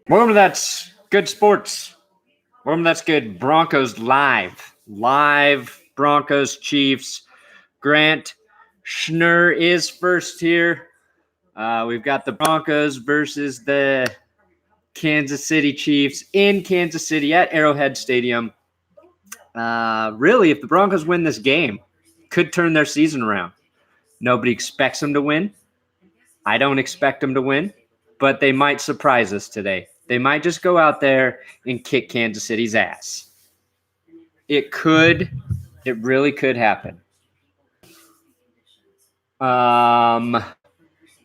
Welcome to That's Good Sports. Welcome to That's Good Broncos Live. Live Broncos Chiefs. Grant Schnur is first here. We've got the Broncos versus the Kansas City Chiefs in Kansas City at Arrowhead Stadium. Really, if the Broncos win this game, could turn their season around. Nobody expects them to win. I don't expect them to win, but they might surprise us today. They might just go out there and kick Kansas City's ass. It really could happen.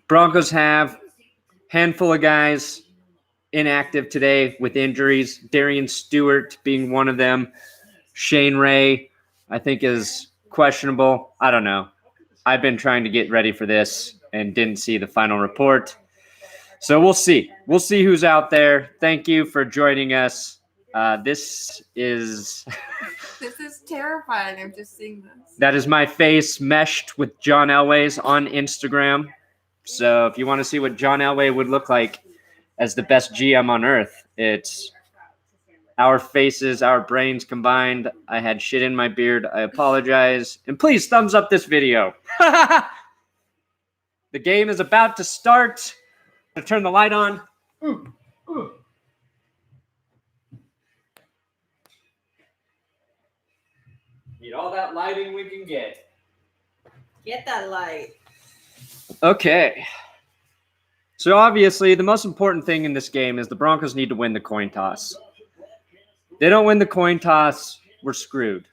Broncos have a handful of guys inactive today with injuries. Darian Stewart being one of them. Shane Ray, I think, is questionable. I don't know. I've been trying to get ready for this and didn't see the final report. So we'll see. We'll see who's out there. Thank you for joining us. This is... This is terrifying. I'm just seeing this. That is my face meshed with John Elway's on Instagram. So if you want to see what John Elway would look like as the best GM on earth, it's our faces, our brains combined. I had shit in my beard. I apologize. And please thumbs up this video. The game is about to start. To turn the light on. Need all that lighting we can get. Get that light. Okay. So obviously, the most important thing in this game is the Broncos need to win the coin toss. They don't win the coin toss, we're screwed.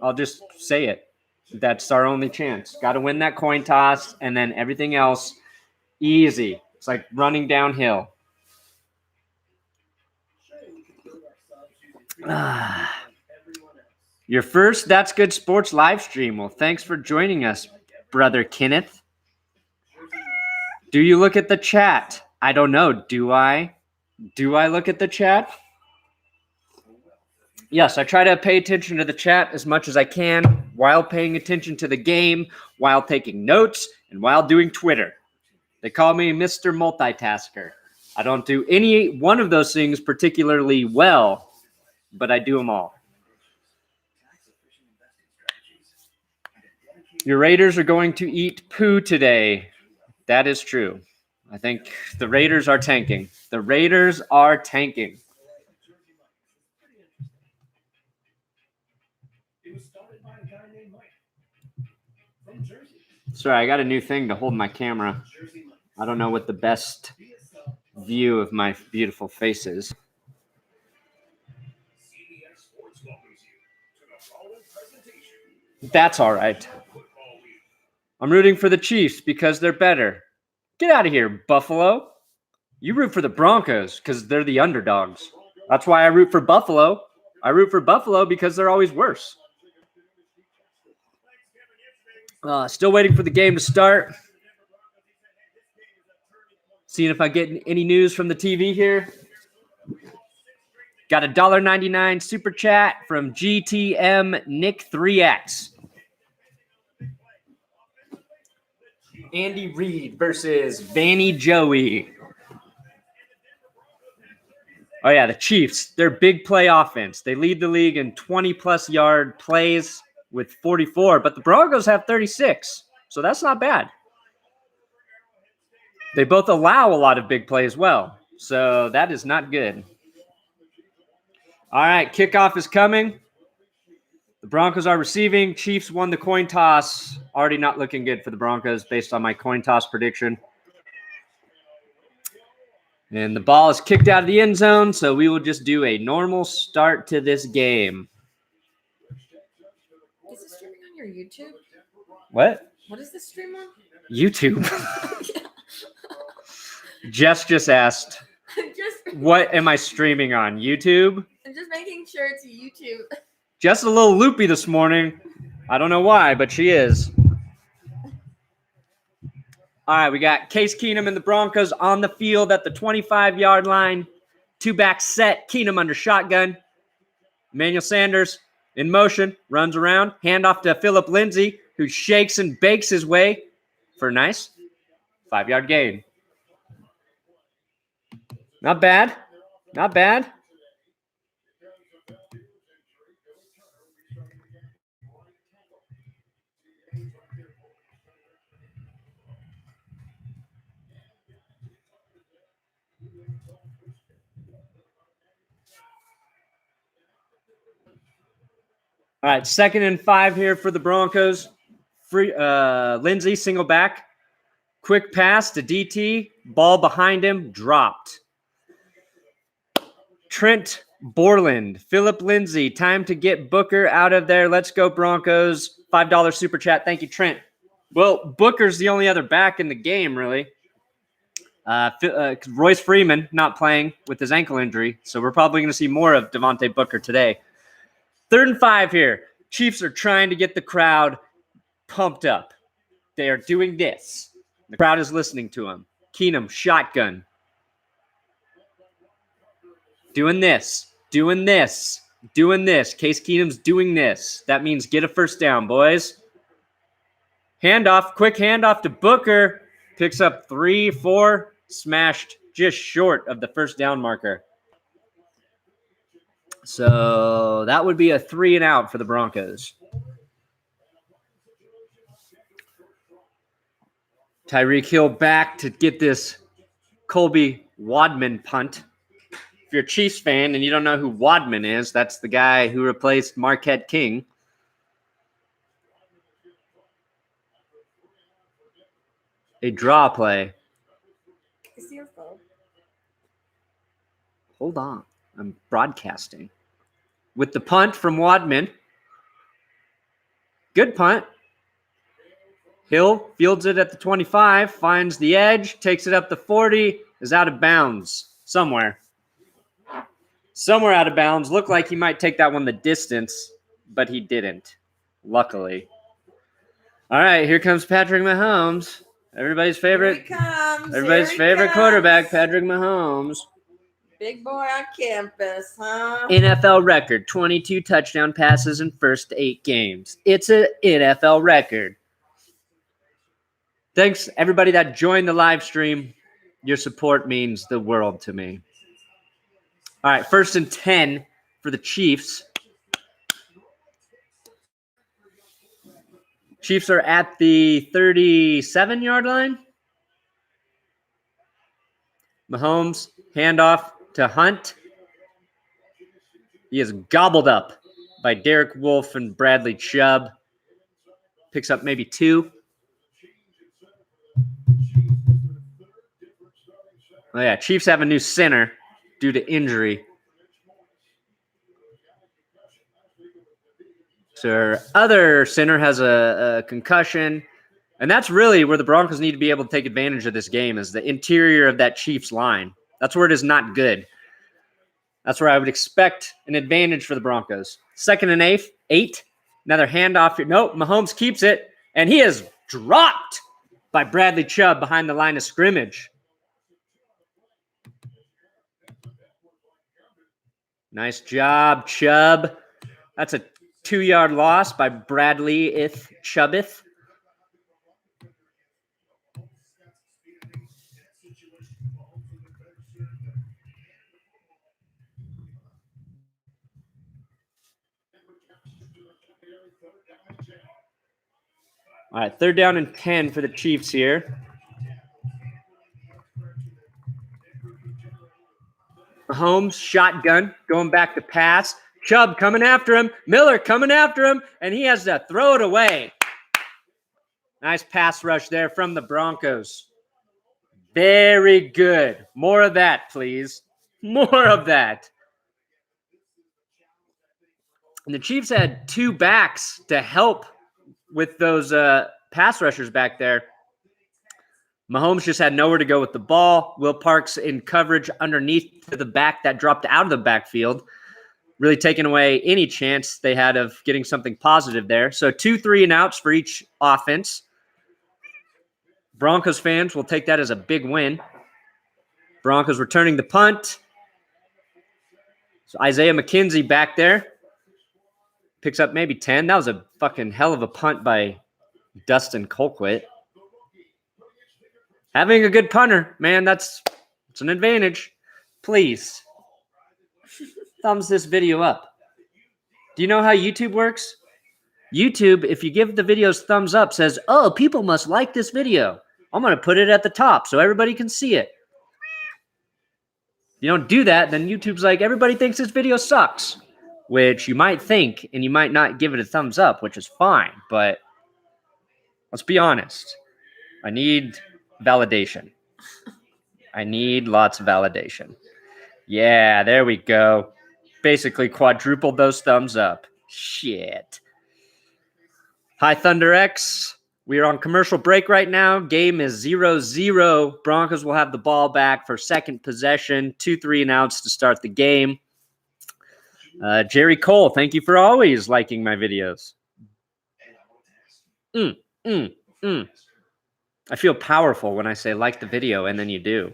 I'll just say it. That's our only chance. Got to win that coin toss, and then everything else, easy. It's like running downhill. Your first That's Good Sports live stream. Well, thanks for joining us, Brother Kenneth. Do you look at the chat? I don't know. Do I? Do I look at the chat? Yes, I try to pay attention to the chat as much as I can while paying attention to the game, while taking notes, and while doing Twitter. They call me Mr. Multitasker. I don't do any one of those things particularly well, but I do them all. Your Raiders are going to eat poo today. That is true. I think the Raiders are tanking. The Raiders are tanking. Sorry, I got a new thing to hold my camera. I don't know what the best view of my beautiful face is. That's all right. I'm rooting for the Chiefs because they're better. Get out of here, Buffalo. You root for the Broncos because they're the underdogs. That's why I root for Buffalo. I root for Buffalo because they're always worse. Still waiting for the game to start. Seeing if I get any news from the TV here. Got a $1.99 super chat from GTM Nick 3X. Andy Reid versus Vanny Joey. Oh, yeah, the Chiefs. They're big play offense. They lead the league in 20-plus yard plays with 44, but the Broncos have 36, so that's not bad. They both allow a lot of big play as well, so that is not good. All right, kickoff is coming. The Broncos are receiving. Chiefs won the coin toss. Already not looking good for the Broncos based on my coin toss prediction. And the ball is kicked out of the end zone, so we will just do a normal start to this game. Is this streaming on your YouTube? What? What is this stream on? YouTube. Jess just asked, what am I streaming on? YouTube? I'm just making sure it's YouTube. Jess a little loopy this morning. I don't know why, but she is. All right, we got Case Keenum and the Broncos on the field at the 25-yard line. Two-back set. Keenum under shotgun. Emmanuel Sanders in motion. Runs around. Handoff to Phillip Lindsay, who shakes and bakes his way for a nice 5-yard gain. Not bad. Not bad. All right, 2nd and 5 here for the Broncos. Lindsay, single back. Quick pass to DT. Ball behind him, dropped. Trent Borland, Phillip Lindsay, time to get Booker out of there. Let's go Broncos. $5 super chat. Thank you, Trent. Well, Booker's the only other back in the game, really. Royce Freeman not playing with his ankle injury, so we're probably going to see more of Devontae Booker today. 3rd and 5 here. Chiefs are trying to get the crowd pumped up. They are doing this. The crowd is listening to him. Keenum, shotgun. Doing this. Doing this. Doing this. Case Keenum's doing this. That means get a first down, boys. Handoff. Quick handoff to Booker. Picks up 3, 4. Smashed just short of the first down marker. So that would be a 3 and out for the Broncos. Tyreek Hill back to get this Colby Wadman punt. If you're a Chiefs fan and you don't know who Wadman is, that's the guy who replaced Marquette King. A draw play. Is your phone? Hold on. I'm broadcasting. With the punt from Wadman. Good punt. Hill fields it at the 25, finds the edge, takes it up the 40, is out of bounds somewhere. Somewhere out of bounds. Looked like he might take that one the distance, but he didn't, luckily. All right, here comes Patrick Mahomes. Everybody's favorite. Here he comes. Everybody's Here he favorite comes. quarterback, Patrick Mahomes. Big boy on campus, huh? NFL record, 22 touchdown passes in first 8 games. It's an NFL record. Thanks, everybody that joined the live stream. Your support means the world to me. All right, 1st and 10 for the Chiefs. Chiefs are at the 37-yard line. Mahomes, handoff to Hunt. He is gobbled up by Derek Wolfe and Bradley Chubb. Picks up maybe 2. Oh, yeah, Chiefs have a new center due to injury. So our other center has a concussion. And that's really where the Broncos need to be able to take advantage of this game, is the interior of that Chiefs line. That's where it is not good. That's where I would expect an advantage for the Broncos. 2nd and 8. Another handoff here. Nope, Mahomes keeps it. And he is dropped by Bradley Chubb behind the line of scrimmage. Nice job, Chubb. That's a 2-yard loss by Bradley Chubbith. All right, 3rd down and 10 for the Chiefs here. Mahomes, shotgun, going back to pass. Chubb coming after him. Miller coming after him, and he has to throw it away. Nice pass rush there from the Broncos. Very good. More of that, please. More of that. And the Chiefs had 2 backs to help with those pass rushers back there. Mahomes just had nowhere to go with the ball. Will Parks in coverage underneath to the back that dropped out of the backfield, really taking away any chance they had of getting something positive there. So 2 3-and-outs for each offense. Broncos fans will take that as a big win. Broncos returning the punt. So Isaiah McKenzie back there. Picks up maybe 10. That was a fucking hell of a punt by Dustin Colquitt. Having a good punter, man, it's an advantage. Please, thumbs this video up. Do you know how YouTube works? YouTube, if you give the videos thumbs up, says, oh, people must like this video. I'm going to put it at the top so everybody can see it. If you don't do that, then YouTube's like, everybody thinks this video sucks, which you might think, and you might not give it a thumbs up, which is fine. But let's be honest. I need validation. I need lots of validation. Yeah, there we go. Basically quadrupled those thumbs up. Shit. Hi, Thunder X. We are on commercial break right now. Game is 0-0. Broncos will have the ball back for second possession. 2 3-and-outs to start the game. Jerry Cole, thank you for always liking my videos. I feel powerful when I say like the video and then you do.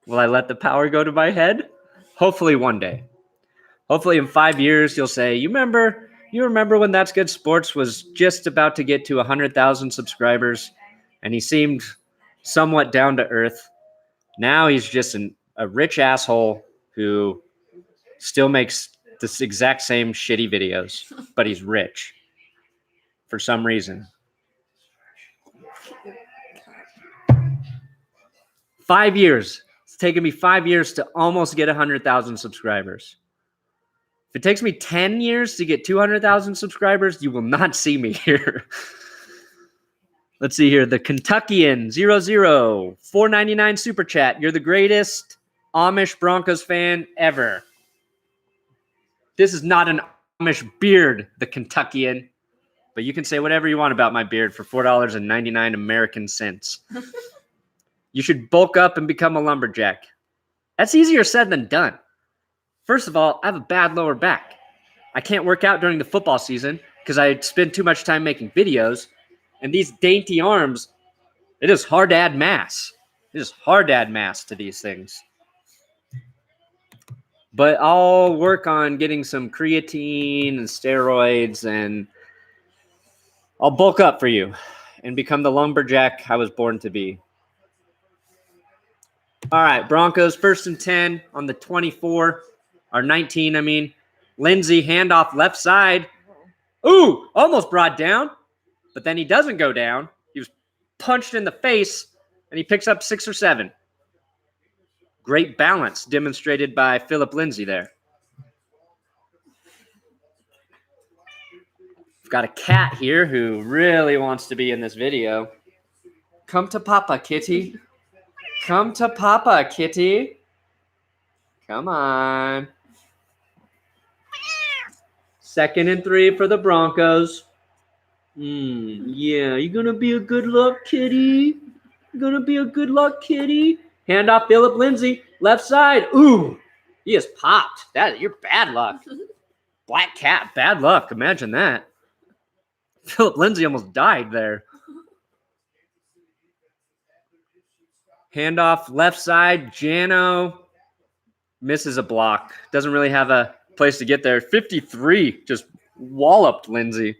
Will I let the power go to my head? Hopefully one day. Hopefully in 5 years you'll say, you remember when That's Good Sports was just about to get to 100,000 subscribers and he seemed somewhat down to earth. Now he's just a rich asshole who still makes this exact same shitty videos, but he's rich for some reason. 5 years. It's taken me 5 years to almost get 100,000 subscribers. If it takes me 10 years to get 200,000 subscribers, you will not see me here. Let's see here. The Kentuckian 00 $4.99 super chat. You're the greatest Amish Broncos fan ever. This is not an Amish beard, the Kentuckian. But you can say whatever you want about my beard for $4.99 American cents. You should bulk up and become a lumberjack. That's easier said than done. First of all, I have a bad lower back. I can't work out during the football season because I spend too much time making videos. And these dainty arms, it is hard to add mass. It is hard to add mass to these things. But I'll work on getting some creatine and steroids, and I'll bulk up for you and become the lumberjack I was born to be. All right, Broncos, 1st and 10 on the 24, or 19, I mean. Lindsay, handoff left side. Ooh, almost brought down, but then he doesn't go down. He was punched in the face, and he picks up 6 or 7. Great balance demonstrated by Phillip Lindsay there. We've got a cat here who really wants to be in this video. Come to Papa, kitty. Come to Papa, kitty. Come on. 2nd and 3 for the Broncos. Yeah, you gonna be a good luck kitty? You gonna be a good luck kitty? Handoff Phillip Lindsay, left side. Ooh, he is popped. You're bad luck. Black cat, bad luck. Imagine that. Phillip Lindsay almost died there. Handoff left side. Jano misses a block. Doesn't really have a place to get there. 53 just walloped Lindsay.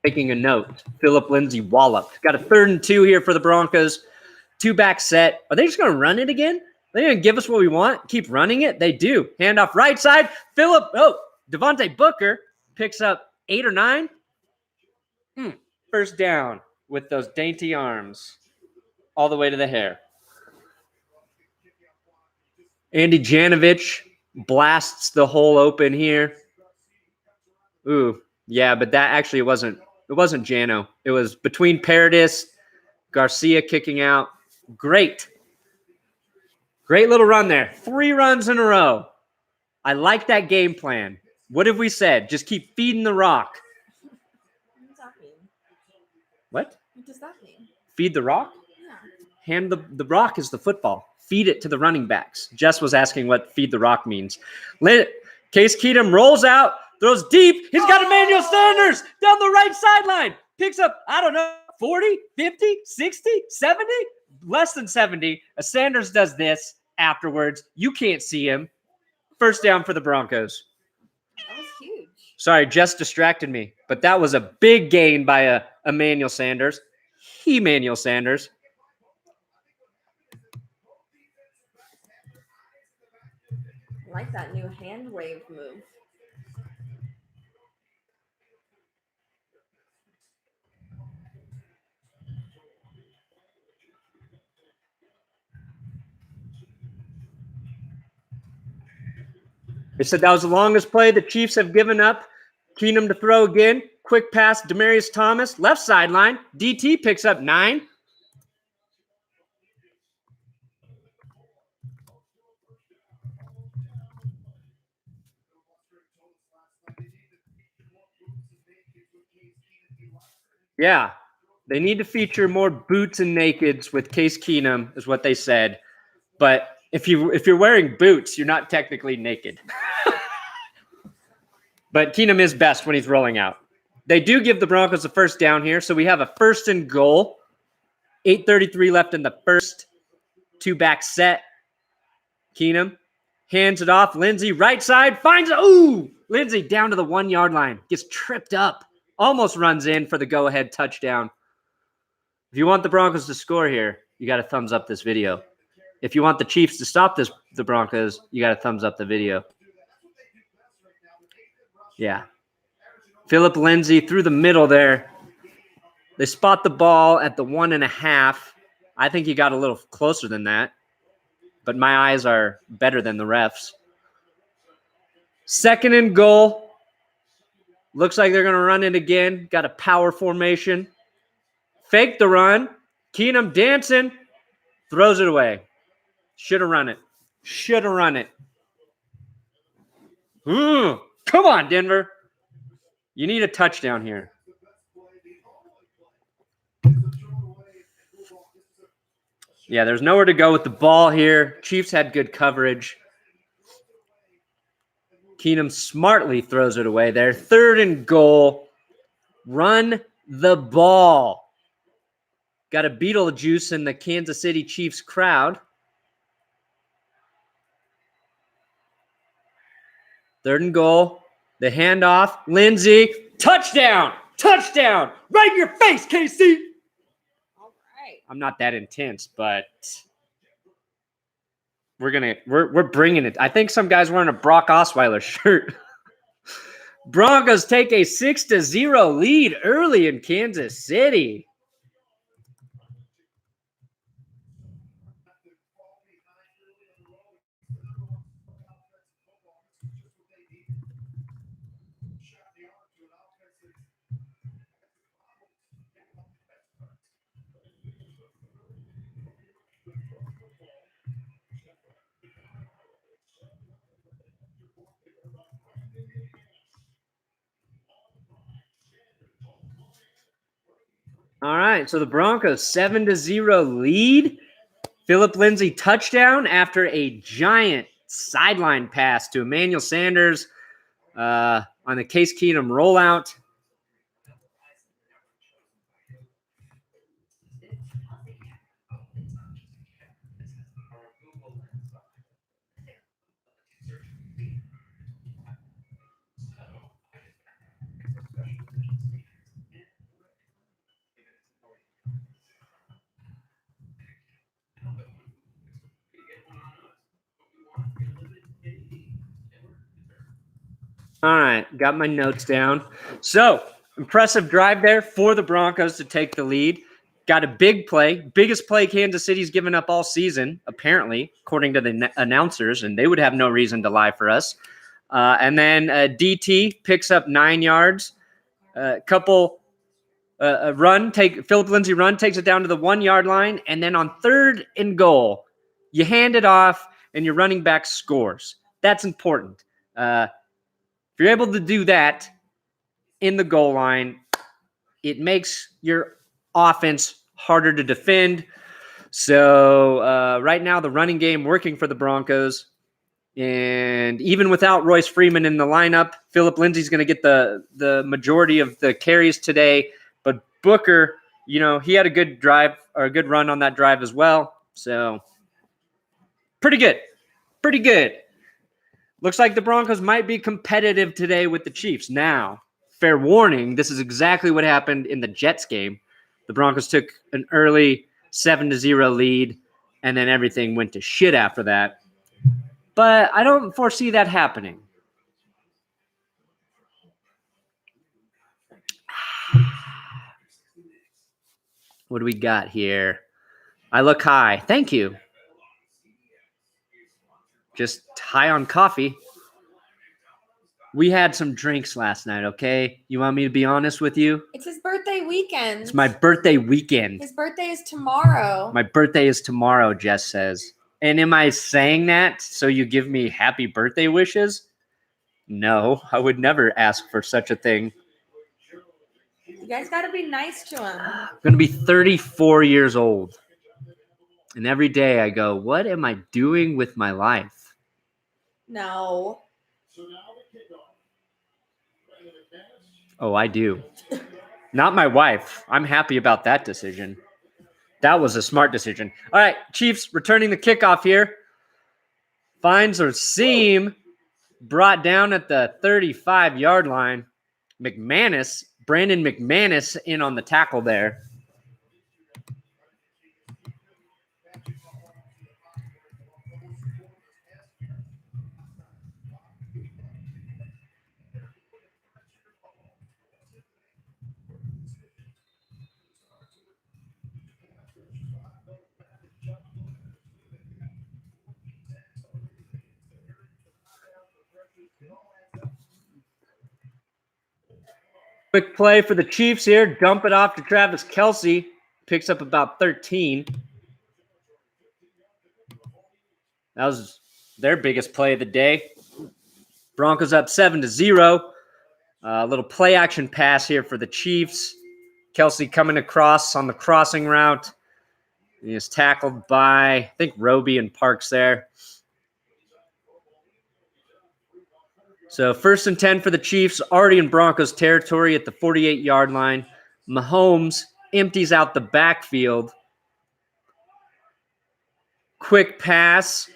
Taking a note. Phillip Lindsay walloped. Got a 3rd and 2 here for the Broncos. 2-back set. Are they just going to run it again? They're going to give us what we want? Keep running it? They do. Handoff right side. Devontae Booker picks up 8 or 9. First down with those dainty arms all the way to the hair. Andy Janovich blasts the hole open here. Ooh, yeah, but that actually wasn't Jano. It was between Paradis, Garcia kicking out. Great little run there. 3 runs in a row. I like that game plan. What have we said? Just keep feeding the rock. What does that mean? What? What does that mean? Feed the rock? Yeah. Hand the rock is the football. Feed it to the running backs. Jess was asking what feed the rock means. Case Keenum rolls out, throws deep. He's got Emmanuel Sanders down the right sideline. Picks up, 40, 50, 60, 70. less than 70. Sanders does this afterwards. You can't see him. First down for the Broncos. That was huge. Sorry, just distracted me. But that was a big gain by Emmanuel Sanders. Emmanuel Sanders. I like that new hand wave move. They said that was the longest play the Chiefs have given up. Keenum to throw again. Quick pass, Demaryius Thomas, left sideline. DT picks up 9. Yeah, they need to feature more boots and nakeds with Case Keenum, is what they said. But if you're wearing boots, you're not technically naked. But Keenum is best when he's rolling out. They do give the Broncos a first down here, so we have a first and goal. 8:33 left in the first. 2-back set. Keenum hands it off. Lindsay, right side, finds it. Ooh! Lindsay down to the 1-yard line. Gets tripped up. Almost runs in for the go-ahead touchdown. If you want the Broncos to score here, you got to thumbs up this video. If you want the Chiefs to stop the Broncos, you got to thumbs up the video. Yeah. Phillip Lindsay through the middle there. They spot the ball at the 1.5. I think he got a little closer than that. But my eyes are better than the refs. Second and goal. Looks like they're going to run it again. Got a power formation. Fake the run. Keenum dancing. Throws it away. Should have run it. Should have run it. Come on, Denver. You need a touchdown here. Yeah, there's nowhere to go with the ball here. Chiefs had good coverage. Keenum smartly throws it away there. Third and goal. Run the ball. Got a Beetlejuice in the Kansas City Chiefs crowd. Third and goal. The handoff. Lindsay. Touchdown. Touchdown. Right in your face, KC. All right. I'm not that intense, but we're bringing it. I think some guy's wearing a Brock Osweiler shirt. Broncos take a 6-0 lead early in Kansas City. All right, so the Broncos 7-0 lead. Phillip Lindsay touchdown after a giant sideline pass to Emmanuel Sanders on the Case Keenum rollout. All right, got my notes down. So, impressive drive there for the Broncos to take the lead. Got a big play, biggest play Kansas City's given up all season, apparently, according to the announcers, and they would have no reason to lie for us. And then DT picks up 9 yards. Phillip Lindsay run, takes it down to the 1-yard line, and then on third and goal, you hand it off, and your running back scores. That's important. If you're able to do that in the goal line, it makes your offense harder to defend. So right now, the running game working for the Broncos. And even without Royce Freeman in the lineup, Phillip Lindsay's going to get the majority of the carries today. But Booker he had a good drive or a good run on that drive as well. So pretty good. Pretty good. Looks like the Broncos might be competitive today with the Chiefs. Now, fair warning, this is exactly what happened in the Jets game. The Broncos took an early 7-0 lead, and then everything went to shit after that. But I don't foresee that happening. What do we got here? I look high. Thank you. Just high on coffee. We had some drinks last night, okay? You want me to be honest with you? It's his birthday weekend. It's my birthday weekend. His birthday is tomorrow. My birthday is tomorrow, Jess says. And am I saying that so you give me happy birthday wishes? No, I would never ask for such a thing. You guys got to be nice to him. I'm going to be 34 years old. And every day I go, what am I doing with my life? No. Oh, I do. Not my wife. I'm happy about that decision. That was a smart decision. All right, Chiefs returning the kickoff here. Finds or seam brought down at the 35-yard line. Brandon McManus in on the tackle there. Quick play for the Chiefs here. Dump it off to Travis Kelce. Picks up about 13. That was their biggest play of the day. Broncos up 7-0. A little play action pass here for the Chiefs. Kelce coming across on the crossing route. He is tackled by, I think, Roby and Parks there. So 1st and 10 for the Chiefs, already in Broncos territory at the 48-yard line. Mahomes empties out the backfield. Quick pass.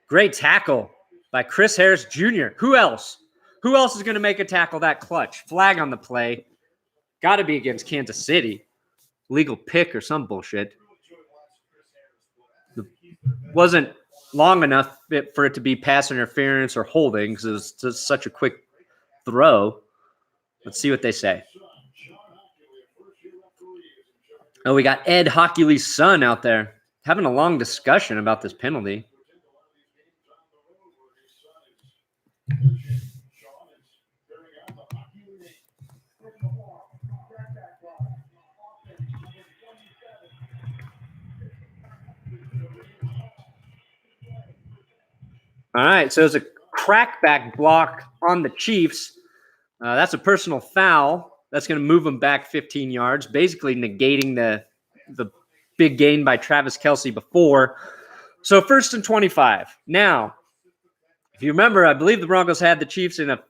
Great tackle by Chris Harris Jr. Who else? Who else is going to make a tackle that clutch? Flag on the play. Got to be against Kansas City. Legal pick or some bullshit. Wasn't long enough for it to be pass interference or holding because it was just such a quick throw. Let's see what they say. Oh, we got Ed Hockley's son out there having a long discussion about this penalty. All right, so it's a crackback block on the Chiefs. That's a personal foul. That's going to move them back 15 yards, basically negating the big gain by Travis Kelce before. So 1st and 25. Now, if you remember, I believe the Broncos had the Chiefs in a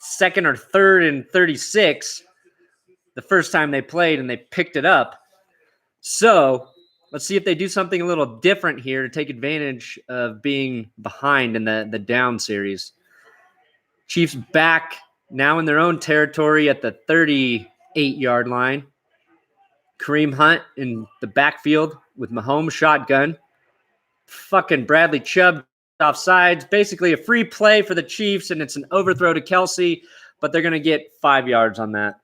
2nd or 3rd and 36 the first time they played, and they picked it up. So let's see if they do something a little different here to take advantage of being behind in the down series. Chiefs back now in their own territory at the 38-yard line. Kareem Hunt in the backfield with Mahomes shotgun. Fucking Bradley Chubb off sides. Basically a free play for the Chiefs, and it's an overthrow to Kelce, but they're going to get 5 yards on that.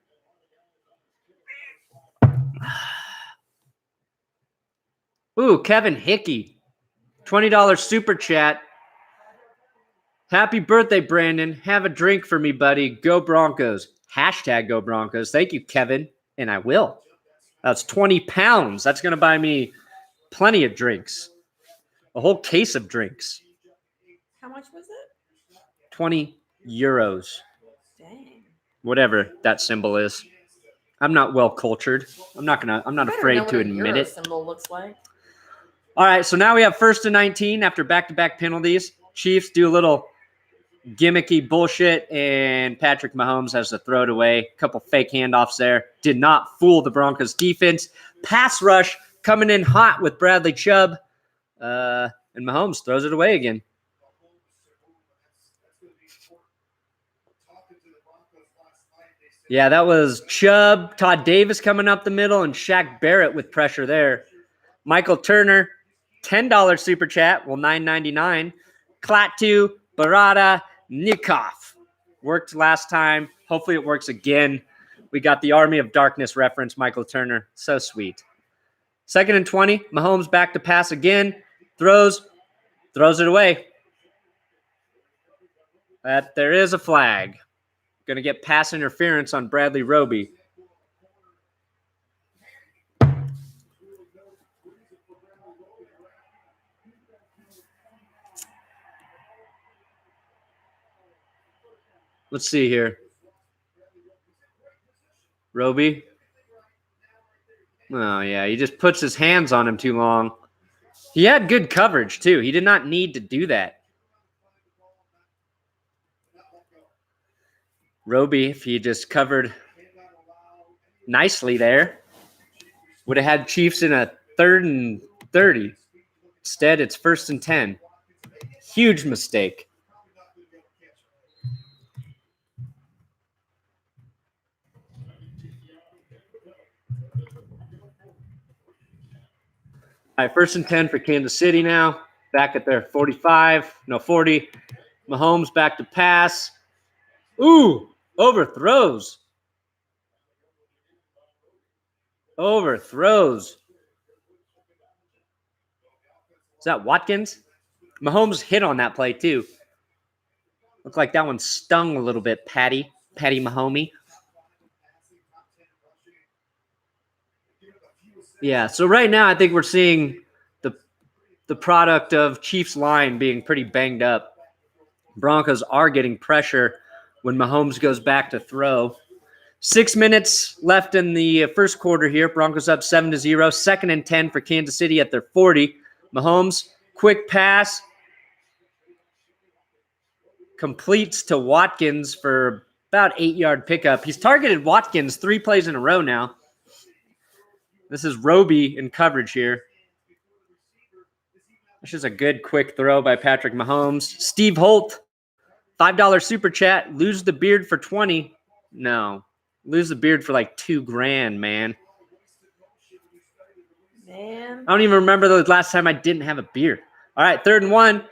Ooh, Kevin Hickey. $20 super chat. Happy birthday, Brandon. Have a drink for me, buddy. Go Broncos. Hashtag go Broncos. Thank you, Kevin. And I will. That's 20 pounds. That's going to buy me plenty of drinks. A whole case of drinks. How much was it? 20 euros. Dang. Whatever that symbol is. I'm not well cultured. I'm not afraid to admit it. Symbol looks like. All right, so now we have 1st and 19 after back-to-back penalties. Chiefs do a little gimmicky bullshit, and Patrick Mahomes has to throw it away. A couple fake handoffs there. Did not fool the Broncos defense. Pass rush coming in hot with Bradley Chubb. And Mahomes throws it away again. Yeah, that was Chubb, Todd Davis coming up the middle, and Shaq Barrett with pressure there. Michael Turner, $10 super chat, well, $9.99. Klaatu, Barada, Nikov. Worked last time. Hopefully it works again. We got the Army of Darkness reference, Michael Turner. So sweet. 2nd and 20. Mahomes back to pass again. Throws it away. There is a flag. Going to get pass interference on Bradley Roby. Let's see here. Roby. Oh, yeah. He just puts his hands on him too long. He had good coverage, too. He did not need to do that. Roby, if he just covered nicely there, would have had Chiefs in a 3rd and 30. Instead, it's 1st and 10. Huge mistake. All right, 1st and 10 for Kansas City now. Back at their 40. Mahomes back to pass. Ooh, overthrows. Is that Watkins? Mahomes hit on that play, too. Looked like that one stung a little bit, Patty Mahomey. Yeah, so right now I think we're seeing the product of Chiefs line being pretty banged up. Broncos are getting pressure when Mahomes goes back to throw. 6 minutes left in the first quarter here. Broncos up 7-0. 2nd and 10 for Kansas City at their 40. Mahomes, quick pass. Completes to Watkins for about 8-yard pickup. He's targeted Watkins 3 plays in a row now. This is Roby in coverage here. This is a good quick throw by Patrick Mahomes. Steve Holt, $5 super chat. Lose the beard for 20. No. Lose the beard for like $2,000, man. I don't even remember the last time I didn't have a beard. All right, 3rd and 1.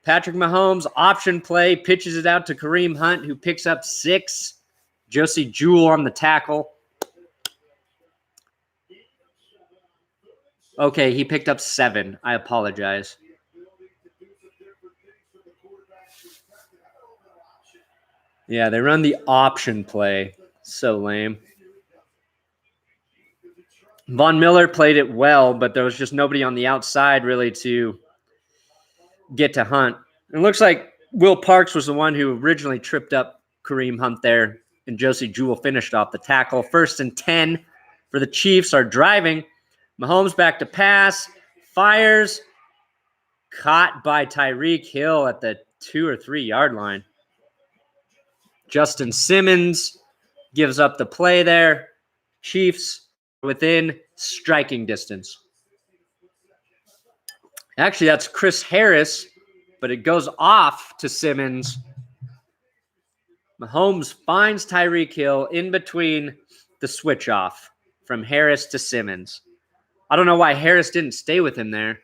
Patrick Mahomes, option play, pitches it out to Kareem Hunt, who picks up 6. Josie Jewell on the tackle. Okay, he picked up 7. I apologize. Yeah, they run the option play. So lame. Von Miller played it well, but there was just nobody on the outside really to get to Hunt. It looks like Will Parks was the one who originally tripped up Kareem Hunt there, and Josie Jewell finished off the tackle. 1st and 10 for the Chiefs are driving. Mahomes back to pass. Fires. Caught by Tyreek Hill at the 2 or 3 yard line. Justin Simmons gives up the play there. Chiefs within striking distance. Actually, that's Chris Harris, but it goes off to Simmons. Mahomes finds Tyreek Hill in between the switch off from Harris to Simmons. I don't know why Harris didn't stay with him there.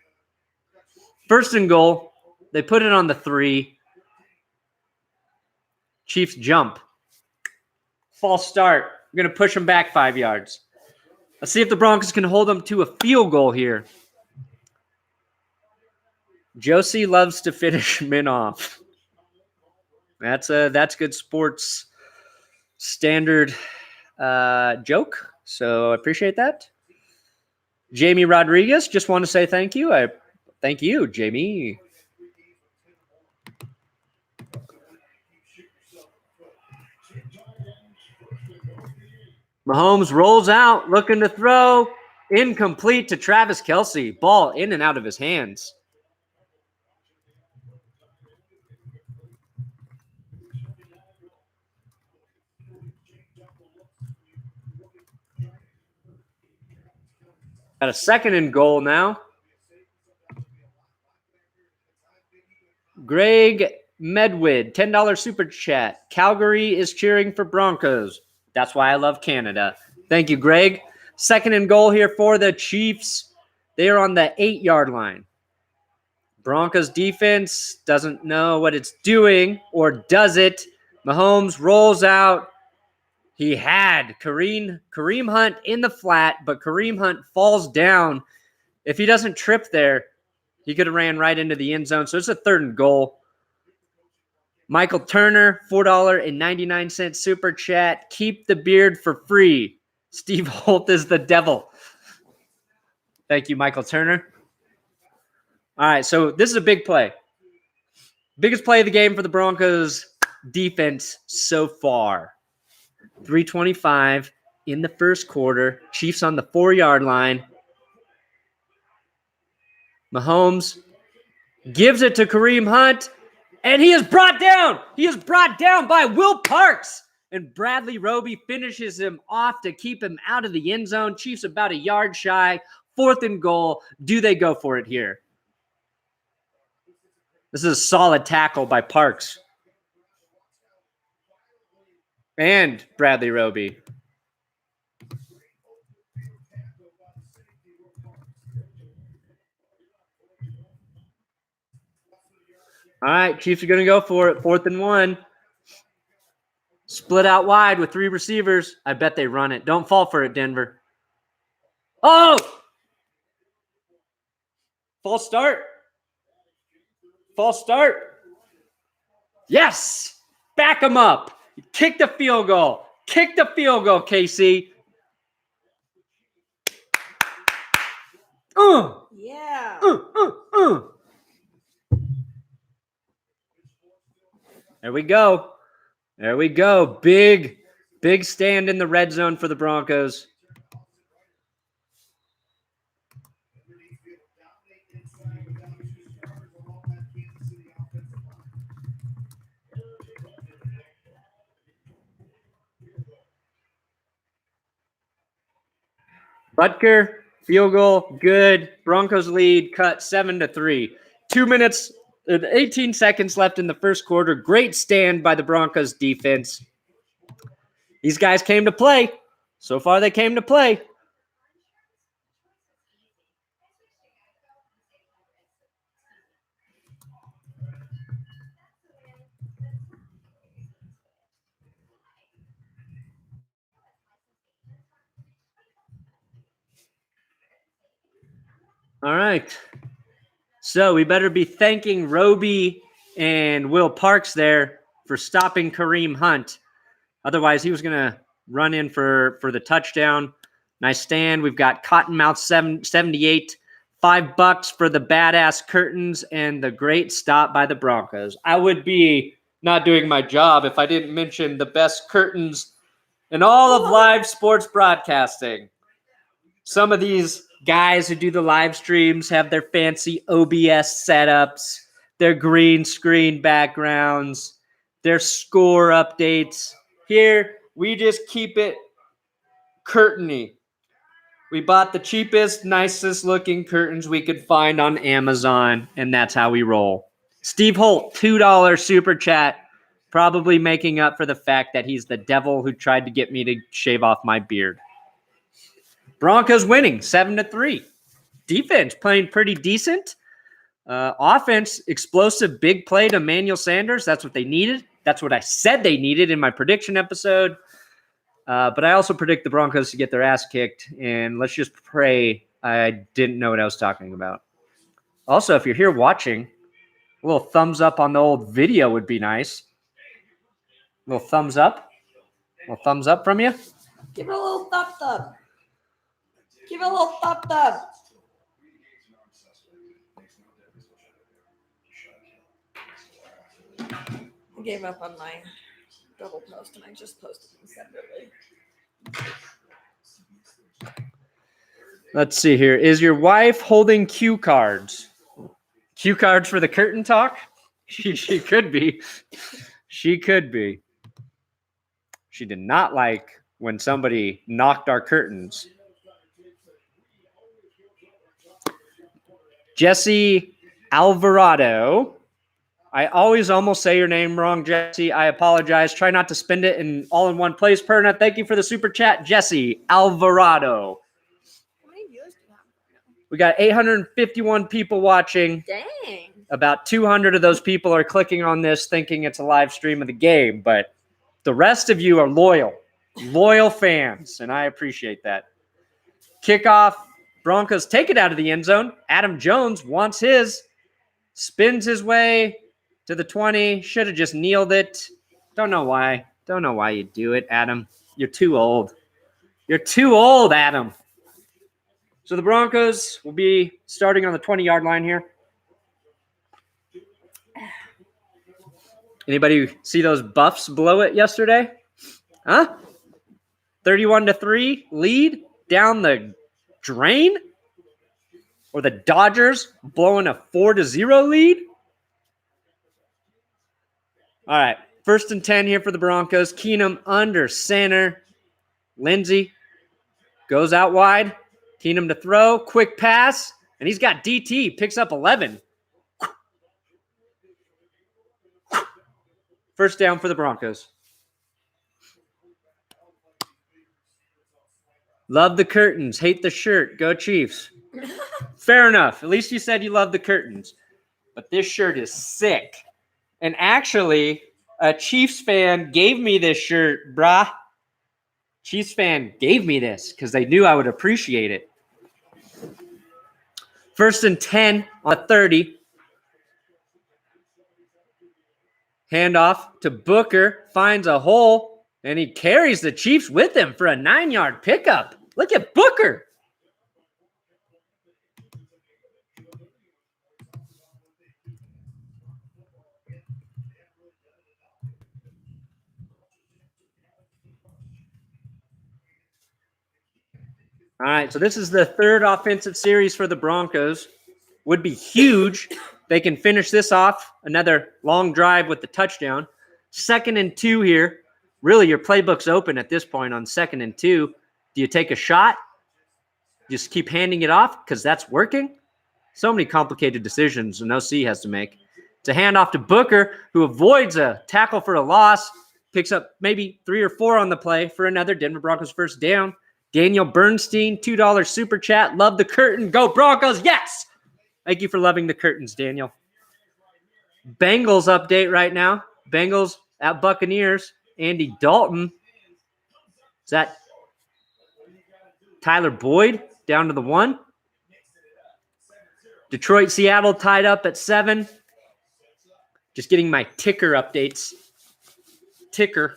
1st and goal. They put it on the 3. Chiefs jump. False start. We're going to push them back 5 yards. Let's see if the Broncos can hold them to a field goal here. Josie loves to finish men off. That's good sports standard joke. So I appreciate that. Jamie Rodriguez, just want to say thank you. Thank you, Jamie. Mahomes rolls out, looking to throw. Incomplete to Travis Kelce. Ball in and out of his hands. Got a 2nd and goal now. Greg Medwid, $10 super chat. Calgary is cheering for Broncos. That's why I love Canada. Thank you, Greg. 2nd and goal here for the Chiefs. They are on the 8-yard line. Broncos defense doesn't know what it's doing, or does it? Mahomes rolls out. He had Kareem Hunt in the flat, but Kareem Hunt falls down. If he doesn't trip there, he could have ran right into the end zone. So it's a 3rd and goal. Michael Turner, $4.99 super chat. Keep the beard for free. Steve Holt is the devil. Thank you, Michael Turner. All right, so this is a big play. Biggest play of the game for the Broncos defense so far. 3:25 in the first quarter. Chiefs on the 4-yard line. Mahomes gives it to Kareem Hunt, and he is brought down. He is brought down by Will Parks. And Bradley Roby finishes him off to keep him out of the end zone. Chiefs about a yard shy. 4th and goal. Do they go for it here? This is a solid tackle by Parks. And Bradley Roby. All right, Chiefs are going to go for it. 4th and 1. Split out wide with 3 receivers. I bet they run it. Don't fall for it, Denver. Oh! False start. False start. Yes! Back them up. Kick the field goal. Kick the field goal, KC. Yeah. There we go. There we go. Big stand in the red zone for the Broncos. Butker, field goal, good. Broncos lead, cut 7-3. 2 minutes, 18 seconds left in the first quarter. Great stand by the Broncos defense. These guys came to play. So far, they came to play. All right. So we better be thanking Roby and Will Parks there for stopping Kareem Hunt. Otherwise, he was going to run in for the touchdown. Nice stand. We've got Cottonmouth 78, $5 for the badass curtains, and the great stop by the Broncos. I would be not doing my job if I didn't mention the best curtains in all of live sports broadcasting. Some of these guys who do the live streams have their fancy OBS setups, their green screen backgrounds, their score updates. Here, we just keep it curtainy. We bought the cheapest, nicest looking curtains we could find on Amazon, and that's how we roll. Steve Holt, $2 super chat, probably making up for the fact that he's the devil who tried to get me to shave off my beard. Broncos winning 7-3. Defense playing pretty decent. Offense, explosive big play to Emmanuel Sanders. That's what they needed. That's what I said they needed in my prediction episode. But I also predict the Broncos to get their ass kicked. And let's just pray I didn't know what I was talking about. Also, if you're here watching, a little thumbs up on the old video would be nice. A little thumbs up. A little thumbs up from you. Give it a little thump. Give it a little thump. I gave up on my double post and I just posted them separately. Let's see here. Is your wife holding cue cards? Cue cards for the curtain talk? She could be. She could be. She did not like when somebody knocked our curtains. Jesse Alvarado. I always almost say your name wrong, Jesse. I apologize. Try not to spend it in all in one place, Perna. Thank you for the super chat, Jesse Alvarado. How many viewers do you have? We got 851 people watching. Dang. About 200 of those people are clicking on this thinking it's a live stream of the game, but the rest of you are loyal fans, and I appreciate that. Kickoff, Broncos take it out of the end zone. Adam Jones wants his, spins his way to the 20, should have just kneeled it. Don't know why you do it, Adam. You're too old. You're too old, Adam. So the Broncos will be starting on the 20-yard line here. Anybody see those Buffs blow it yesterday? Huh? 31-3 lead down the drain? Or the Dodgers blowing a 4-0 lead? All right, 1st and 10 here for the Broncos. Keenum under center. Lindsay goes out wide. Keenum to throw. Quick pass. And he's got DT. Picks up 11. First down for the Broncos. Love the curtains. Hate the shirt. Go Chiefs. Fair enough. At least you said you love the curtains. But this shirt is sick. And actually, a Chiefs fan gave me this shirt, brah. Chiefs fan gave me this because they knew I would appreciate it. 1st and 10 on 30. Handoff to Booker. Finds a hole. And he carries the Chiefs with him for a 9-yard pickup. Look at Booker. All right, so this is the 3rd offensive series for the Broncos. Would be huge. They can finish this off. Another long drive with the touchdown. 2nd and 2 here. Really, your playbook's open at this point on 2nd and 2. Do you take a shot? Just keep handing it off because that's working? So many complicated decisions an OC has to make. It's a handoff to Booker, who avoids a tackle for a loss. Picks up maybe 3 or 4 on the play for another Denver Broncos first down. Daniel Bernstein, $2 super chat. Love the curtain. Go Broncos. Yes. Thank you for loving the curtains, Daniel. Bengals update right now. Bengals at Buccaneers. Andy Dalton. Is that Tyler Boyd down to the 1? Detroit, Seattle tied up at 7. Just getting my ticker updates. Ticker.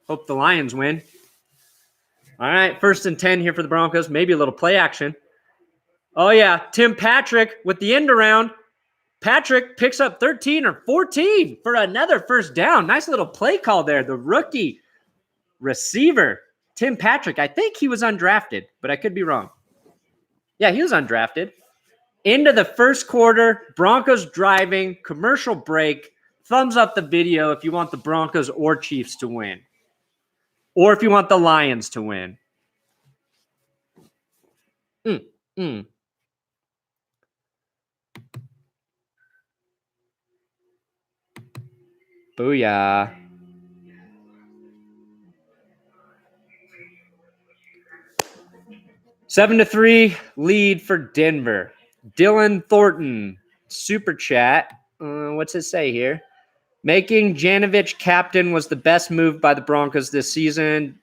Hope the Lions win. All right, 1st and 10 here for the Broncos. Maybe a little play action. Oh, yeah, Tim Patrick with the end around. Patrick picks up 13 or 14 for another first down. Nice little play call there. The rookie receiver, Tim Patrick. I think he was undrafted, but I could be wrong. Yeah, he was undrafted. Into the first quarter, Broncos driving, commercial break. Thumbs up the video if you want the Broncos or Chiefs to win. Or if you want the Lions to win. Booyah. Seven to 3 lead for Denver. Dylan Thornton, super chat. What's it say here? Making Janovich captain was the best move by the Broncos this season.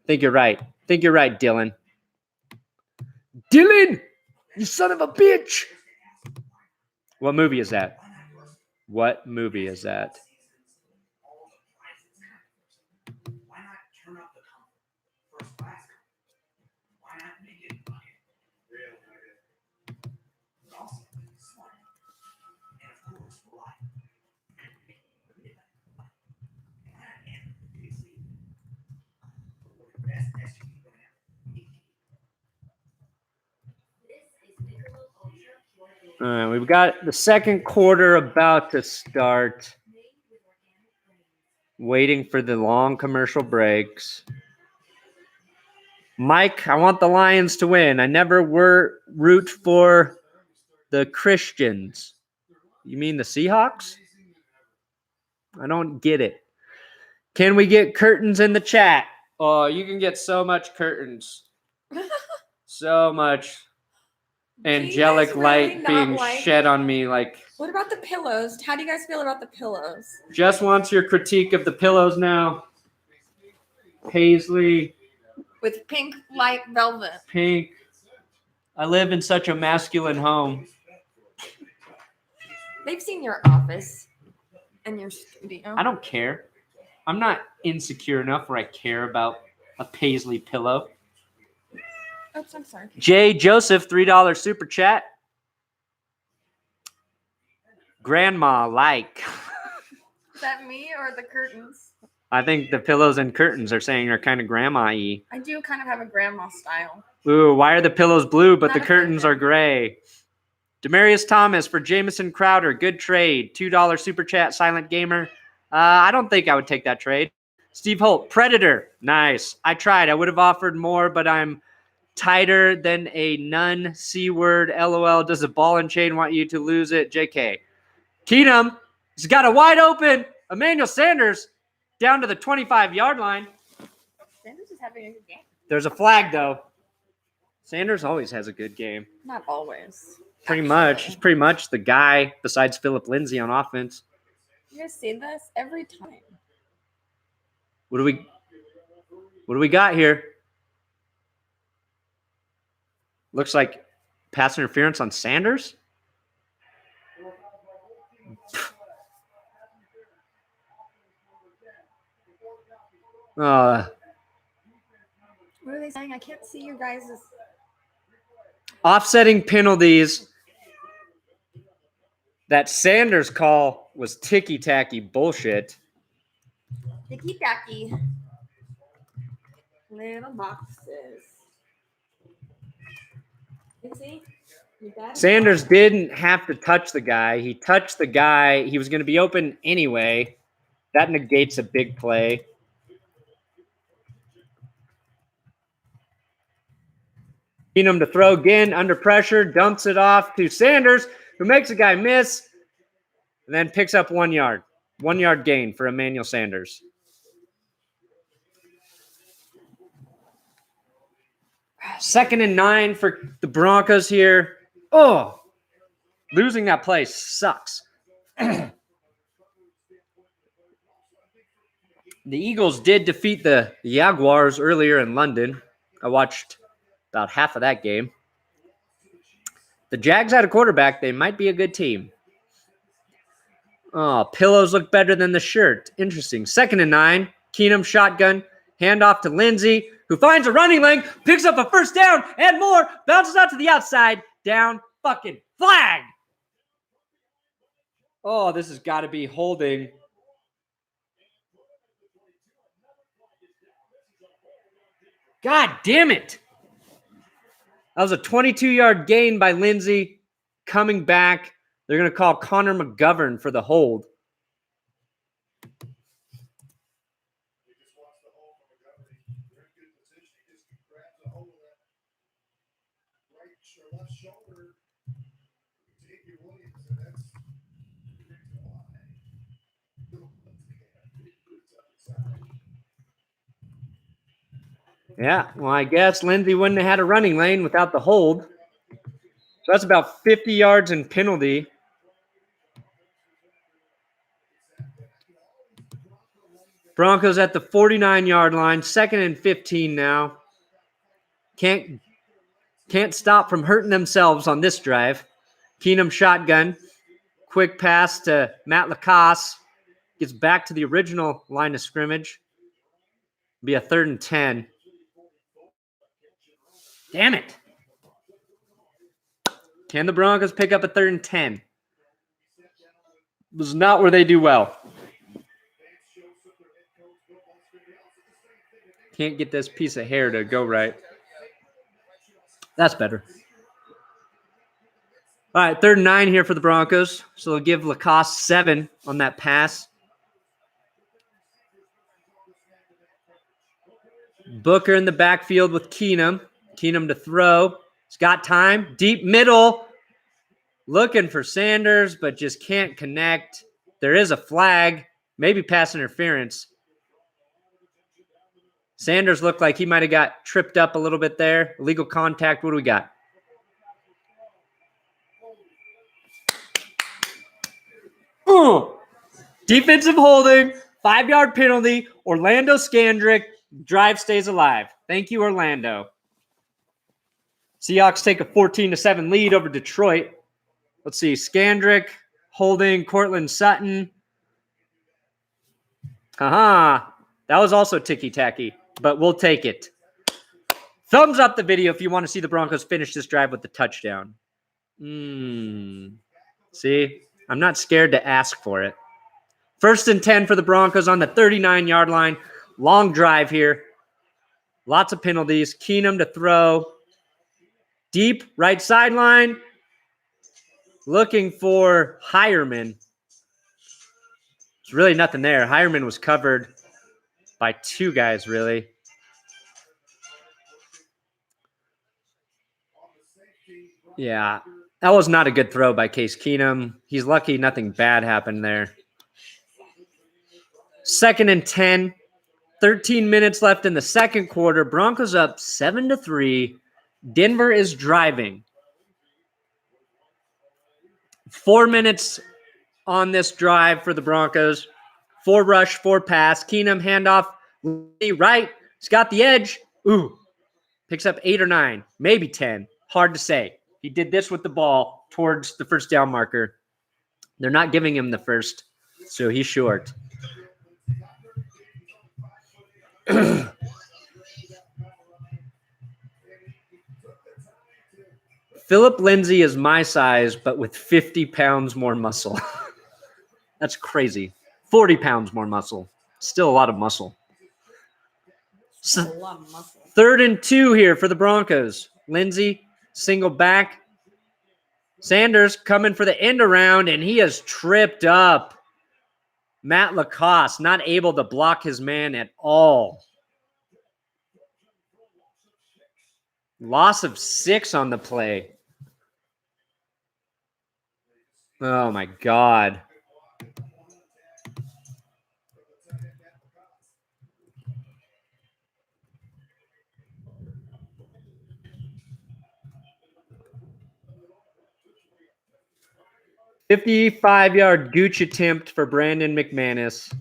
Think you're right. Think you're right, Dylan. Dylan, you son of a bitch. What movie is that? What movie is that? All right, we've got the second quarter about to start. Waiting for the long commercial breaks. Mike, I want the Lions to win. I never root for the Christians. You mean the Seahawks? I don't get it. Can we get curtains in the chat? Oh, you can get so much curtains. So much angelic light being shed on me. Like, what about the pillows? How do you guys feel about the pillows? Just wants your critique of the pillows now. Paisley. With pink light velvet. Pink. I live in such a masculine home. They've seen your office and your studio. I don't care. I'm not insecure enough where I care about a Paisley pillow. Oops, I'm sorry. Jay Joseph, $3 super chat. Grandma like. Is that me or the curtains? I think the pillows and curtains are saying are kind of grandma-y. I do kind of have a grandma style. Ooh, why are the pillows blue but Not the curtains are gray? Demaryius Thomas for Jamison Crowder. Good trade. $2 super chat, Silent Gamer. I don't think I would take that trade. Steve Holt, Predator. Nice. I tried. I would have offered more, but I'm tighter than a nun. C-word. LOL. Does a ball and chain want you to lose it? JK. Keenum. He's got a wide open Emmanuel Sanders down to the 25-yard line. Sanders is having a good game. There's a flag, though. Sanders always has a good game. Not always. Pretty much. He's pretty much the guy besides Phillip Lindsay on offense. You guys see this every time. What do we got here? Looks like pass interference on Sanders. What are they saying? I can't see your guys' offsetting penalties. That Sanders call was ticky-tacky bullshit. ticky-tacky little boxes. You see? Sanders didn't have to touch the guy. He touched the guy. He was going to be open anyway. That negates a big play. Keenum to throw again under pressure, dumps it off to Sanders, who makes a guy miss, and then picks up 1 yard. 1 yard gain for Emmanuel Sanders. Second and 9 for the Broncos here. Oh, losing that play sucks. The Eagles did defeat the Jaguars earlier in London. I watched about half of that game. The Jags had a quarterback. They might be a good team. Oh, pillows look better than the shirt. Interesting. Second and 9. Keenum shotgun. Handoff to Lindsay, who finds a running lane, picks up a first down and more, bounces out to the outside. Down fucking flag. Oh, this has got to be holding. God damn it. That was a 22-yard gain by Lindsay. Coming back. They're going to call Connor McGovern for the hold. Yeah, well, I guess Lindsay wouldn't have had a running lane without the hold. So that's about 50 yards in penalty. Broncos at the 49-yard line, 2nd and 15 now. Can't stop from hurting themselves on this drive. Keenum shotgun. Quick pass to Matt Lacoste. Gets back to the original line of scrimmage. Be a 3rd and 10. Damn it. Can the Broncos pick up a 3rd and 10? Was not where they do well. Can't get this piece of hair to go right. That's better. All right, 3rd and 9 here for the Broncos. So they'll give Lacoste 7 on that pass. Booker in the backfield with Keenum. Keenum to throw. He's got time. Deep middle. Looking for Sanders, but just can't connect. There is a flag, maybe pass interference. Sanders looked like he might have got tripped up a little bit there. Illegal contact. What do we got? Defensive holding, 5-yard penalty. Orlando Scandrick, drive stays alive. Thank you, Orlando. Seahawks take a 14-7 lead over Detroit. Let's see. Scandrick holding Courtland Sutton. That was also ticky-tacky, but we'll take it. Thumbs up the video if you want to see the Broncos finish this drive with the touchdown. See? I'm not scared to ask for it. 1st and 10 for the Broncos on the 39-yard line. Long drive here. Lots of penalties. Keenum to throw. Deep right sideline. Looking for Hireman. There's really nothing there. Hireman was covered by 2 guys, really. Yeah, that was not a good throw by Case Keenum. He's lucky nothing bad happened there. 2nd and 10. 13 minutes left in the second quarter. Broncos up 7-3. Denver is driving. 4 minutes on this drive for the Broncos. 4 rush, 4 pass. Keenum handoff. Right. He's got the edge. Picks up 8 or 9, maybe 10. Hard to say. He did this with the ball towards the first down marker. They're not giving him the first, so he's short. Phillip Lindsay is my size, but with 50 pounds more muscle. That's crazy. 40 pounds more muscle. Still a lot of muscle. A lot of muscle. 3rd and 2 here for the Broncos. Lindsay, single back. Sanders coming for the end around, and he has tripped up. Matt Lacoste not able to block his man at all. Loss of 6 on the play. Oh, my God. $55-yard gooch attempt for Brandon McManus.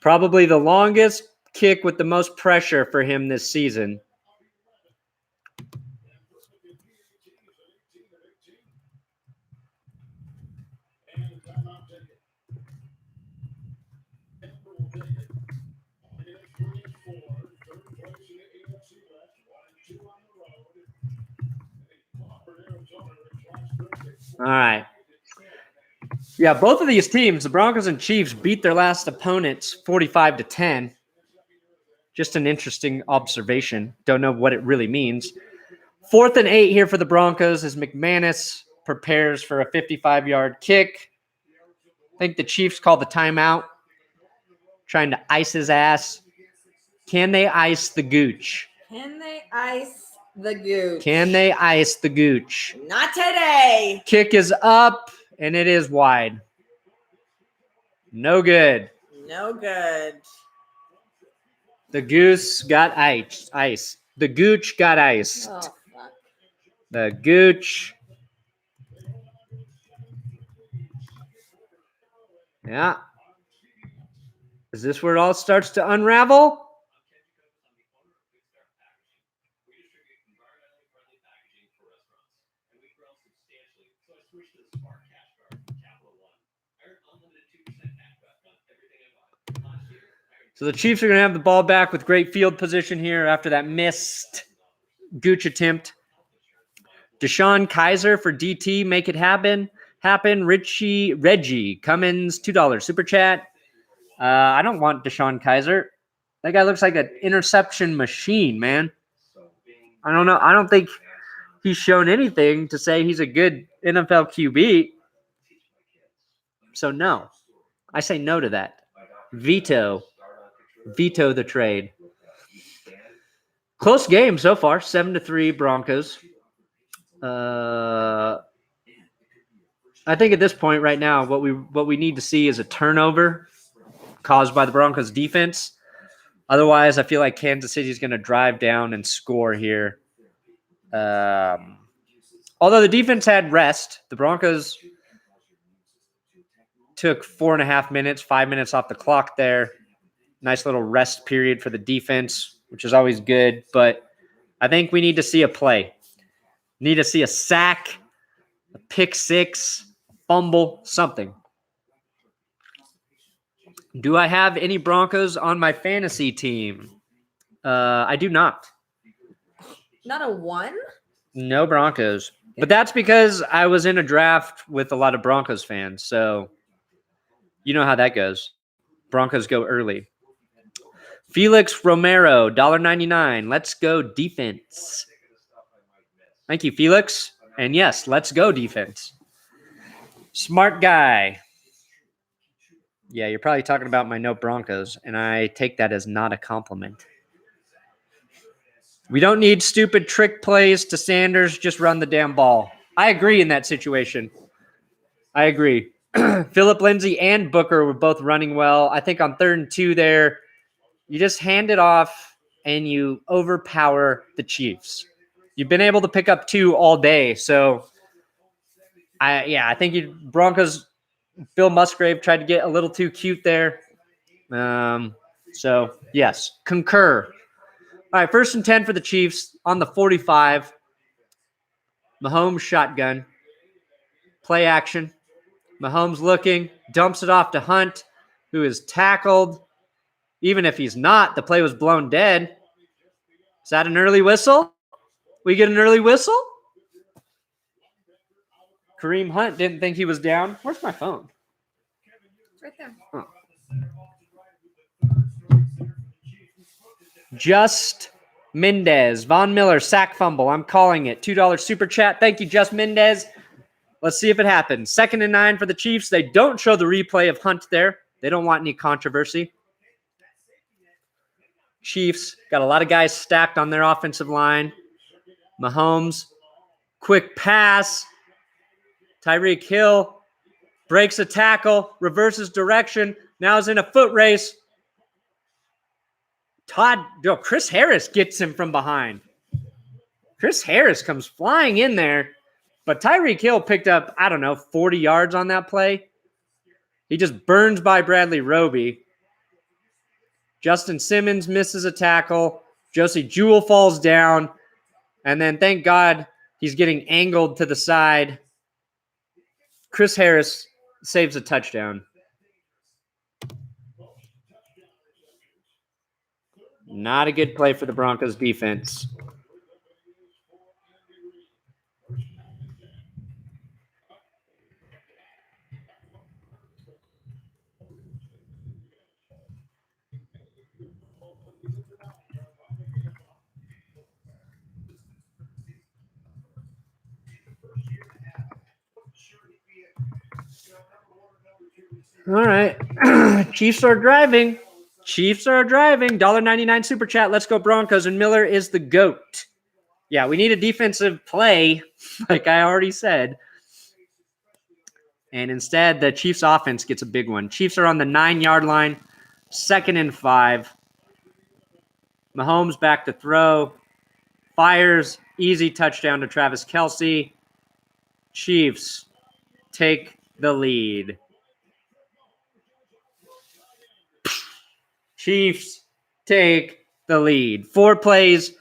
Probably the longest kick with the most pressure for him this season. All right. Yeah, both of these teams, the Broncos and Chiefs, beat their last opponents 45-10. Just an interesting observation. Don't know what it really means. 4th and 8 here for the Broncos as McManus prepares for a 55-yard kick. I think the Chiefs called the timeout, trying to ice his ass. Can they ice the gooch? Can they ice the gooch? Can they ice the gooch? Not today. Kick is up, and it is wide. No good. No good. The goose got ice. The gooch got iced. Oh, fuck. The gooch. Yeah. Is this where it all starts to unravel? So the Chiefs are going to have the ball back with great field position here after that missed gooch attempt. Deshaun Kaiser for DT, make it happen. Reggie Cummins, $2 super chat. I don't want Deshaun Kaiser. That guy looks like an interception machine, man. I don't know. I don't think he's shown anything to say he's a good NFL QB. So no, I say no to that. Veto the trade. Close game so far, 7-3 Broncos. I think at this point right now, what we need to see is a turnover caused by the Broncos defense. Otherwise, I feel like Kansas City is going to drive down and score here. Although the defense had rest, the Broncos took 4.5 minutes, 5 minutes off the clock there. Nice little rest period for the defense, which is always good. But I think we need to see a play. Need to see a sack, a pick six, fumble, something. Do I have any Broncos on my fantasy team? I do not. Not a 1? No Broncos. But that's because I was in a draft with a lot of Broncos fans. So you know how that goes. Broncos go early. Felix Romero, $1.99. Let's go defense. Thank you, Felix. And yes, let's go defense. Smart guy. Yeah, you're probably talking about my no Broncos, and I take that as not a compliment. We don't need stupid trick plays to Sanders. Just run the damn ball. I agree in that situation. I agree. Phillip Lindsay and Booker were both running well. I think on 3rd and 2 there, you just hand it off and you overpower the Chiefs. You've been able to pick up 2 all day. So, I think Broncos, Bill Musgrave tried to get a little too cute there. So, yes, concur. All right, 1st and 10 for the Chiefs on the 45. Mahomes shotgun. Play action. Mahomes looking, dumps it off to Hunt, who is tackled. Even if he's not, the play was blown dead. Is that an early whistle? We get an early whistle? Kareem Hunt didn't think he was down. Where's my phone? It's right there. Oh. Just Mendez. Von Miller, sack fumble. I'm calling it. $2 super chat. Thank you, Just Mendez. Let's see if it happens. 2nd and 9 for the Chiefs. They don't show the replay of Hunt there. They don't want any controversy. Chiefs got a lot of guys stacked on their offensive line. Mahomes, quick pass. Tyreek Hill breaks a tackle, reverses direction. Now is in a foot race. Chris Harris gets him from behind. Chris Harris comes flying in there. But Tyreek Hill picked up, 40 yards on that play. He just burns by Bradley Roby. Justin Simmons misses a tackle. Josie Jewell falls down. And then, thank God, he's getting angled to the side. Chris Harris saves a touchdown. Not a good play for the Broncos defense. All right. Chiefs are driving. $1.99 super chat. Let's go Broncos. And Miller is the GOAT. Yeah, we need a defensive play, like I already said. And instead, the Chiefs offense gets a big one. Chiefs are on the 9-yard line. 2nd and 5. Mahomes back to throw. Fires. Easy touchdown to Travis Kelce. Chiefs take the lead. Chiefs take the lead. 4 plays,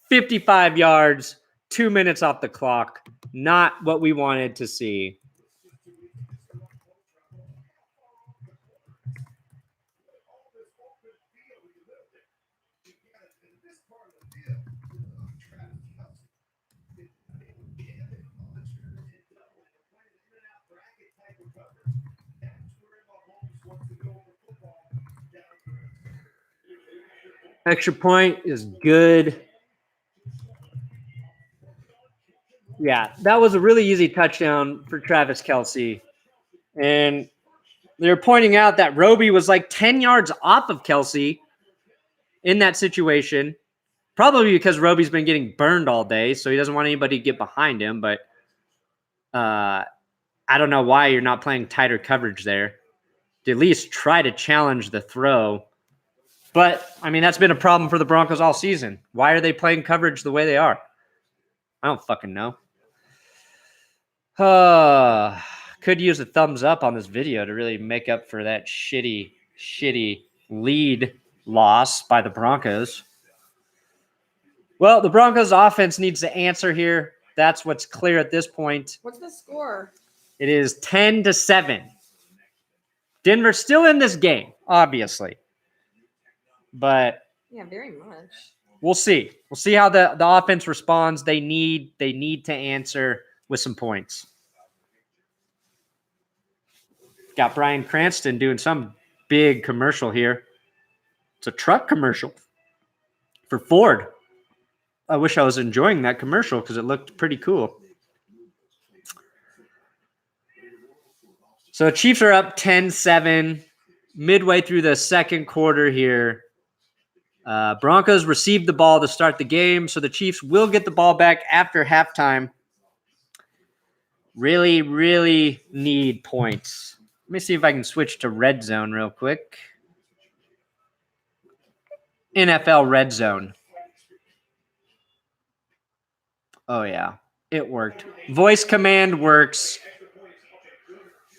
55 yards, 2 minutes off the clock. Not what we wanted to see. Extra point is good. Yeah, that was a really easy touchdown for Travis Kelce. And they're pointing out that Roby was like 10 yards off of Kelce in that situation. Probably because Roby's been getting burned all day, so he doesn't want anybody to get behind him. But I I don't know why you're not playing tighter coverage there. To at least try to challenge the throw. But, I mean, that's been a problem for the Broncos all season. Why are they playing coverage the way they are? I don't fucking know. Could use a thumbs up on this video to really make up for that shitty lead loss by the Broncos. Well, the Broncos offense needs to answer here. That's what's clear at this point. What's the score? It is 10-7. Denver's still in this game, obviously. But yeah, very much. We'll see. We'll see how the offense responds. They need to answer with some points. Got Bryan Cranston doing some big commercial here. It's a truck commercial for Ford. I wish I was enjoying that commercial because it looked pretty cool. So Chiefs are up 10-7 midway through the second quarter here. Broncos received the ball to start the game, so the Chiefs will get the ball back after halftime. Really, really need points. Let me see if I can switch to red zone real quick. NFL red zone. Oh, yeah. It worked. Voice command works.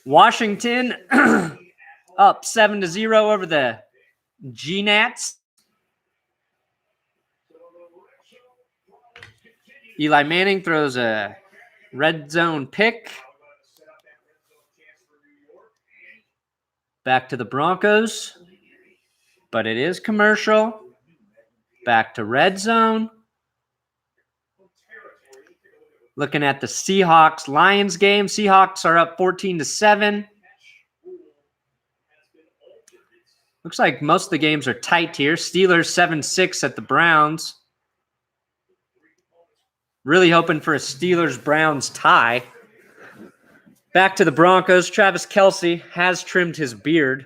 Washington up 7-0 over the G-Nats. Eli Manning throws a red zone pick. Back to the Broncos. But it is commercial. Back to red zone. Looking at the Seahawks-Lions game. Seahawks are up 14-7. Looks like most of the games are tight here. Steelers 7-6 at the Browns. Really hoping for a Steelers-Browns tie. Back to the Broncos. Travis Kelce has trimmed his beard.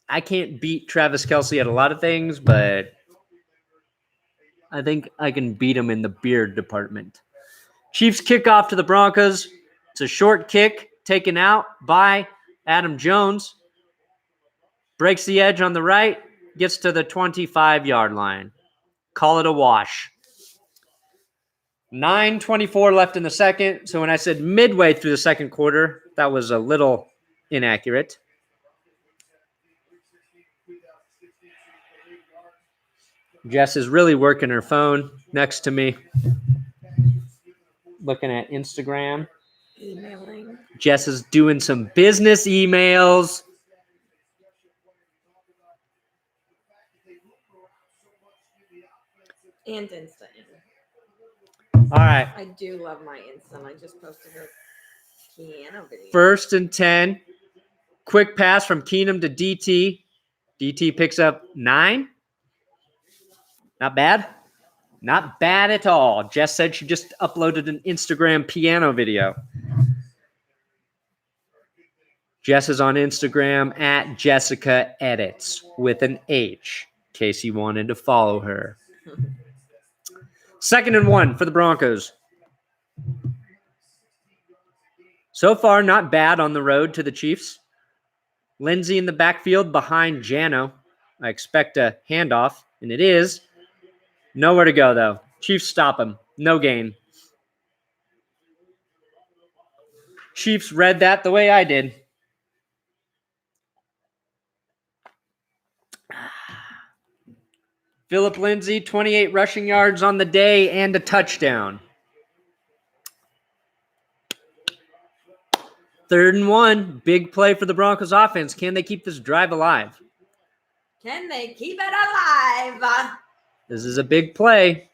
I can't beat Travis Kelce at a lot of things, but I think I can beat him in the beard department. Chiefs kick off to the Broncos. It's a short kick taken out by Adam Jones. Breaks the edge on the right. Gets to the 25-yard line. Call it a wash. 9:24 left in the second. So when I said midway through the second quarter, that was a little inaccurate. Jess is really working her phone next to me. Looking at Instagram. Emailing. Jess is doing some business emails. And Instant. All right. I do love my Instant. I just posted a piano video. 1st and 10. Quick pass from Keenum to DT. DT picks up 9. Not bad. Not bad at all. Jess said she just uploaded an Instagram piano video. Jess is on Instagram at Jessica Edits with an H, in case you wanted to follow her. 2nd and 1 for the Broncos. So far, not bad on the road to the Chiefs. Lindsay in the backfield behind Jano. I expect a handoff, and it is. Nowhere to go, though. Chiefs stop him. No gain. Chiefs read that the way I did. Phillip Lindsay, 28 rushing yards on the day and a touchdown. 3rd and 1. Big play for the Broncos offense. Can they keep this drive alive? Can they keep it alive? This is a big play.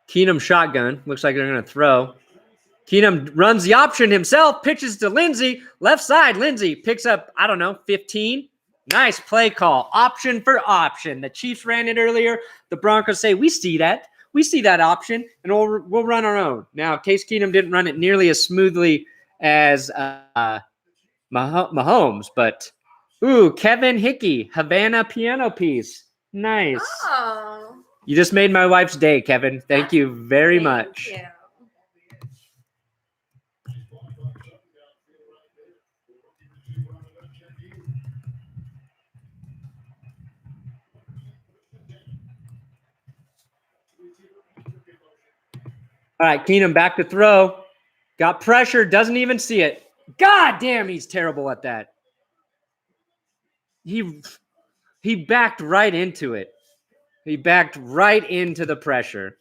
Keenum shotgun. Looks like they're going to throw. Keenum runs the option himself. Pitches to Lindsay. Left side. Lindsay picks up, 15. Nice play call. Option for option. The Chiefs ran it earlier. The Broncos say, we see that. We see that option, and we'll run our own. Now, Case Keenum didn't run it nearly as smoothly as Mahomes, but, Kevin Hickey, Havana piano piece. Nice. Oh. You just made my wife's day, Kevin. Thank you very much. Yeah. All right, Keenum back to throw. Got pressure, doesn't even see it. God damn, he's terrible at that. He backed right into it. He backed right into the pressure.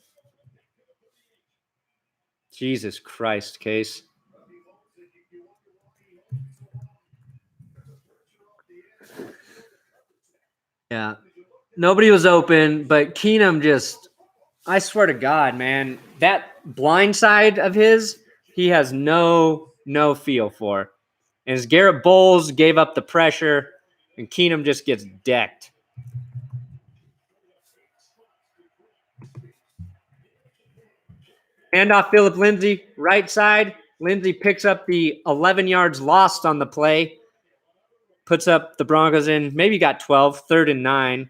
Jesus Christ, Case. Yeah. Nobody was open, but Keenum just, I swear to God, man, that blind side of his, he has no feel for. And as Garrett Bowles gave up the pressure, and Keenum just gets decked. Handoff Phillip Lindsay, right side. Lindsay picks up the 11 yards lost on the play. Puts up the Broncos in, maybe got 12, 3rd and 9.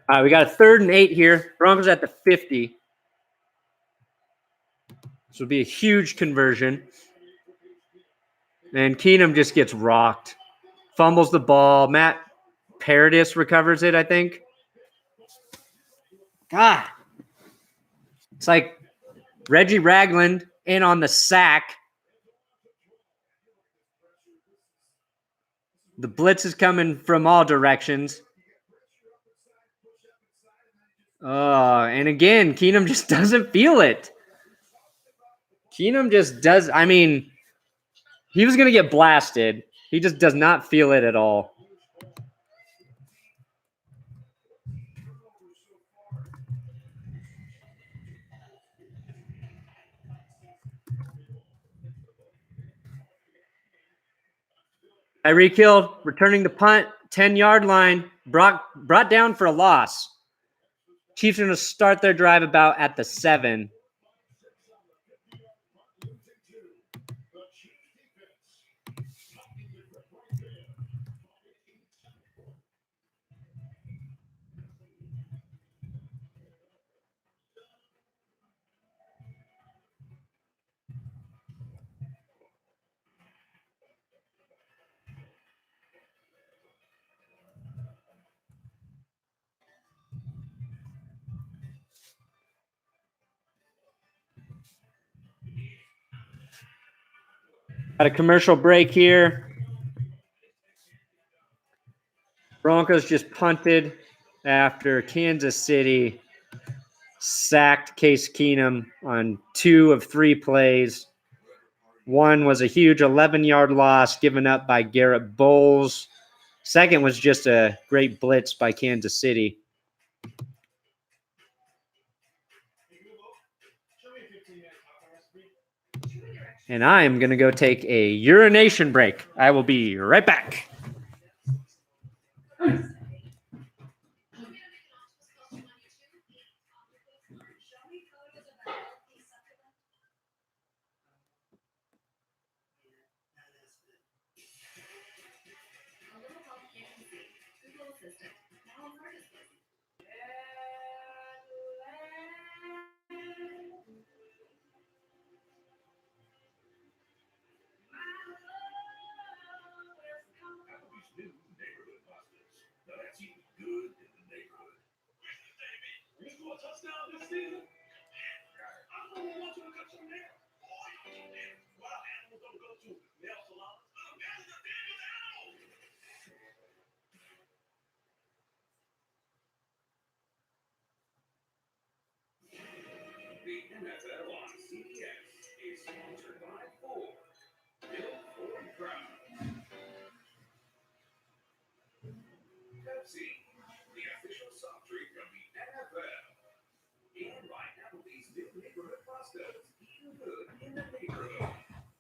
All right, we got a 3rd and 8 here. Broncos at the 50. This will be a huge conversion. And Keenum just gets rocked. Fumbles the ball. Matt Paradis recovers it, I think. God. It's like Reggie Ragland in on the sack. The blitz is coming from all directions. And again, Keenum just doesn't feel it. Keenum just does. I mean, he was going to get blasted. He just does not feel it at all. Tyreek Hill returning the punt, 10-yard line, brought down for a loss. Chiefs are going to start their drive about at the 7. Got a commercial break here. Broncos just punted after Kansas City sacked Case Keenum on 2 of 3 plays. One was a huge 11-yard loss given up by Garrett Bowles. Second was just a great blitz by Kansas City. And I am going to go take a urination break. I will be right back.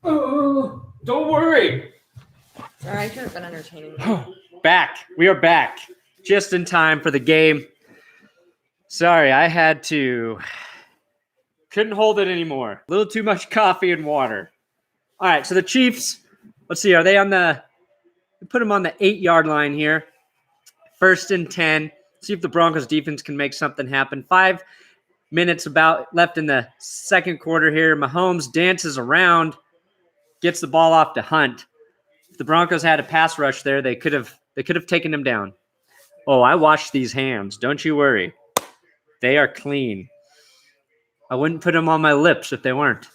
Oh, don't worry. All right, you've been entertaining. Back. We are back. just in time for the game. Sorry, couldn't hold it anymore. A little too much coffee and water. All right, so the Chiefs, let's see, are they put them on the 8-yard line here. 1st and 10. See if the Broncos defense can make something happen. 5 minutes about left in the second quarter here. Mahomes dances around, gets the ball off to Hunt. If the Broncos had a pass rush there, they could have taken him down. Oh, I washed these hands. Don't you worry. They are clean. I wouldn't put them on my lips if they weren't.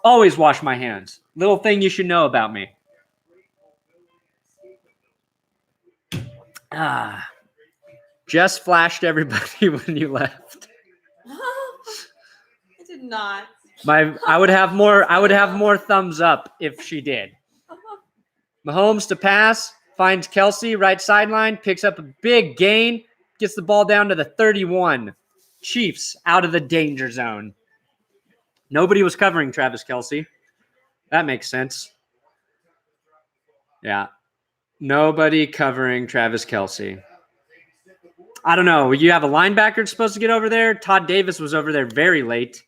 Always wash my hands. Little thing you should know about me. Just flashed everybody when you left. I did not. I would have more thumbs up if she did. Mahomes to pass, finds Kelce, right sideline, picks up a big gain, gets the ball down to the 31. Chiefs out of the danger zone. Nobody was covering Travis Kelce. That makes sense. Yeah. Nobody covering Travis Kelce. I don't know. You have a linebacker supposed to get over there. Todd Davis was over there very late.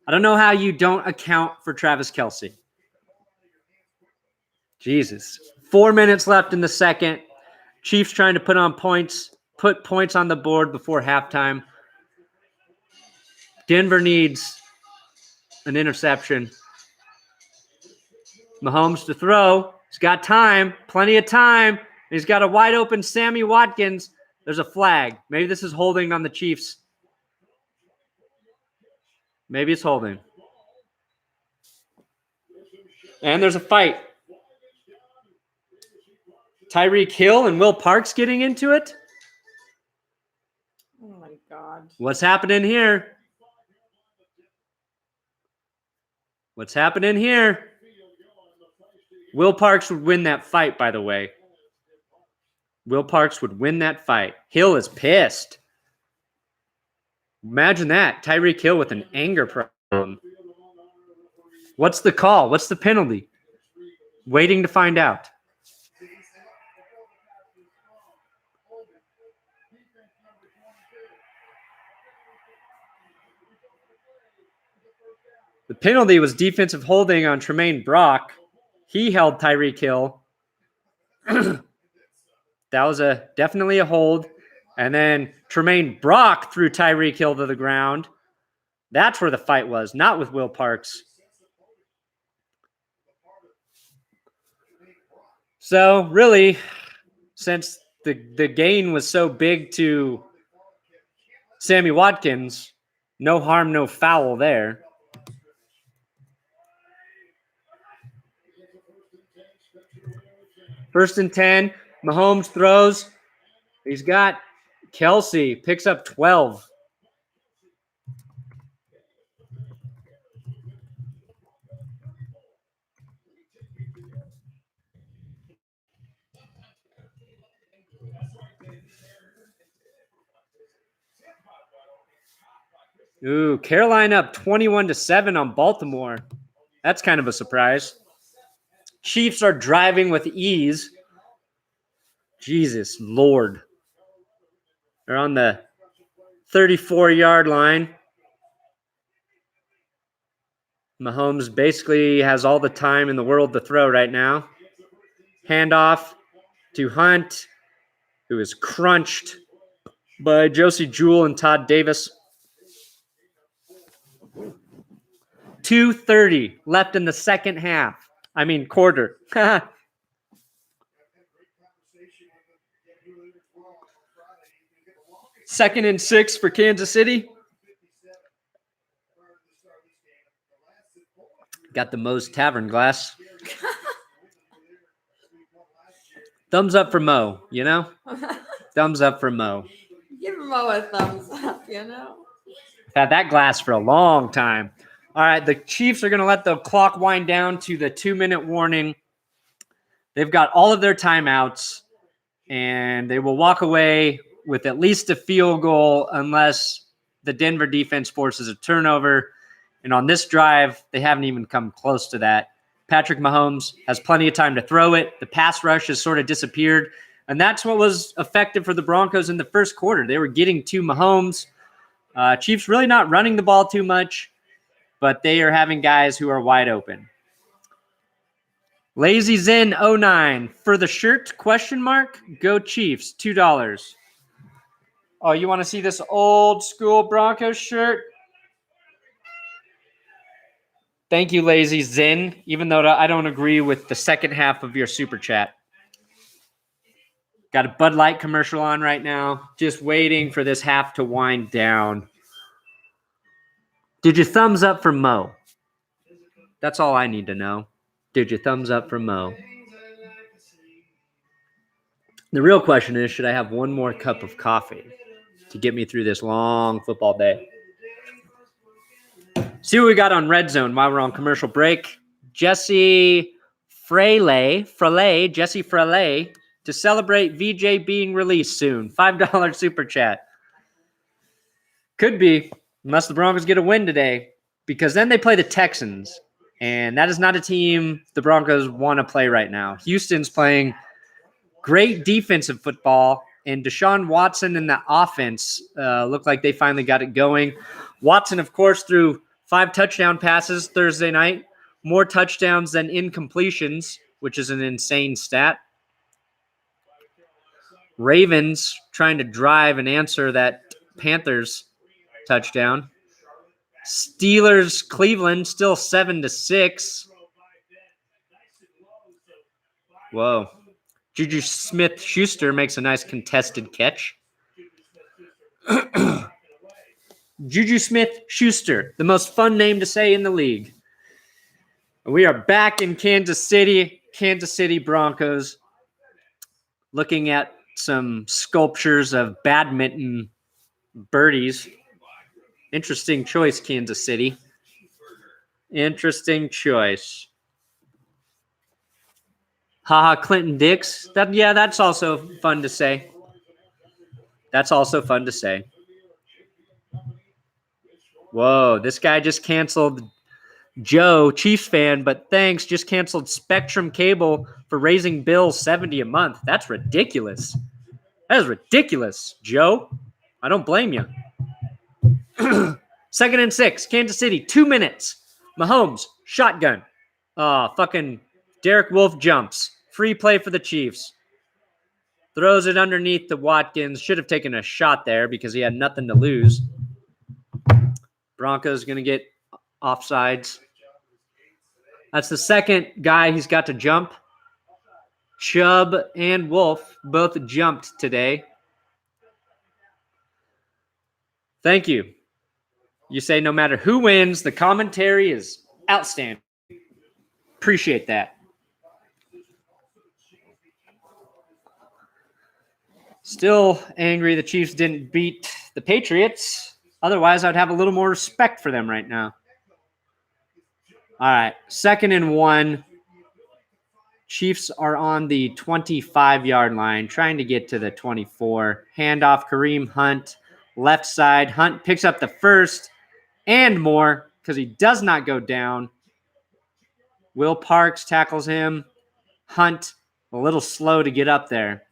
I don't know how you don't account for Travis Kelce. Jesus. 4 minutes left in the second. Chiefs trying to put points on the board before halftime. Denver needs an interception. Mahomes to throw. He's got time, plenty of time. He's got a wide open Sammy Watkins. There's a flag. Maybe this is holding on the Chiefs. Maybe it's holding. And there's a fight. Tyreek Hill and Will Parks getting into it. Oh my God. What's happening here? What's happening here? Will Parks would win that fight, by the way. Will Parks would win that fight. Hill is pissed. Imagine that. Tyreek Hill with an anger problem. What's the call? What's the penalty? Waiting to find out. The penalty was defensive holding on Tremaine Brock. He held Tyreek Hill. That was definitely a hold. And then Tremaine Brock threw Tyreek Hill to the ground. That's where the fight was, not with Will Parks. So really, since the gain was so big to Sammy Watkins, no harm, no foul there. First and 10, Mahomes throws. He's got Kelce, picks up 12. Ooh, Carolina up 21-7 on Baltimore. That's kind of a surprise. Chiefs are driving with ease. Jesus Lord. They're on the 34-yard line. Mahomes basically has all the time in the world to throw right now. Handoff to Hunt, who is crunched by Josie Jewell and Todd Davis. 2:30 left in the second half. Quarter. 2nd and 6 for Kansas City. Got the Moe's Tavern glass. Thumbs up for Mo, you know? Thumbs up for Mo. Give Mo a thumbs up, you know? I've had that glass for a long time. All right, the Chiefs are going to let the clock wind down to the 2-minute warning. They've got all of their timeouts, and they will walk away with at least a field goal unless the Denver defense forces a turnover. And on this drive, they haven't even come close to that. Patrick Mahomes has plenty of time to throw it. The pass rush has sort of disappeared. And that's what was effective for the Broncos in the first quarter. They were getting to Mahomes. Chiefs really not running the ball too much, but they are having guys who are wide open. Lazy Zen 09 for the shirt ? Go Chiefs, $2. Oh, you want to see this old school Broncos shirt? Thank you, Lazy Zen, even though I don't agree with the second half of your super chat. Got a Bud Light commercial on right now. Just waiting for this half to wind down. Did you thumbs up for Mo? That's all I need to know. Did you thumbs up for Mo? The real question is, should I have one more cup of coffee to get me through this long football day? See what we got on Red Zone while we're on commercial break. Jesse Fraley, to celebrate VJ being released soon. $5 super chat. Could be, unless the Broncos get a win today, because then they play the Texans, and that is not a team the Broncos want to play right now. Houston's playing great defensive football, and Deshaun Watson and the offense look like they finally got it going. Watson, of course, threw 5 touchdown passes Thursday night, more touchdowns than incompletions, which is an insane stat. Ravens trying to drive and answer that Panthers touchdown. Steelers, Cleveland, still 7-6. Whoa. Juju Smith-Schuster makes a nice contested catch. Juju Smith-Schuster, the most fun name to say in the league. We are back in Kansas City Broncos, looking at some sculptures of badminton birdies. Interesting choice, Kansas City. Interesting choice. Haha, Clinton Dix. That's also fun to say. Whoa, this guy just canceled Joe, Chiefs fan, but thanks, just canceled Spectrum Cable for raising bills $70 a month. That's ridiculous. That is ridiculous, Joe. I don't blame you. 2nd and 6, Kansas City, 2 minutes. Mahomes, shotgun. Fucking Derek Wolfe jumps. Free play for the Chiefs. Throws it underneath to Watkins. Should have taken a shot there because he had nothing to lose. Broncos going to get offsides. That's the second guy he's got to jump. Chubb and Wolf both jumped today. Thank you. You say no matter who wins, the commentary is outstanding. Appreciate that. Still angry the Chiefs didn't beat the Patriots. Otherwise, I'd have a little more respect for them right now. All right, 2nd and 1. Chiefs are on the 25-yard line, trying to get to the 24. Handoff, Kareem Hunt, left side. Hunt picks up the first and more because he does not go down. Will Parks tackles him. Hunt, a little slow to get up there.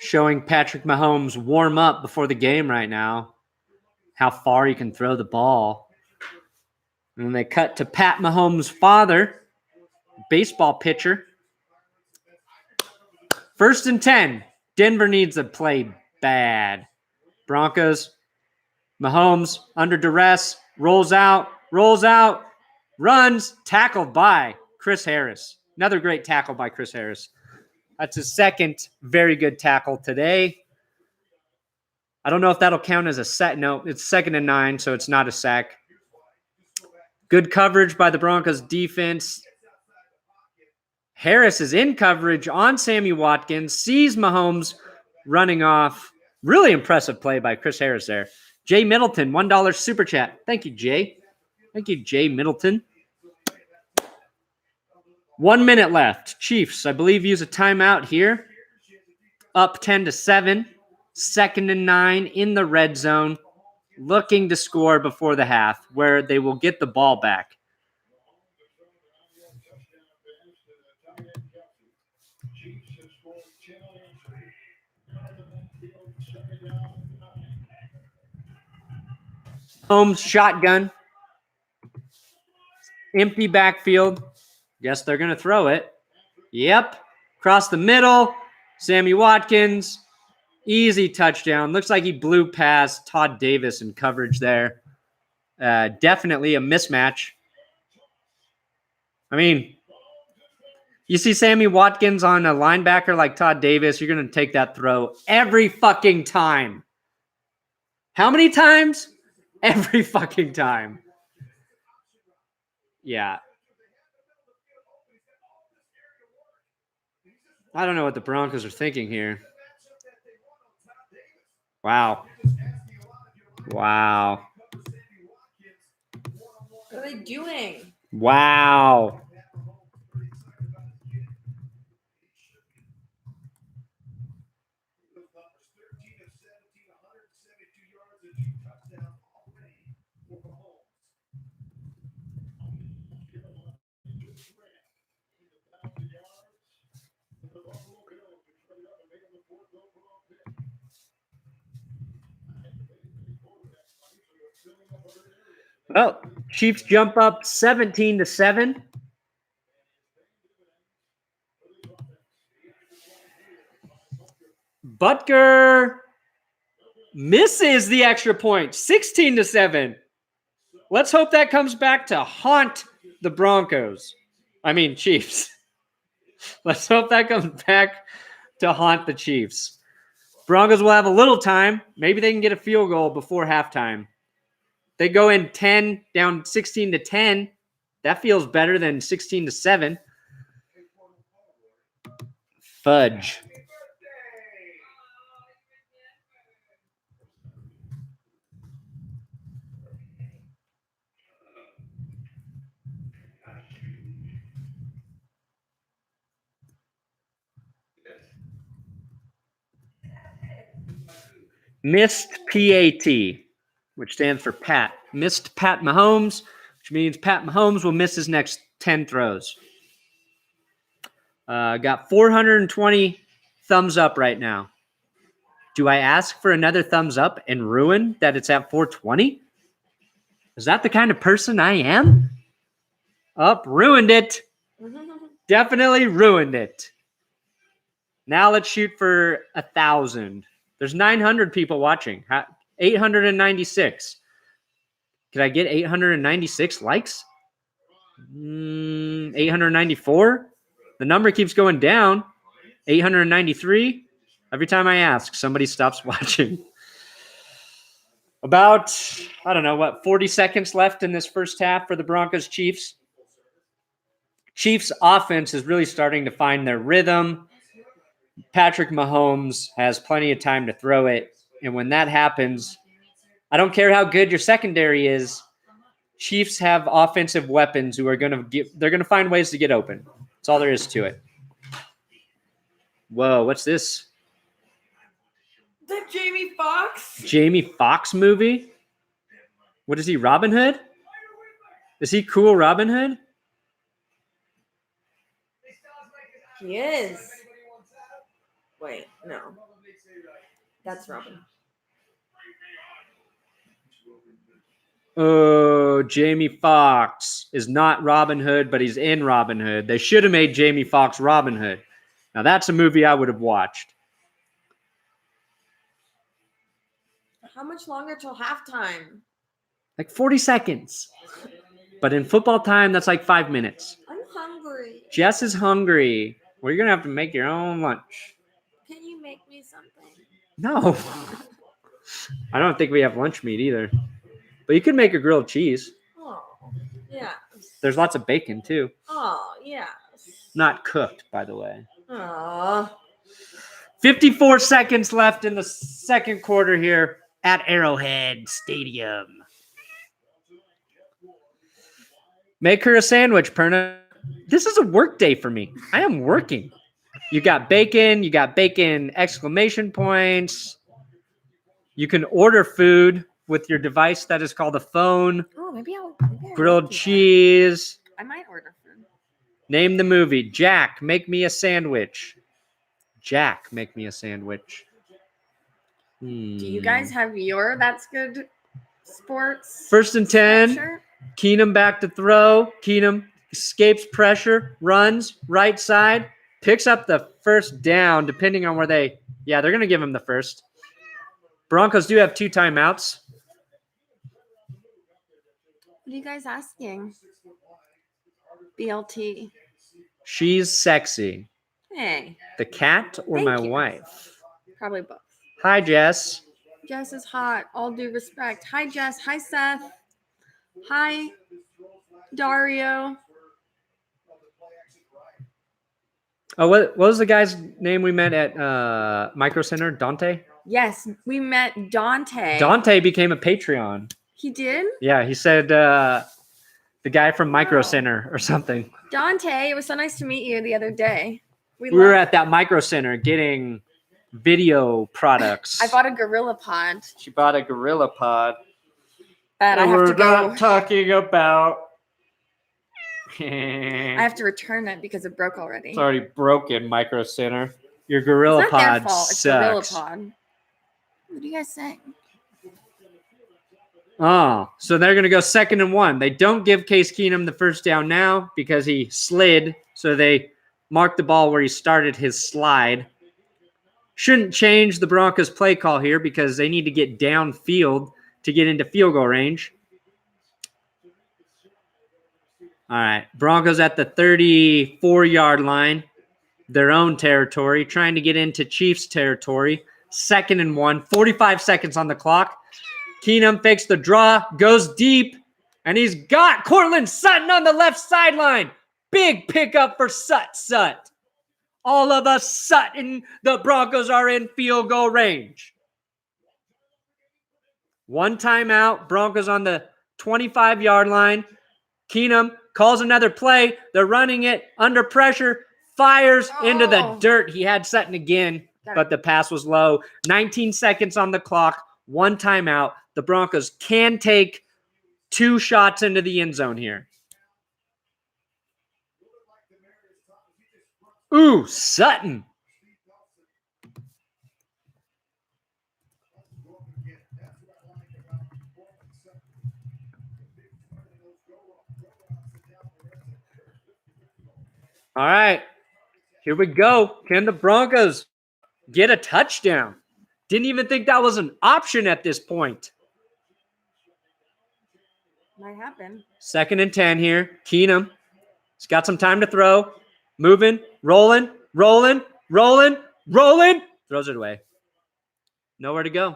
Showing Patrick Mahomes warm up before the game right now. How far he can throw the ball. And then they cut to Pat Mahomes' father, baseball pitcher. 1st and 10. Denver needs to play bad. Broncos. Mahomes under duress. Rolls out. Runs. Tackled by Chris Harris. Another great tackle by Chris Harris. That's his second very good tackle today. I don't know if that'll count as a sack. No, it's 2nd and 9, so it's not a sack. Good coverage by the Broncos defense. Harris is in coverage on Sammy Watkins, sees Mahomes running off. Really impressive play by Chris Harris there. Jay Middleton, $1 super chat. Thank you, Jay. Thank you, Jay Middleton. 1 minute left. Chiefs, I believe, use a timeout here. Up 10-7. 2nd and 9 in the red zone, looking to score before the half, where they will get the ball back. Holmes shotgun. Empty backfield. Guess they're going to throw it. Yep. Across the middle. Sammy Watkins. Easy touchdown. Looks like he blew past Todd Davis in coverage there. Definitely a mismatch. I mean, you see Sammy Watkins on a linebacker like Todd Davis, you're going to take that throw every fucking time. How many times? Every fucking time. Yeah. I don't know what the Broncos are thinking here. Wow. Wow. What are they doing? Wow. Well, Chiefs jump up 17-7. Butker misses the extra point, 16-7. Let's hope that comes back to haunt the Broncos. I mean, Chiefs. Let's hope that comes back to haunt the Chiefs. Broncos will have a little time. Maybe they can get a field goal before halftime. They go in 10, down 16-10. That feels better than 16-7. Fudge. Missed PAT, which stands for Pat. Missed Pat Mahomes, which means Pat Mahomes will miss his next 10 throws. Got 420 thumbs up right now. Do I ask for another thumbs up and ruin that it's at 420? Is that the kind of person I am? Ruined it. Definitely ruined it. Now let's shoot for 1,000. There's 900 people watching. 896. Could I get 896 likes? 894? The number keeps going down. 893. Every time I ask, somebody stops watching. About, 40 seconds left in this first half for the Broncos Chiefs. Chiefs offense is really starting to find their rhythm. Patrick Mahomes has plenty of time to throw it. And when that happens, I don't care how good your secondary is. Chiefs have offensive weapons who are they're going to find ways to get open. That's all there is to it. Whoa, what's this? The Jamie Foxx? Jamie Foxx movie? What is he, Robin Hood? Is he cool Robin Hood? He is. Wait, no. That's Robin. Oh, Jamie Foxx is not Robin Hood, but he's in Robin Hood. They should have made Jamie Foxx Robin Hood. Now, that's a movie I would have watched. How much longer till halftime? Like 40 seconds. But in football time, that's like 5 minutes. I'm hungry. Jess is hungry. Well, you're going to have to make your own lunch. Can you make me something? No. I don't think we have lunch meat either. But you could make a grilled cheese. Oh, yeah. There's lots of bacon, too. Oh, yeah. Not cooked, by the way. Oh. 54 seconds left in the second quarter here at Arrowhead Stadium. Make her a sandwich, Perna. This is a work day for me. I am working. You got bacon exclamation points. You can order food with your device that is called a phone. Oh, maybe I Grilled will do cheese. that. I might order food. Name the movie. Jack, make me a sandwich. Jack, make me a sandwich. Do you guys have your That's Good Sports? 1st and 10. sweatshirt? Keenum back to throw. Keenum escapes pressure, runs right side, picks up the first down, depending on where they. Yeah, they're going to give him the first. Broncos do have 2 timeouts. What are you guys asking? BLT. She's sexy. Hey, The cat or Thank my you. wife? probably both. Hi, Jess. Jess is hot. All due respect. Hi, Jess. Hi, Seth. Hi, Dario. Oh, what was the guy's name we met at Micro Center? Dante? Yes, we met Dante. Dante became a Patreon. He did? Yeah, he said the guy from Micro Wow. Center or something. Dante, it was so nice to meet you the other day. We were at that Micro Center getting video products. I bought a Gorilla Pod She bought a Gorilla Pod. that I have to go. Not talking about. I have to return it because it broke already. It's already broken, Micro Center. Your Gorilla It's not their Pod fault. It's sucks. Gorilla Pod. What do you guys say? Oh, so they're going to go 2nd and 1. They don't give Case Keenum the first down now because he slid. So they mark the ball where he started his slide. Shouldn't change the Broncos play call here because they need to get downfield to get into field goal range. All right, Broncos at the 34-yard line, their own territory, trying to get into Chiefs territory. 2nd and 1, 45 seconds on the clock. Keenum fakes the draw, goes deep, and he's got Courtland Sutton on the left sideline. Big pickup for Sut. All of a sudden, the Broncos are in field goal range. 1 timeout, Broncos on the 25-yard line. Keenum calls another play. They're running it under pressure, fires into the dirt. He had Sutton again, but the pass was low. 19 seconds on the clock, 1 timeout. The Broncos can take 2 shots into the end zone here. Ooh, Sutton. All right, here we go. Can the Broncos get a touchdown? Didn't even think that was an option at this point. Might happen. 2nd and 10 here. Keenum. He's got some time to throw. Moving, rolling. Throws it away. Nowhere to go.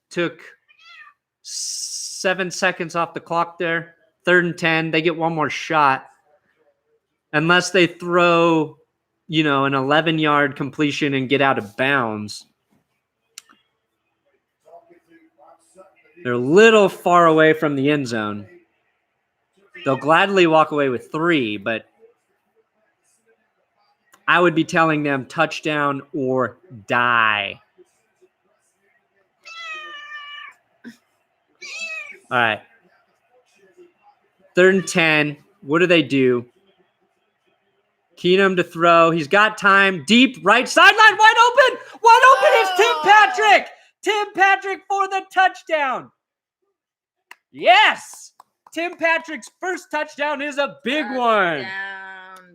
Took 7 seconds off the clock there. 3rd and 10. They get one more shot. Unless they throw, an 11-yard completion and get out of bounds. They're a little far away from the end zone. They'll gladly walk away with 3, but I would be telling them touchdown or die. All right. 3rd and 10. What do? Keenum to throw. He's got time. Deep right sideline. Wide open. Is Tim Patrick. Tim Patrick for the touchdown. Yes. Tim Patrick's first touchdown is a big one.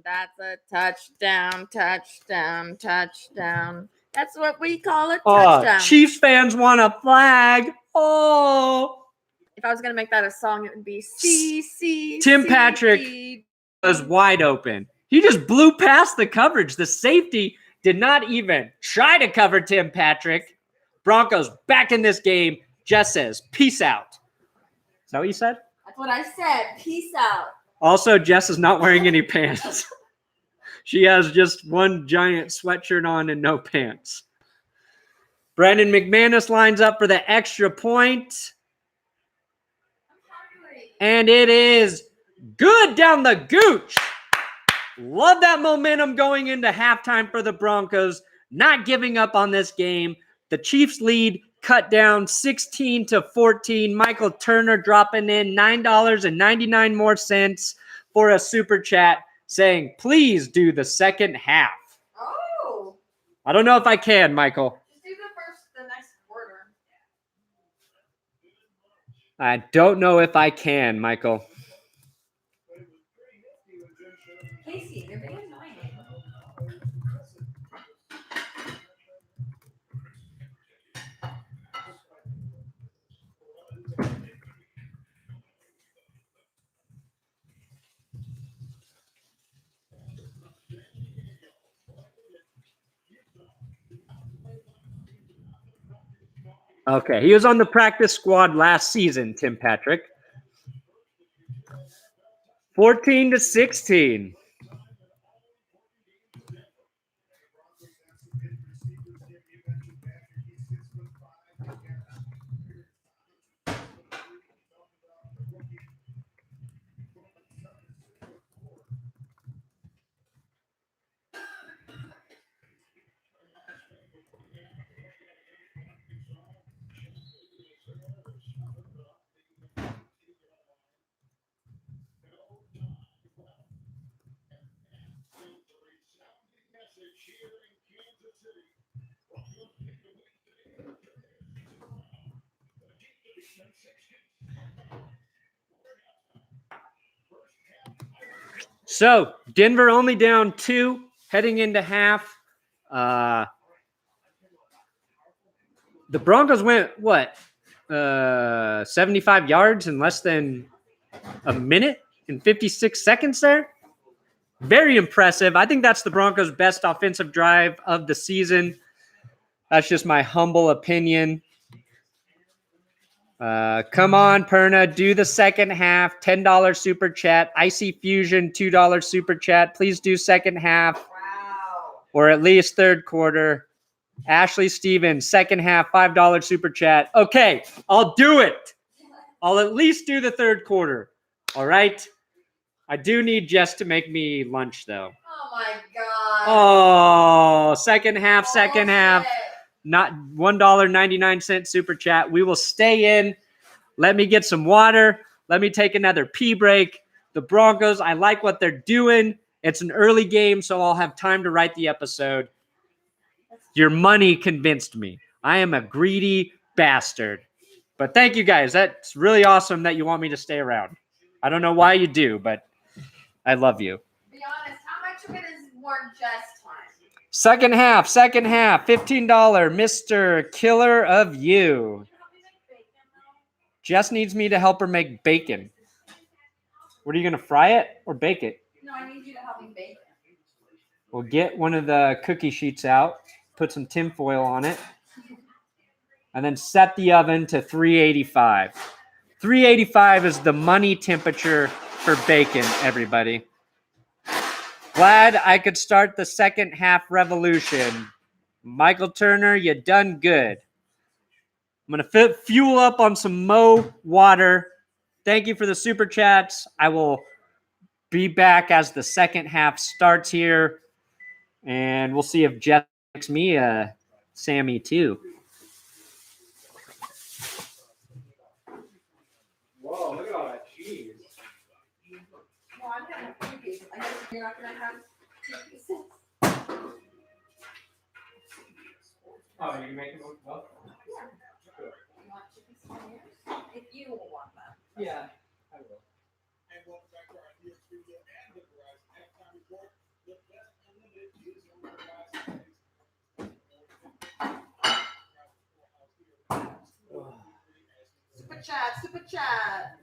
That's a touchdown. That's what we call a Oh, touchdown. Chiefs fans want a flag. Oh. If I was going to make that a song, it would be C. Tim Patrick was wide open. He just blew past the coverage. The safety did not even try to cover Tim Patrick. Broncos back in this game. Jess says, peace out. Is that what you said? That's what I said. Peace out. Also, Jess is not wearing any pants. She has just one giant sweatshirt on and no pants. Brandon McManus lines up for the extra point. And it is good down the gooch. Love that momentum going into halftime for the Broncos. Not giving up on this game. The Chiefs lead cut down 16-14. Michael Turner dropping in $9.99 more cents for a super chat saying, please do the second half. Oh. I don't know if I can, Michael. Just do the next quarter. I don't know if I can, Michael. Casey, you're being annoying. Okay, he was on the practice squad last season, Tim Patrick. 14-16. So, Denver only down 2, heading into half. The Broncos went, 75 yards in less than a minute and 56 seconds there? Very impressive. I think that's the Broncos' best offensive drive of the season. That's just my humble opinion. Come on, Perna, do the second half. $10 super chat. Icy Fusion, $2 super chat. Please do second half. Wow. Or at least third quarter. Ashley Stevens, second half, $5 super chat. Okay, I'll do it. I'll at least do the third quarter. All right? I do need Jess to make me lunch, though. Oh, my God. Oh, second half. Shit. Not $1.99 super chat. We will stay in. Let me get some water. Let me take another pee break. The Broncos, I like what they're doing. It's an early game, so I'll have time to write the episode. Your money convinced me. I am a greedy bastard. But thank you guys. That's really awesome that you want me to stay around. I don't know why you do, but I love you. Be honest, how much of it is more just time? Second half, $15, Mr. Killer of You. Jess needs me to help her make bacon. What are you going to fry it or bake it? No, I need you to help me bake it. We'll get one of the cookie sheets out, put some tinfoil on it, and then set the oven to 385. 385 is the money temperature for bacon, everybody. Glad I could start the second half revolution. Michael Turner, you done good. I'm going to fuel up on some Mo water. Thank you for the super chats. I will be back as the second half starts here. And we'll see if Jeff makes me a Sammy too. Whoa, look at all that cheese. Well, I'm going to have 2 pieces. I guess you're not going to have 2 pieces. Oh, you make it look well? Yeah. Good. You want 2 pieces from yours? If you will want that. Yeah, I will. And welcome back to our news studio and the Verizon halftime report. The best unlimited is on the Verizon. Super chat, super chat.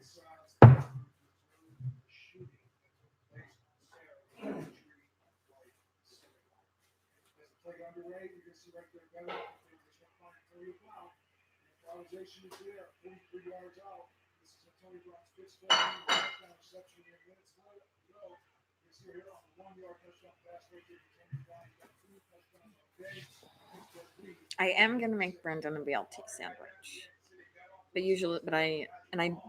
Underway, you can see right there, better. Improvisation is there, 43 yards out. This is a Tony Brown's pitch touchdown reception in minutes to go. You see here on the 1-yard touchdown pass right there to Tony Brown. He's got 2 touchdowns on the day. I am gonna make Brendan a BLT sandwich, but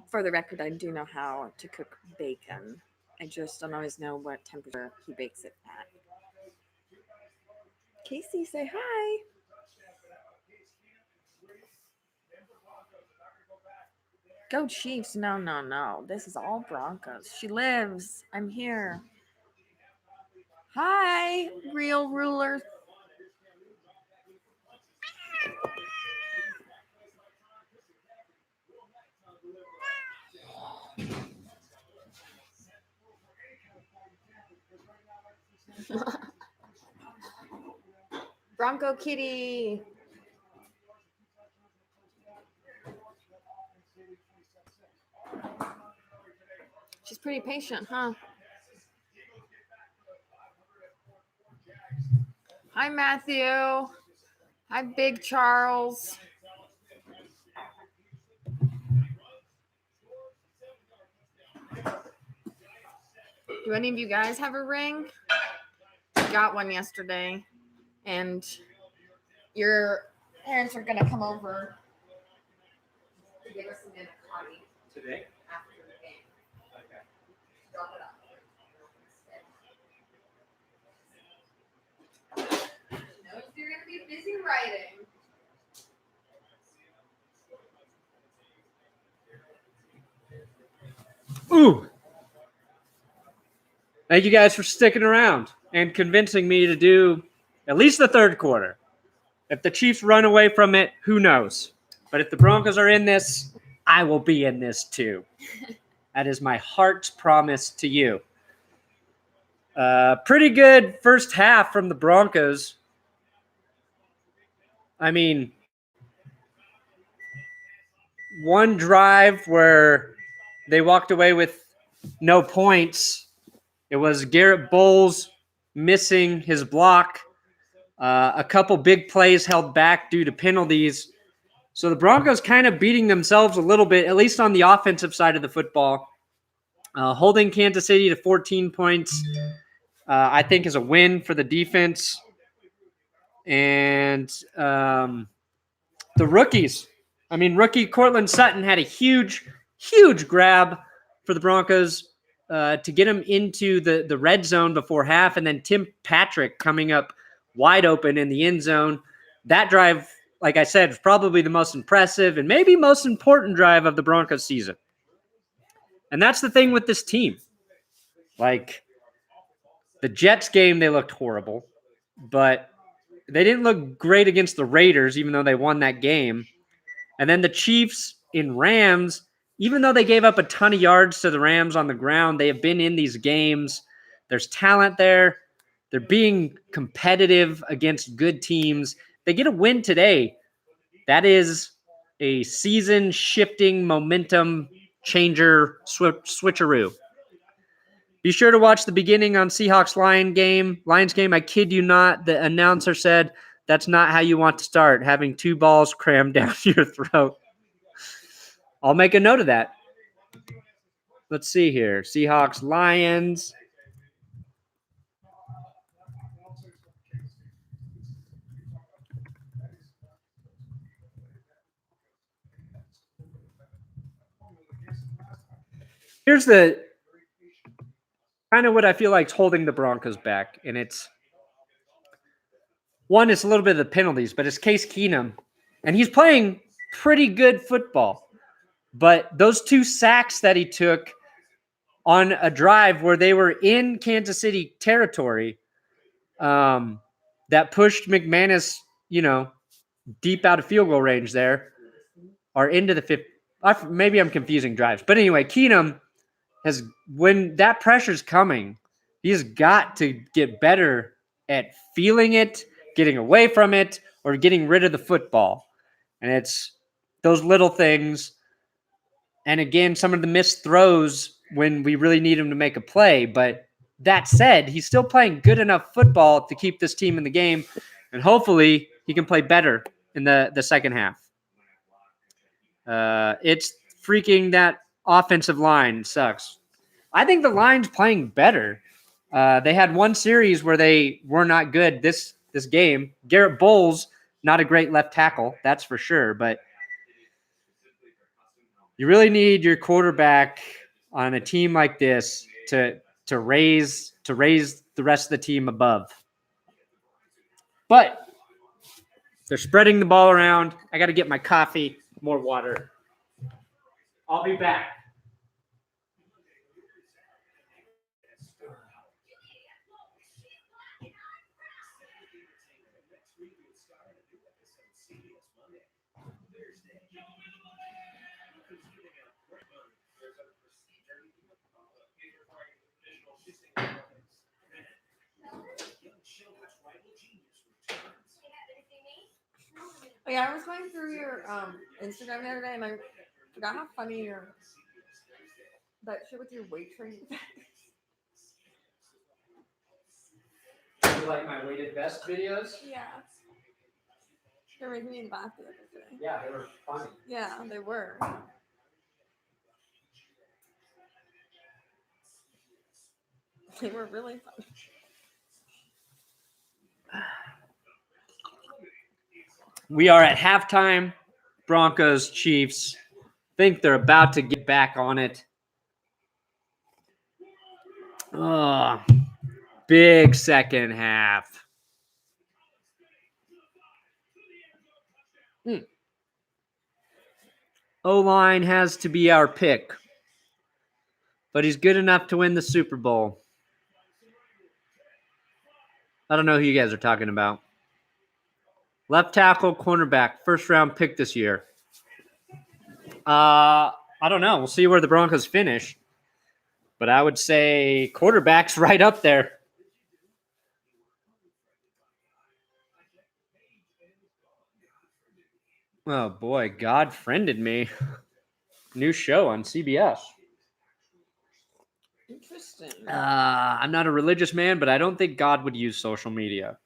for the record, I do know how to cook bacon. I just don't always know what temperature he bakes it at. Casey, say hi. Go Chiefs. No. This is all Broncos. She lives. I'm here. Hi, real ruler. Bronco Kitty. She's pretty patient, huh? Hi, Matthew. Hi, Big Charles. Do any of you guys have a ring? Got one yesterday, and your parents are gonna come over to give us some dinner party Today? after the game. Okay. Drop it off. She knows you're gonna be busy writing. Ooh. Thank you guys for sticking around and convincing me to do at least the third quarter. If the Chiefs run away from it, who knows? But if the Broncos are in this, I will be in this too. That is my heart's promise to you. Pretty good first half from the Broncos. I mean, one drive where they walked away with no points. It was Garrett Bowles missing his block. A couple big plays held back due to penalties. So the Broncos kind of beating themselves a little bit, at least on the offensive side of the football. Holding Kansas City to 14 points, I think, is a win for the defense. And the rookies. I mean, rookie Courtland Sutton had a huge grab for the Broncos to get him into the red zone before half, and then Tim Patrick coming up wide open in the end zone. That drive, like I said, is probably the most impressive and maybe most important drive of the Broncos season. And that's the thing with this team. Like, the Jets game, they looked horrible, but they didn't look great against the Raiders, even though they won that game. And then the Chiefs in Rams, even though they gave up a ton of yards to the Rams on the ground, they have been in these games. There's talent there. They're being competitive against good teams. They get a win today. That is a season-shifting momentum changer switcheroo. Be sure to watch the beginning on Lions game. I kid you not. The announcer said, that's not how you want to start, having two balls crammed down your throat. I'll make a note of that. Let's see here. Seahawks, Lions. Here's the kind of what I feel like is holding the Broncos back. And it's a little bit of the penalties, but it's Case Keenum. And he's playing pretty good football. But those two sacks that he took on a drive where they were in Kansas City territory, that pushed McManus, deep out of field goal range there, are into the fifth. Maybe I'm confusing drives. But anyway, Keenum when that pressure's coming, he's got to get better at feeling it, getting away from it, or getting rid of the football. And it's those little things. And again, some of the missed throws when we really need him to make a play. But that said, he's still playing good enough football to keep this team in the game. And hopefully he can play better in the second half. It's freaking that offensive line sucks. I think the line's playing better. They had one series where they were not good this game. Garrett Bowles, not a great left tackle, that's for sure. But you really need your quarterback on a team like this to raise the rest of the team above. But they're spreading the ball around. I got to get my coffee, more water. I'll be back. Oh, yeah, I was going through your Instagram the other day, and I forgot how funny that shit with your weight training. You like my weighted vest videos? Yeah. They were making me laugh the other day. Yeah, they were funny. Yeah, they were. They were really funny. We are at halftime. Broncos, Chiefs. Think they're about to get back on it. Oh, big second half. O-line has to be our pick. But he's good enough to win the Super Bowl. I don't know who you guys are talking about. Left tackle, cornerback, first round pick this year. I don't know. We'll see where the Broncos finish. But I would say quarterback's right up there. Oh, boy. God friended me. New show on CBS. Interesting. I'm not a religious man, but I don't think God would use social media.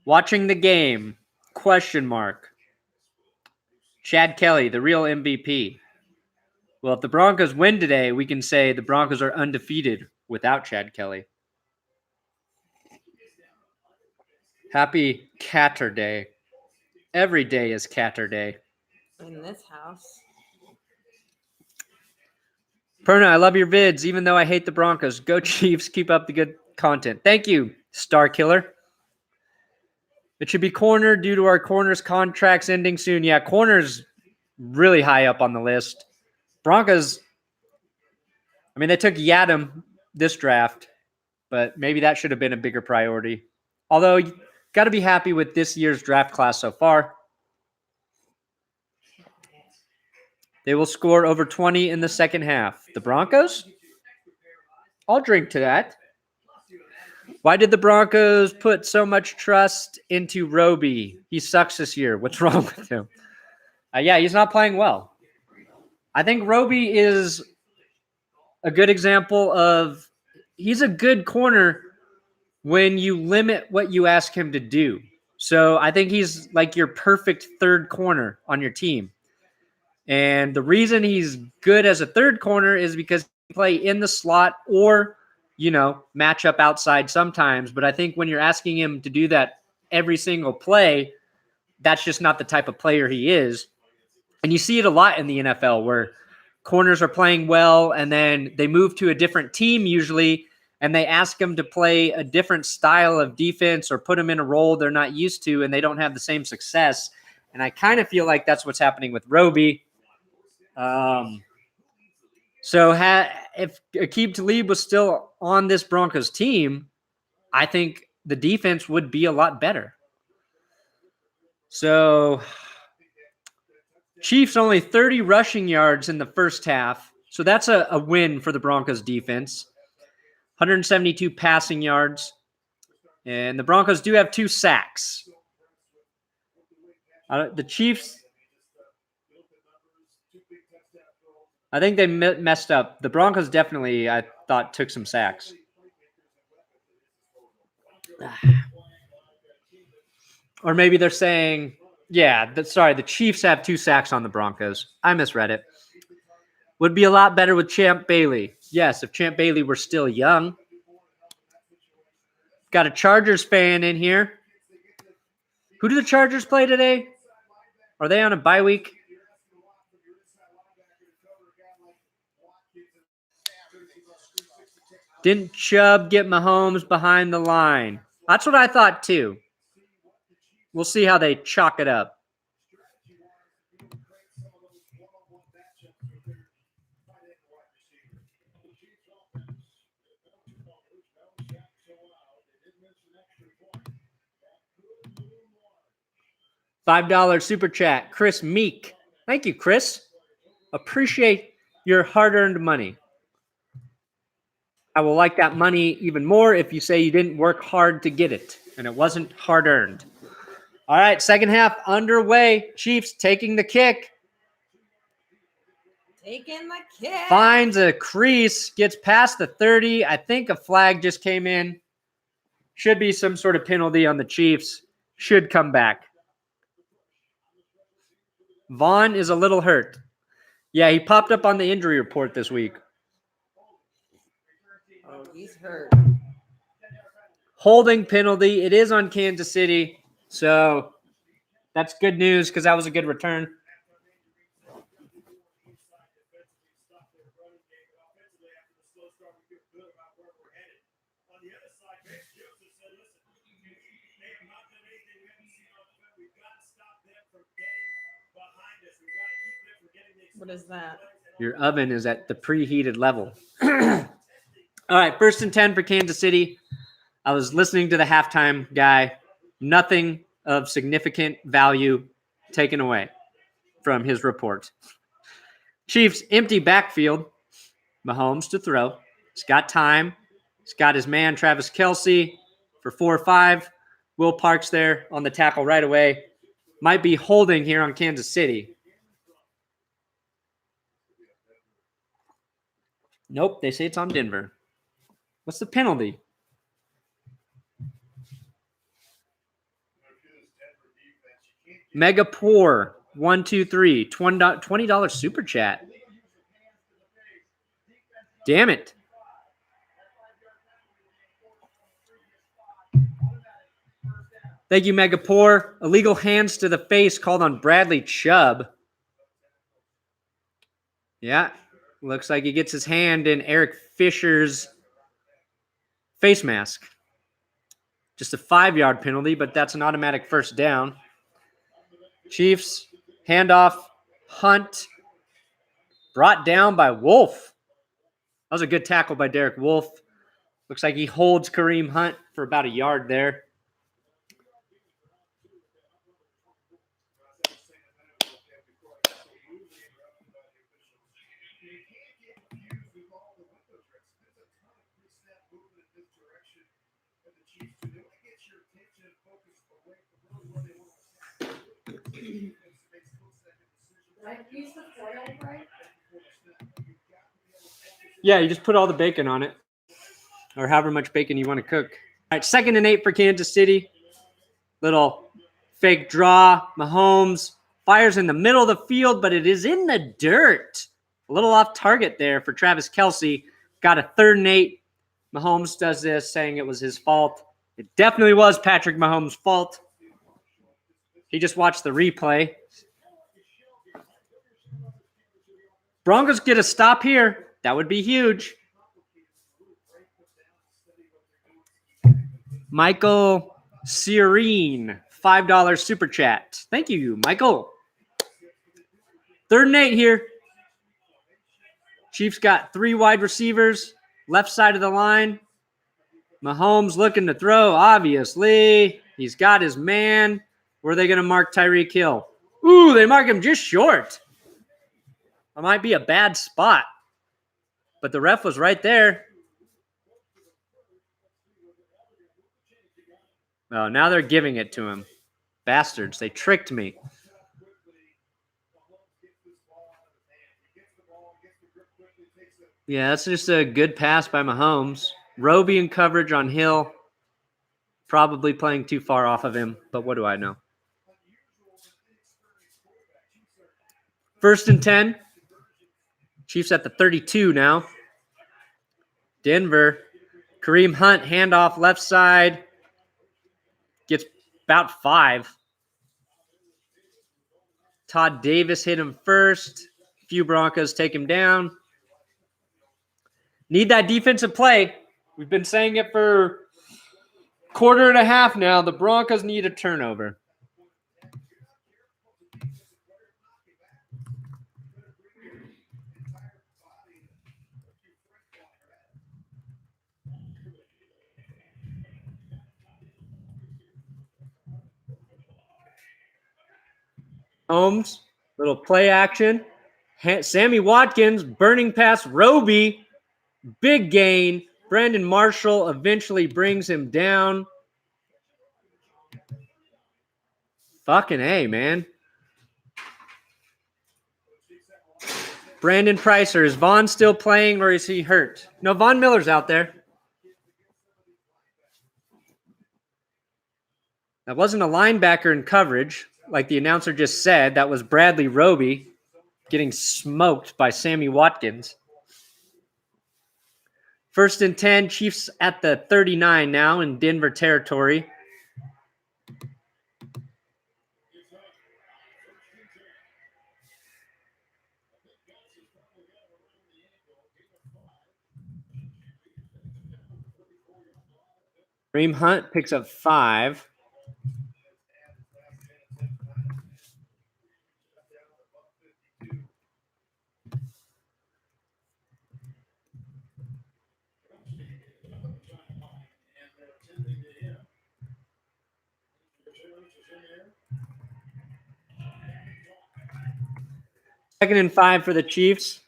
Watching the game, question mark. Chad Kelly, the real MVP. Well, if the Broncos win today, we can say the Broncos are undefeated without Chad Kelly. Happy Catter Day. Every day is Catter Day. In this house. Perna, I love your vids, even though I hate the Broncos. Go Chiefs, keep up the good content. Thank you, Star Killer. It should be corner due to our corners contracts ending soon. Yeah, corner's really high up on the list. Broncos, I mean, they took Yadam this draft, but maybe that should have been a bigger priority. Although, you got to be happy with this year's draft class so far. They will score over 20 in the second half. The Broncos? I'll drink to that. Why did the Broncos put so much trust into Roby? He sucks this year. What's wrong with him? Yeah, he's not playing well. I think Roby is a good example of he's a good corner when you limit what you ask him to do. So I think he's like your perfect third corner on your team. And the reason he's good as a third corner is because he can play in the slot or, match up outside sometimes. But I think when you're asking him to do that every single play, that's just not the type of player he is. And you see it a lot in the NFL where corners are playing well and then they move to a different team usually and they ask them to play a different style of defense or put them in a role they're not used to and they don't have the same success. And I kind of feel like that's what's happening with Roby. So if Aqib Talib was still on this Broncos team, I think the defense would be a lot better. So Chiefs only 30 rushing yards in the first half. So that's a win for the Broncos defense. 172 passing yards. And the Broncos do have 2 sacks. The Chiefs, I think they messed up. The Broncos definitely, I thought, took some sacks. Or maybe they're saying, the Chiefs have 2 sacks on the Broncos. I misread it. Would be a lot better with Champ Bailey. Yes, if Champ Bailey were still young. Got a Chargers fan in here. Who do the Chargers play today? Are they on a bye week? Didn't Chubb get Mahomes behind the line? That's what I thought too. We'll see how they chalk it up. $5 super chat, Chris Meek. Thank you, Chris. Appreciate your hard-earned money. I will like that money even more if you say you didn't work hard to get it and it wasn't hard-earned. All right, second half underway. Chiefs taking the kick. Taking the kick. Finds a crease, gets past the 30. I think a flag just came in. Should be some sort of penalty on the Chiefs. Should come back. Vaughn is a little hurt. Yeah, he popped up on the injury report this week. Oh, he's hurt. Holding penalty. It is on Kansas City. So that's good news because that was a good return. What is that? Your oven is at the preheated level. All right, 1st and 10 for Kansas City. I was listening to the halftime guy. Nothing of significant value taken away from his report. Chiefs empty backfield. Mahomes to throw. He's got time. He's got his man, Travis Kelce, for 4 or 5. Will Parks there on the tackle right away. Might be holding here on Kansas City. Nope, they say it's on Denver. What's the penalty? Mega Poor, 1, 2, 3, $20 super chat. Damn it. Thank you, Mega Poor. Illegal hands to the face called on Bradley Chubb. Yeah. Looks like he gets his hand in Eric Fisher's face mask. Just a 5-yard penalty, but that's an automatic first down. Chiefs, handoff, Hunt, brought down by Wolf. That was a good tackle by Derek Wolf. Looks like he holds Kareem Hunt for about a yard there. Yeah, you just put all the bacon on it, or however much bacon you want to cook. All right, 2nd and 8 for Kansas City. Little fake draw. Mahomes fires in the middle of the field, but it is in the dirt. A little off target there for Travis Kelce. Got a 3rd and 8. Mahomes does this, saying it was his fault. It definitely was Patrick Mahomes' fault. He just watched the replay. Broncos get a stop here. That would be huge. Michael Sirene, $5 super chat. Thank you, Michael. 3rd and 8 here. Chiefs got 3 wide receivers, left side of the line. Mahomes looking to throw, obviously. He's got his man. Where are they going to mark Tyreek Hill? Ooh, they mark him just short. That might be a bad spot. But the ref was right there. Oh, now they're giving it to him. Bastards, they tricked me. Yeah, that's just a good pass by Mahomes. Roby in coverage on Hill. Probably playing too far off of him, but what do I know? 1st and 10. Chiefs at the 32 now. Denver. Kareem Hunt, handoff left side. Gets about 5. Todd Davis hit him first. A few Broncos take him down. Need that defensive play. We've been saying it for quarter and a half now. The Broncos need a turnover. Holmes, little play action. Sammy Watkins burning past Roby. Big gain. Brandon Marshall eventually brings him down. Fucking A, man. Brandon Pricer. Is Vaughn still playing or is he hurt? No, Von Miller's out there. That wasn't a linebacker in coverage, like the announcer just said. That was Bradley Roby getting smoked by Sammy Watkins. 1st and 10, Chiefs at the 39 now in Denver territory. Kareem Hunt picks up 5. Second and 5 for the Chiefs.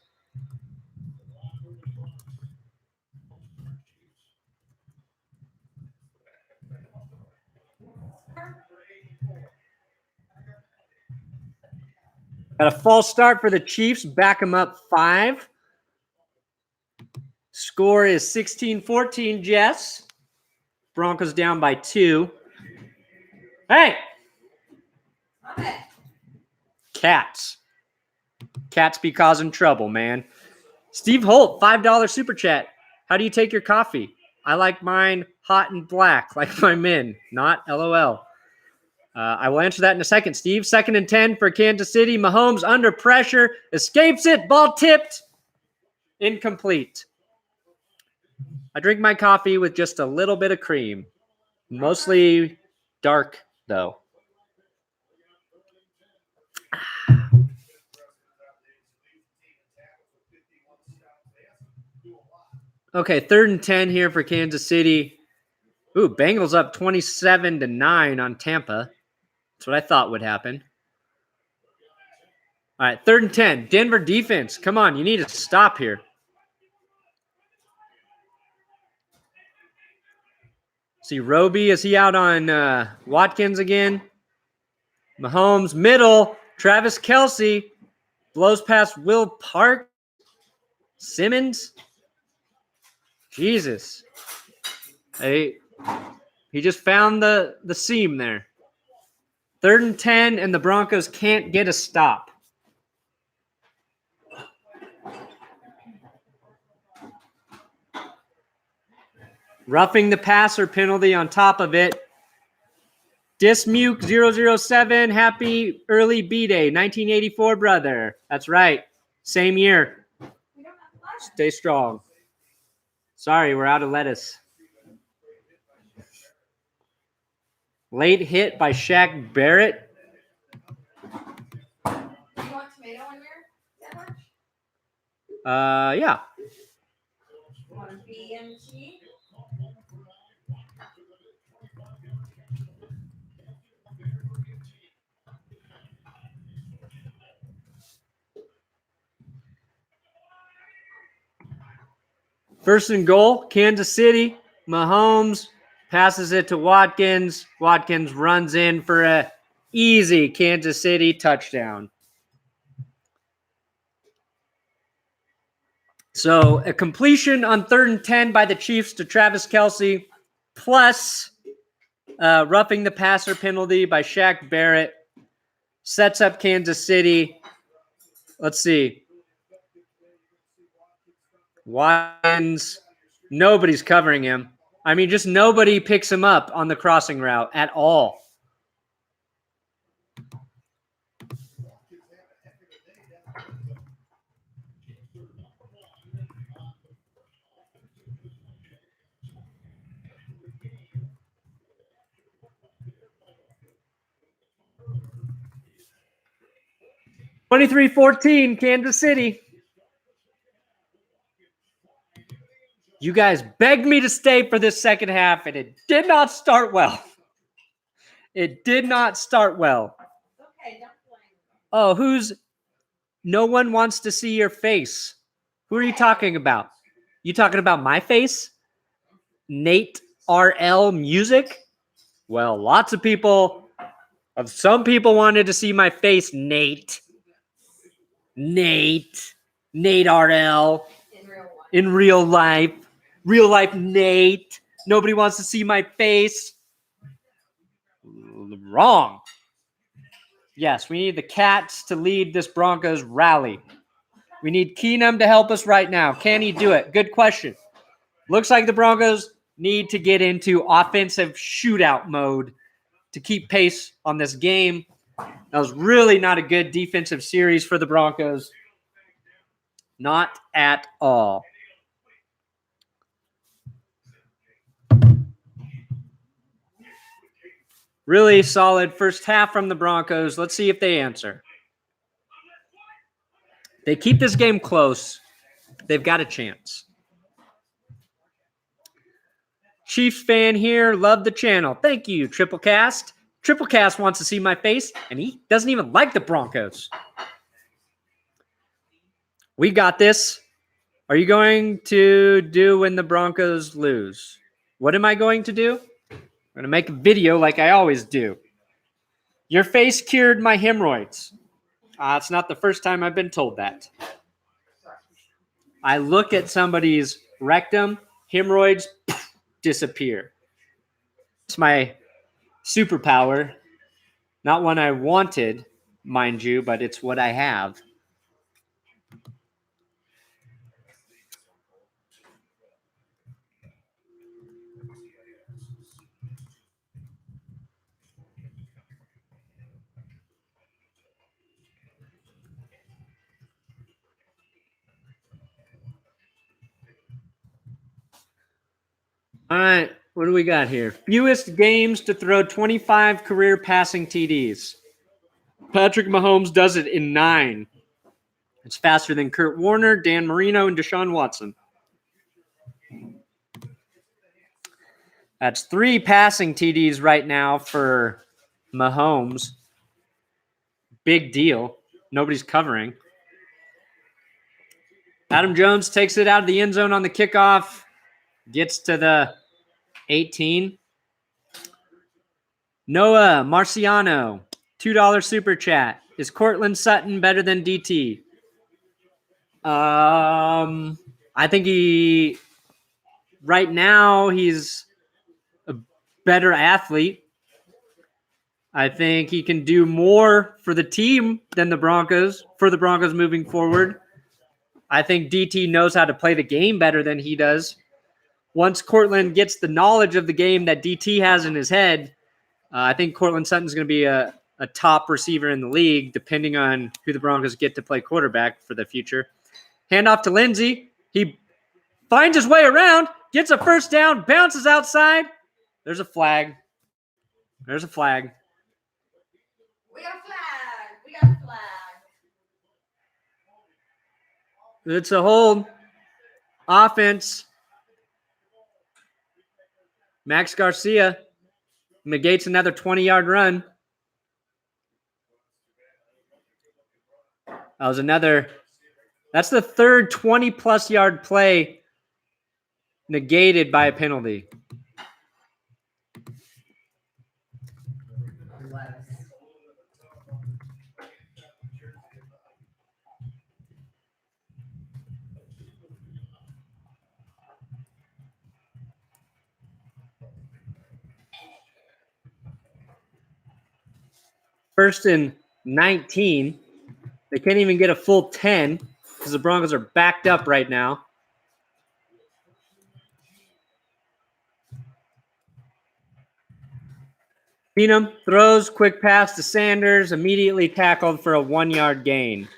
Got a false start for the Chiefs. Back them up 5. Score is 16-14, Jess. Broncos down by 2. Hey! Cats. Cats be causing trouble, man. Steve Holt, $5 super chat. How do you take your coffee? I like mine hot and black, like my men, not LOL. I will answer that in a second, Steve. 2nd and 10 for Kansas City. Mahomes under pressure. Escapes it. Ball tipped. Incomplete. I drink my coffee with just a little bit of cream. Mostly dark, though. Okay, 3rd and 10 here for Kansas City. Ooh, Bengals up 27-9 on Tampa. That's what I thought would happen. All right, 3rd and 10. Denver defense. Come on, you need to stop here. See, Roby, is he out on Watkins again? Mahomes, middle. Travis Kelce blows past Will Park. Simmons. Jesus. He just found the seam there. 3rd and 10, and the Broncos can't get a stop. Roughing the passer penalty on top of it. Dismuke 007, happy early B-Day, 1984, brother. That's right. Same year. Stay strong. Sorry, we're out of lettuce. Late hit by Shaq Barrett. You want tomato in your sandwich? Yeah. You want a BMG? First and goal, Kansas City. Mahomes passes it to Watkins. Watkins runs in for a easy Kansas City touchdown. So a completion on 3rd and 10 by the Chiefs to Travis Kelce, plus roughing the passer penalty by Shaq Barrett, sets up Kansas City. Let's see. Watkins, nobody's covering him. I mean, just nobody picks him up on the crossing route at all. (23-14) Kansas City. You guys begged me to stay for this second half, and it did not start well. It did not start well. Okay, don't blame Oh, no one wants to see your face. Who are you talking about? You talking about my face? Nate RL Music? Well, some people wanted to see my face, Nate. Nate RL. In real life. Real life Nate. Nobody wants to see my face. Wrong. Yes, we need the Cats to lead this Broncos rally. We need Keenum to help us right now. Can he do it? Good question. Looks like the Broncos need to get into offensive shootout mode to keep pace on this game. That was really not a good defensive series for the Broncos. Not at all. Really solid first half from the Broncos. Let's see if they answer. They keep this game close. They've got a chance. Chiefs fan here. Love the channel. Thank you, Triplecast. Triplecast wants to see my face, and he doesn't even like the Broncos. We got this. Are you going to do when the Broncos lose? What am I going to do? I'm going to make a video like I always do. Your face cured my hemorrhoids. It's not the first time I've been told that. I look at somebody's rectum, hemorrhoids disappear. It's my superpower. Not one I wanted, mind you, but it's what I have. All right, what do we got here? Fewest games to throw 25 career passing TDs. Patrick Mahomes does it in 9. It's faster than Kurt Warner, Dan Marino, and Deshaun Watson. That's 3 passing TDs right now for Mahomes. Big deal. Nobody's covering. Adam Jones takes it out of the end zone on the kickoff. Gets to the 18. Noah Marciano, $2 super chat. Is Courtland Sutton better than DT? I think right now he's a better athlete. I think he can do more for the team than the Broncos, for the Broncos moving forward. I think DT knows how to play the game better than he does. Once Courtland gets the knowledge of the game that DT has in his head, I think Courtland Sutton's going to be a top receiver in the league, depending on who the Broncos get to play quarterback for the future. Handoff to Lindsay. He finds his way around, gets a first down, bounces outside. There's a flag. There's a flag. We got a flag. We got a flag. It's a hold. Offense. Max Garcia negates another 20-yard run. That's the third 20-plus yard play negated by a penalty. First and 19. They can't even get a full 10 because the Broncos are backed up right now. Keenum throws, quick pass to Sanders, immediately tackled for a 1-yard gain.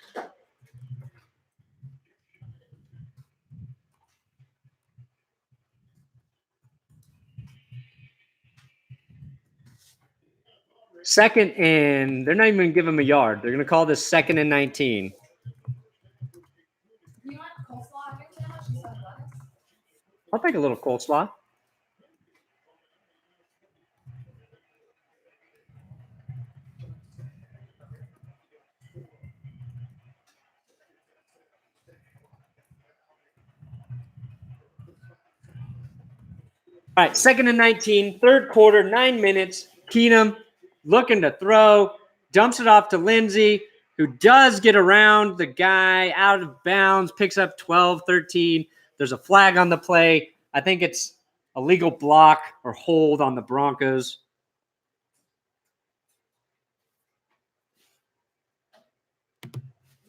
Second and they're not even going to give him a yard. They're going to call this 2nd and 19. You want coleslaw on your sandwich instead of lettuce? I'll take a little coleslaw. All right, 2nd and 19, third quarter, 9 minutes. Keenum looking to throw, dumps it off to Lindsay, who does get around the guy out of bounds, picks up 12, 13. There's a flag on the play. I think it's a legal block or hold on the Broncos.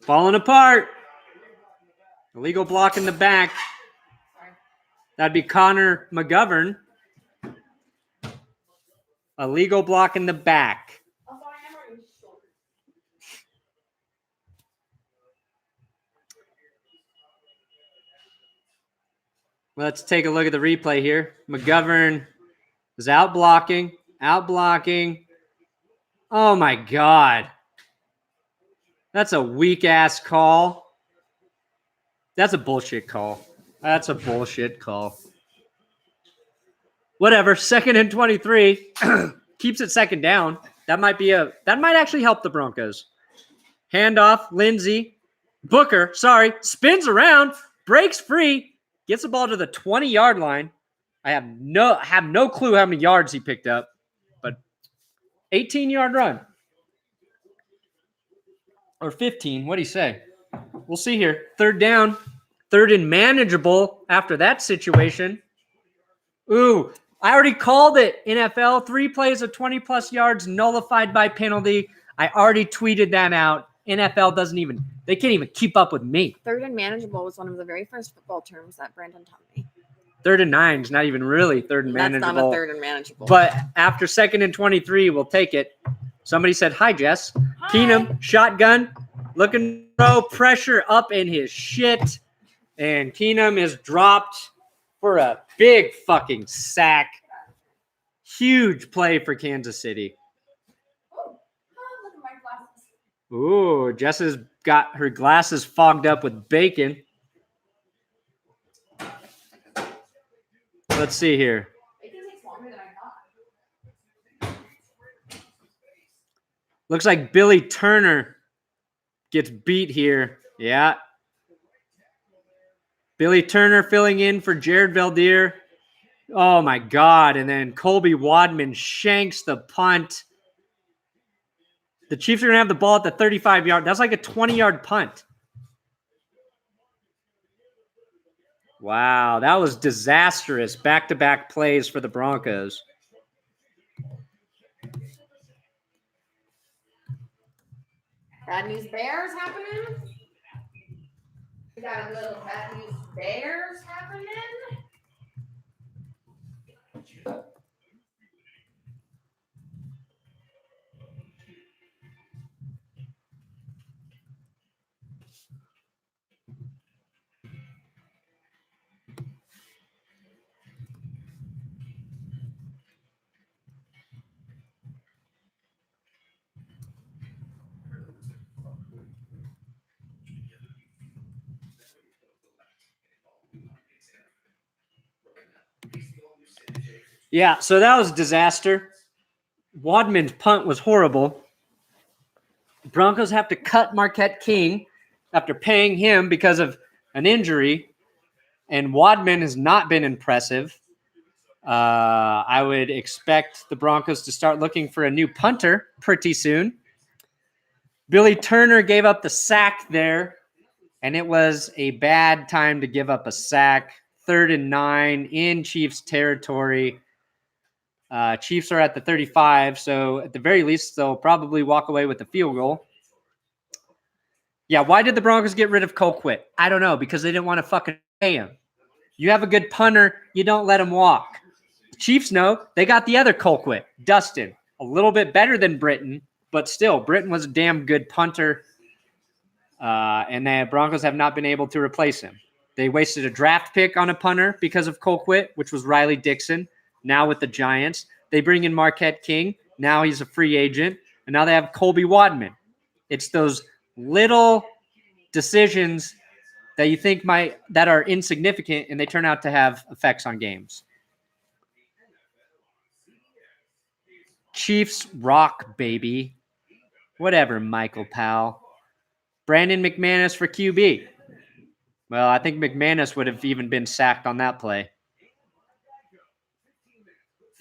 Falling apart. Illegal block in the back. That'd be Connor McGovern. A legal block in the back. Let's take a look at the replay here. McGovern is out blocking. Oh, my God. That's a weak-ass call. That's a bullshit call. Whatever. 2nd and 23. Keeps it 2nd down. That might actually help the Broncos. Handoff, Lindsay. Booker, spins around, breaks free, gets the ball to the 20-yard line. I have no clue how many yards he picked up, but 18-yard run. Or 15, what do you say? We'll see here. 3rd down, 3rd and manageable after that situation. Ooh, I already called it, NFL. 3 plays of 20-plus yards nullified by penalty. I already tweeted that out. NFL they can't even keep up with me. 3rd and manageable was one of the very first football terms that Brandon taught me. 3rd and 9 is not even really 3rd and manageable. That's not a 3rd and manageable. But after 2nd and 23, we'll take it. Somebody said, hi, Jess. Hi. Keenum, shotgun, looking to throw, pressure up in his shit. And Keenum is dropped for a big fucking sack. Huge play for Kansas City. Ooh, Jess has got her glasses fogged up with bacon. Let's see here. Looks like Billy Turner gets beat here. Yeah. Billy Turner filling in for Jared Valdir. Oh, my God. And then Colby Wadman shanks the punt. The Chiefs are going to have the ball at the 35-yard. That's like a 20-yard punt. Wow, that was disastrous. Back-to-back plays for the Broncos. Bad News Bears happening? We got a little Bad News Bears happening? Yeah, so that was a disaster. Wadman's punt was horrible. The Broncos have to cut Marquette King after paying him because of an injury, and Wadman has not been impressive. I would expect the Broncos to start looking for a new punter pretty soon. Billy Turner gave up the sack there, and it was a bad time to give up a sack. 3rd and 9 in Chiefs territory. Chiefs are at the 35, so at the very least, they'll probably walk away with a field goal. Yeah, why did the Broncos get rid of Colquitt? I don't know, because they didn't want to fucking pay him. You have a good punter, you don't let him walk. The Chiefs know they got the other Colquitt, Dustin. A little bit better than Britton, but still, Britton was a damn good punter, and the Broncos have not been able to replace him. They wasted a draft pick on a punter because of Colquitt, which was Riley Dixon. Now with the Giants, they bring in Marquette King. Now he's a free agent. And now they have Colby Wadman. It's those little decisions that you think that are insignificant, and they turn out to have effects on games. Chiefs rock, baby. Whatever, Michael Powell. Brandon McManus for QB. Well, I think McManus would have even been sacked on that play.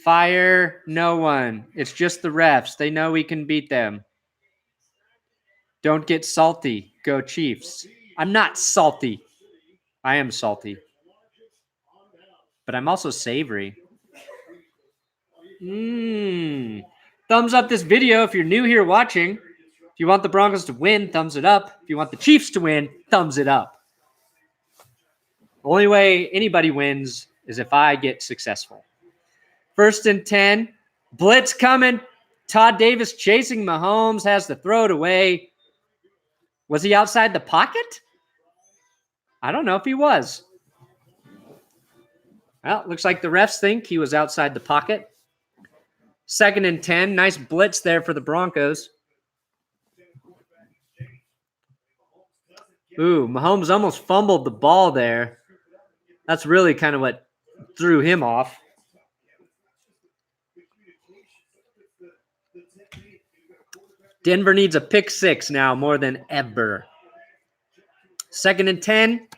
Fire no one. It's just the refs. They know we can beat them. Don't get salty. Go Chiefs. I'm not salty. I am salty. But I'm also savory. Thumbs up this video if you're new here watching. If you want the Broncos to win, thumbs it up. If you want the Chiefs to win, thumbs it up. The only way anybody wins is if I get successful. 1st and 10. Blitz coming. Todd Davis chasing Mahomes. Has to throw it away. Was he outside the pocket? I don't know if he was. Well, looks like the refs think he was outside the pocket. 2nd and 10. Nice blitz there for the Broncos. Ooh, Mahomes almost fumbled the ball there. That's really kind of what threw him off. Denver needs a pick 6 now more than ever. 2nd and 10.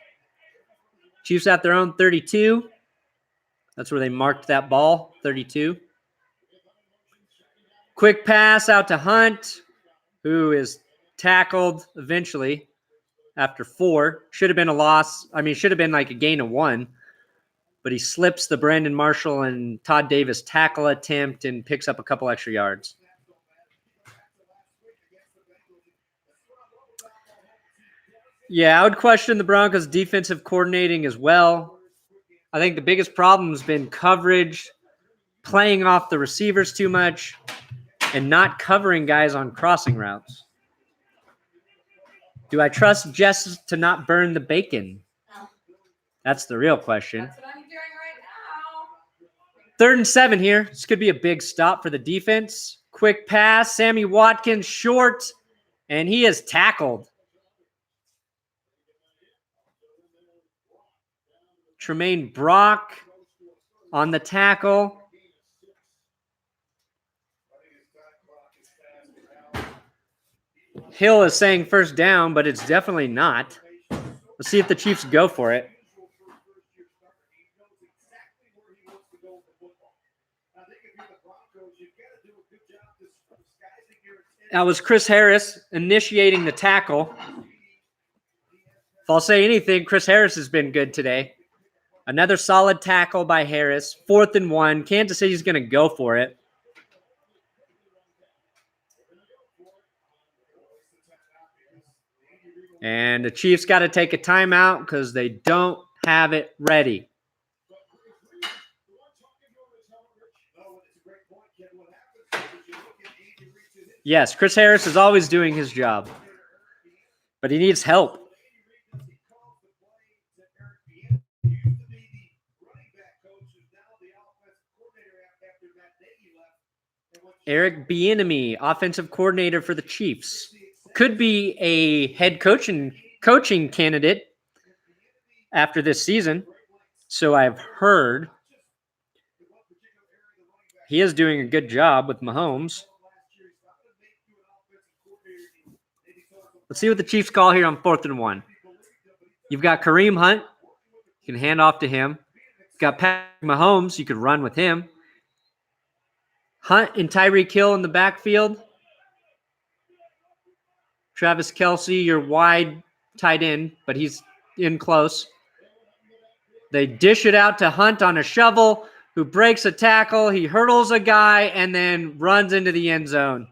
Chiefs at their own 32. That's where they marked that ball, 32. Quick pass out to Hunt, who is tackled eventually after 4. Should have been a loss. I mean, should have been like a gain of 1. But he slips the Brandon Marshall and Todd Davis tackle attempt and picks up a couple extra yards. Yeah, I would question the Broncos' defensive coordinating as well. I think the biggest problem has been coverage, playing off the receivers too much, and not covering guys on crossing routes. Do I trust Jess to not burn the bacon? That's the real question. That's what I'm doing right now. 3rd and 7 here. This could be a big stop for the defense. Quick pass. Sammy Watkins short, and he is tackled. Tremaine Brock on the tackle. Hill is saying 1st down, but it's definitely not. Let's see if the Chiefs go for it. That was Chris Harris initiating the tackle. If I'll say anything, Chris Harris has been good today. Another solid tackle by Harris. 4th and 1. Kansas City's going to go for it. And the Chiefs got to take a timeout because they don't have it ready. Yes, Chris Harris is always doing his job, but he needs help. Eric Bieniemy, offensive coordinator for the Chiefs. Could be a head coaching candidate after this season. So I've heard. He is doing a good job with Mahomes. Let's see what the Chiefs call here on 4th and 1. You've got Kareem Hunt. You can hand off to him. You've got Patrick Mahomes. You could run with him. Hunt and Tyreek Hill in the backfield. Travis Kelce, your wide tight end, but he's in close. They dish it out to Hunt on a shovel, who breaks a tackle. He hurdles a guy and then runs into the end zone.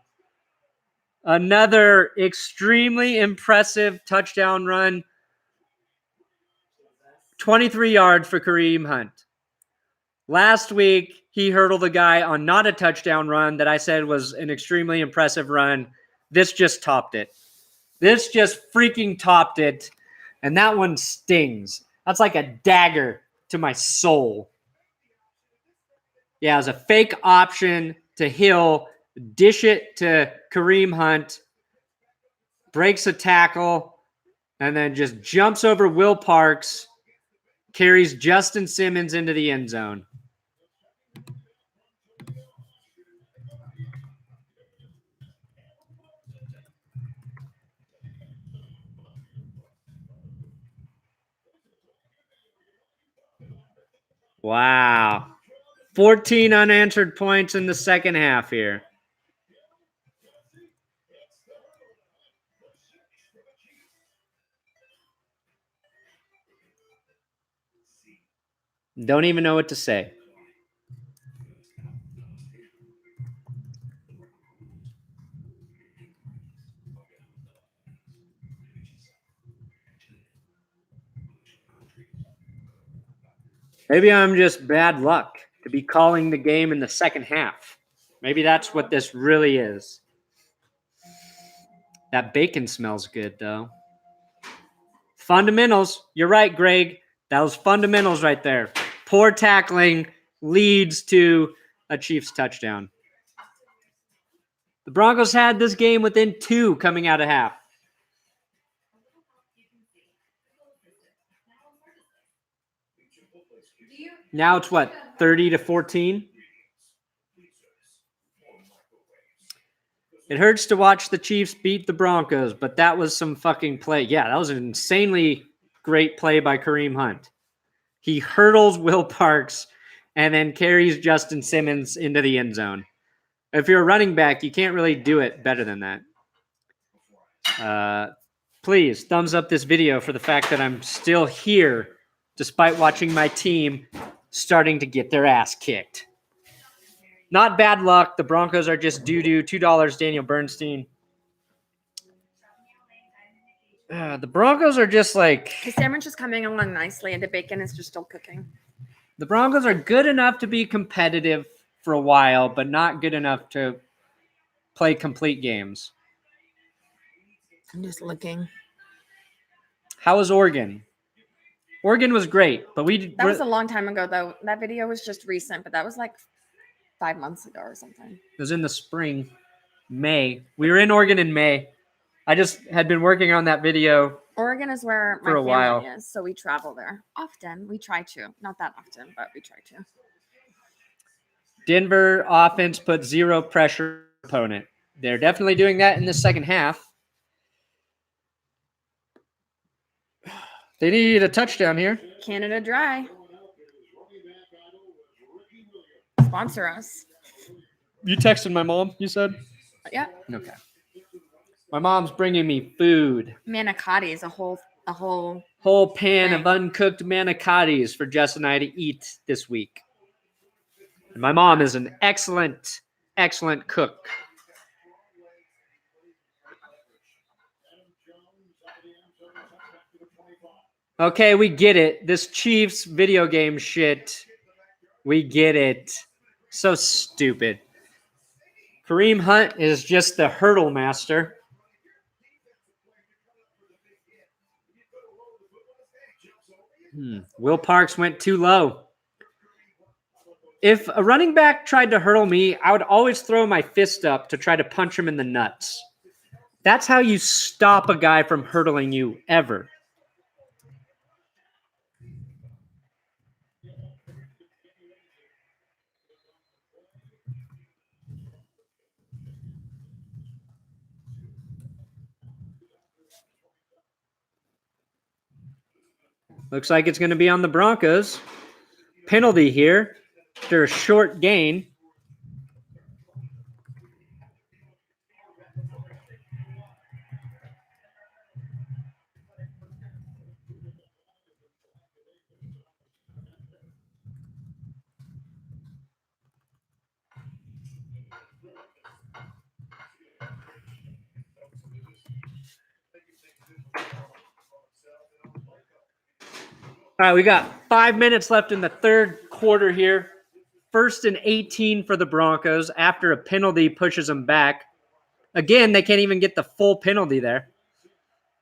Another extremely impressive touchdown run. 23 yards for Kareem Hunt. Last week, he hurdled a guy on not a touchdown run that I said was an extremely impressive run. This just topped it. This just freaking topped it. And that one stings. That's like a dagger to my soul. Yeah, it was a fake option to Hill. Dish it to Kareem Hunt. Breaks a tackle. And then just jumps over Will Parks. Carries Justin Simmons into the end zone. Wow. 14 unanswered points in the second half here. Don't even know what to say. Maybe I'm just bad luck to be calling the game in the second half. Maybe that's what this really is. That bacon smells good, though. Fundamentals. You're right, Greg. That was fundamentals right there. Poor tackling leads to a Chiefs touchdown. The Broncos had this game within 2 coming out of half. Now it's what, 30-14? It hurts to watch the Chiefs beat the Broncos, but that was some fucking play. Yeah, that was an insanely great play by Kareem Hunt. He hurdles Will Parks and then carries Justin Simmons into the end zone. If you're a running back, you can't really do it better than that. Please, thumbs up this video for the fact that I'm still here despite watching my team starting to get their ass kicked. Not bad luck. The Broncos are just doo-doo. $2, Daniel Bernstein. The Broncos are just like... The sandwich is coming along nicely, and the bacon is just still cooking. The Broncos are good enough to be competitive for a while, but not good enough to play complete games. I'm just looking. How was Oregon? Oregon was great, but That was a long time ago, though. That video was just recent, but that was like 5 months ago or something. It was in the spring, May. We were in Oregon in May. I just had been working on that video. Oregon is where my For a while. family is, so we travel there often. We try to. Not that often, but we try to. Denver offense put 0 pressure on the opponent. They're definitely doing that in the second half. They need a touchdown here. Canada Dry. Sponsor us. You texted my mom, you said? Yeah. Okay. My mom's bringing me food. Manicotti is a whole Whole pan thing. of uncooked manicottis for Jess and I to eat this week. And my mom is an excellent, excellent cook. Okay, we get it. This Chiefs video game shit. We get it. So stupid. Kareem Hunt is just the hurdle master. Will Parks went too low. If a running back tried to hurdle me, I would always throw my fist up to try to punch him in the nuts. That's how you stop a guy from hurdling you ever. Looks like it's going to be on the Broncos. Penalty here after a short gain. All right, we got 5 minutes left in the third quarter here. 1st and 18 for the Broncos after a penalty pushes them back. Again, they can't even get the full penalty there.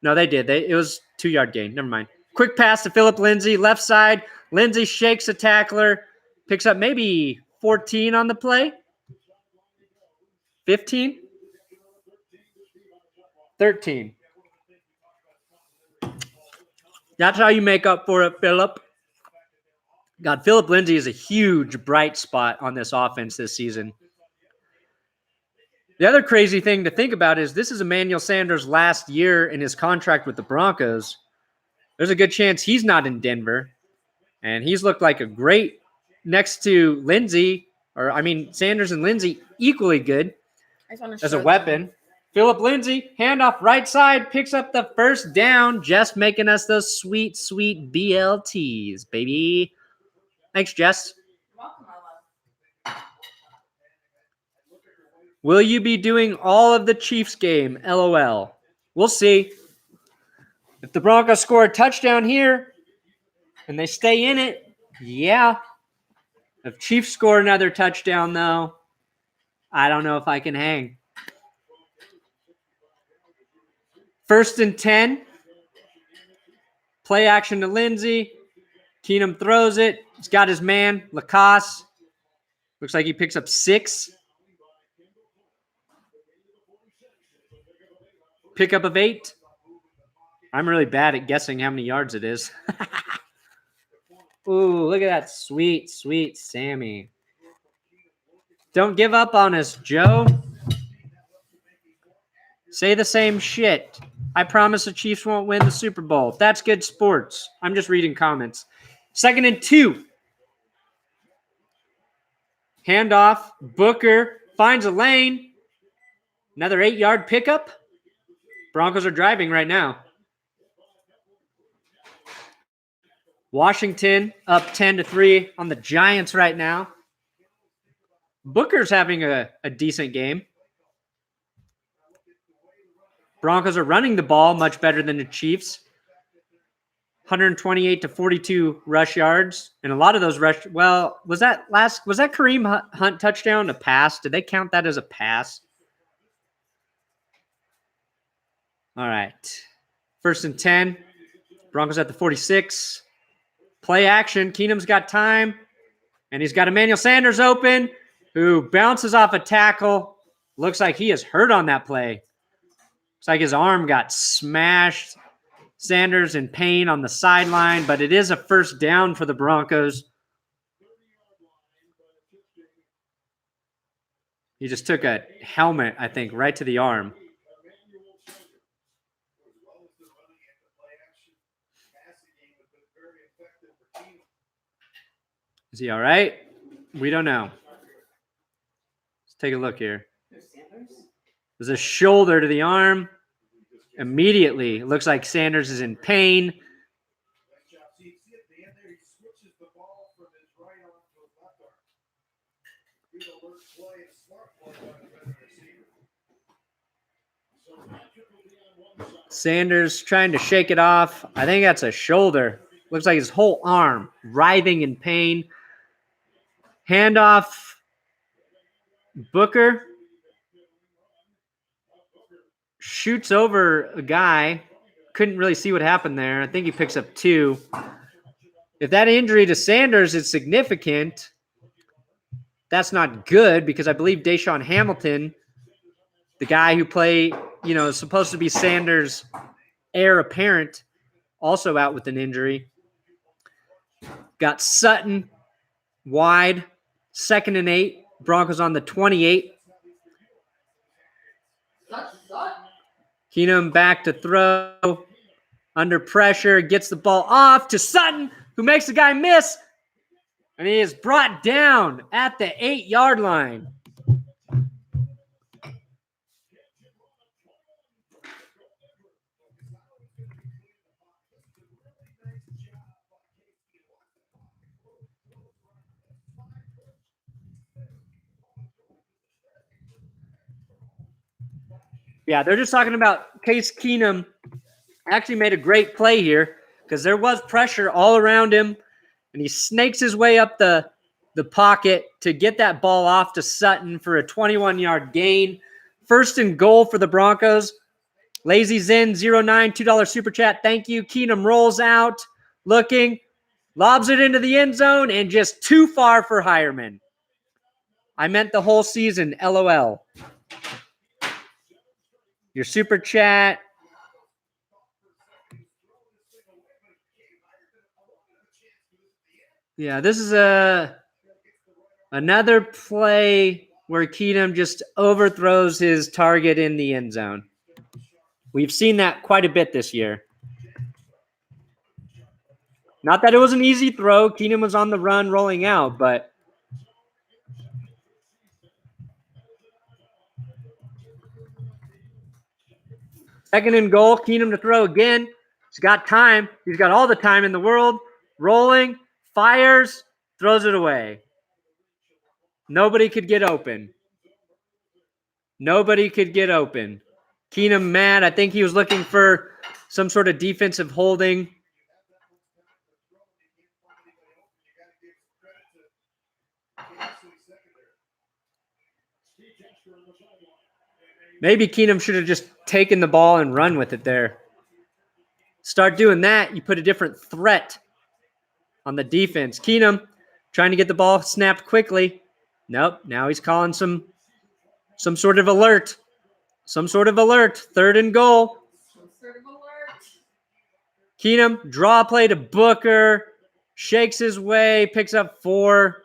No, they did. It was 2-yard gain. Never mind. Quick pass to Phillip Lindsay, left side. Lindsay shakes a tackler, picks up maybe 14 on the play. 15? 13. That's how you make up for it, Phillip. God, Phillip Lindsay is a huge bright spot on this offense this season. The other crazy thing to think about is this is Emmanuel Sanders' last year in his contract with the Broncos. There's a good chance he's not in Denver. And he's looked like a great next to Lindsay, Sanders and Lindsay, equally good I just want to as a weapon. Phillip Lindsay, handoff right side, picks up the first down, just making us those sweet, sweet BLTs, baby. Thanks, Jess. Will you be doing all of the Chiefs game? LOL. We'll see. If the Broncos score a touchdown here and they stay in it, yeah. If Chiefs score another touchdown, though, I don't know if I can hang. 1st and 10. Play action to Lindsay. Keenum throws it. He's got his man, Lacoste. Looks like he picks up 6. Pickup of 8. I'm really bad at guessing how many yards it is. Ooh, look at that sweet, sweet Sammy. Don't give up on us, Joe. Say the same shit. I promise the Chiefs won't win the Super Bowl. That's good sports. I'm just reading comments. 2nd and 2. Handoff. Booker finds a lane. Another 8-yard pickup. Broncos are driving right now. Washington up 10-3 on the Giants right now. Booker's having a decent game. Broncos are running the ball much better than the Chiefs. 128-42 rush yards. And a lot of those was that Kareem Hunt touchdown a pass? Did they count that as a pass? All right. 1st and 10. Broncos at the 46. Play action. Keenum's got time. And he's got Emmanuel Sanders open, who bounces off a tackle. Looks like he is hurt on that play. Looks like his arm got smashed. Sanders in pain on the sideline, but it is a 1st down for the Broncos. He just took a helmet, I think, right to the arm. Is he all right? We don't know. Let's take a look here. There's a shoulder to the arm. Immediately, it looks like Sanders is in pain. Sanders trying to shake it off. I think that's a shoulder. Looks like his whole arm writhing in pain. Handoff. Booker shoots over a guy. Couldn't really see what happened there. I think he picks up 2. If that injury to Sanders is significant, that's not good because I believe Deshaun Hamilton, the guy who is supposed to be Sanders' heir apparent, also out with an injury. Got Sutton wide. 2nd and 8. Broncos on the 28. Keenum back to throw. Under pressure. Gets the ball off to Sutton, who makes the guy miss. And he is brought down at the 8-yard line. Yeah, they're just talking about Case Keenum actually made a great play here because there was pressure all around him, and he snakes his way up the pocket to get that ball off to Sutton for a 21-yard gain. 1st and goal for the Broncos. Lazy Zen 09 $2 super chat. Thank you. Keenum rolls out, looking, lobs it into the end zone, and just too far for Hireman. I meant the whole season. LOL. Your super chat. Yeah, this is another play where Keenum just overthrows his target in the end zone. We've seen that quite a bit this year. Not that it was an easy throw. Keenum was on the run rolling out, but second and goal. Keenum to throw again. He's got time. He's got all the time in the world. Rolling, fires, throws it away. Nobody could get open. Nobody could get open. Keenum mad. I think he was looking for some sort of defensive holding. Maybe Keenum should have just taken the ball and run with it there. Start doing that, you put a different threat on the defense. Keenum trying to get the ball snapped quickly. Nope, now he's calling some sort of alert. Some sort of alert. Third and goal. Some sort of alert. Keenum, draw a play to Booker. Shakes his way, picks up 4.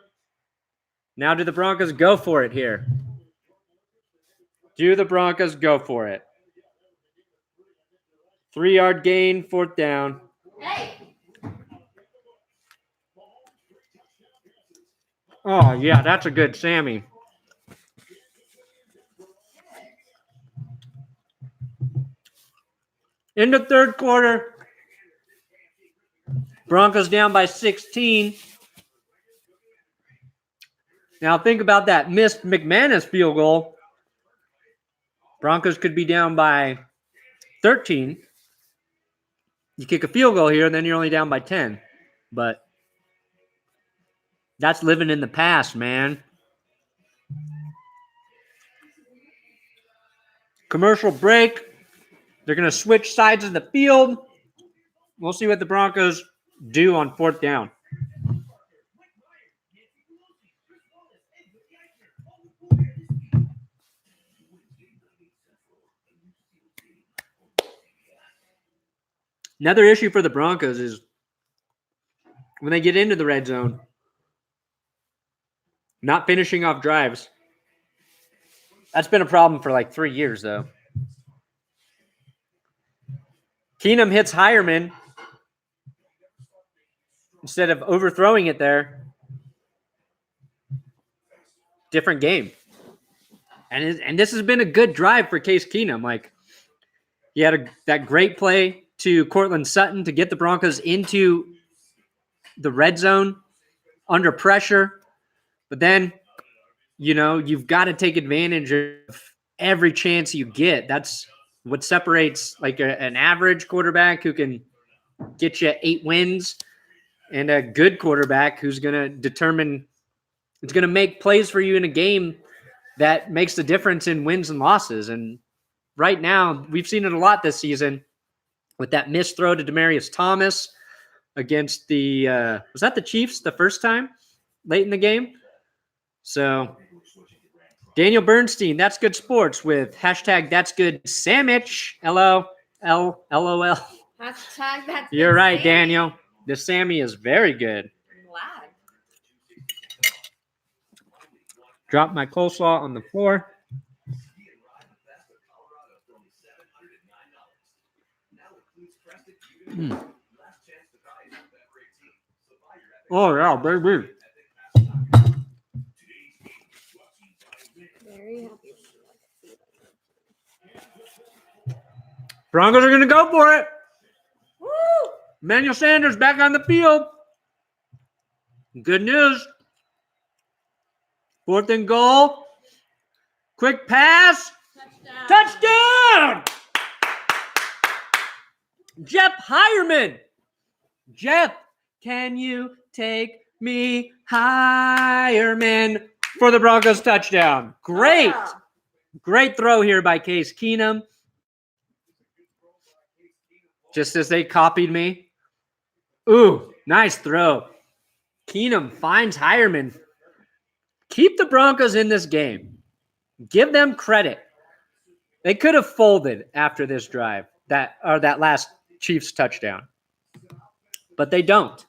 Now do the Broncos go for it here? Do the Broncos go for it? 3-yard gain, 4th down. Hey. Oh, yeah, that's a good Sammy. In the third quarter, Broncos down by 16. Now think about that missed McManus field goal. Broncos could be down by 13. You kick a field goal here, and then you're only down by 10. But that's living in the past, man. Commercial break. They're going to switch sides of the field. We'll see what the Broncos do on 4th down. Another issue for the Broncos is when they get into the red zone, not finishing off drives. That's been a problem for like 3 years, though. Keenum hits Hireman instead of overthrowing it there. Different game. And this has been a good drive for Case Keenum. Like, he had that great play to Courtland Sutton to get the Broncos into the red zone under pressure. But then, you know, you've got to take advantage of every chance you get. That's what separates like an average quarterback who can get you 8 wins and a good quarterback who's going to determine, it's going to make plays for you in a game that makes the difference in wins and losses. And right now, we've seen it a lot this season with that missed throw to Demaryius Thomas against the, was that the Chiefs the first time late in the game? So Daniel Bernstein, That's Good Sports with hashtag That's Good Sandwich. LOL. Hashtag that's You're good right, Sammy. Daniel. The Sammy is very good. I'm glad. Drop my coleslaw on the floor. Oh, yeah, baby. Very happy. Broncos are going to go for it. Woo! Emmanuel Sanders back on the field. Good news. 4th and goal. Quick pass. Touchdown. Touchdown! Jeff Hireman. Jeff, can you take me Hireman for the Broncos touchdown? Great. Yeah. Great throw here by Case Keenum. Just as they copied me. Ooh, nice throw. Keenum finds Hireman. Keep the Broncos in this game. Give them credit. They could have folded after this drive, that last Chiefs touchdown. But they don't.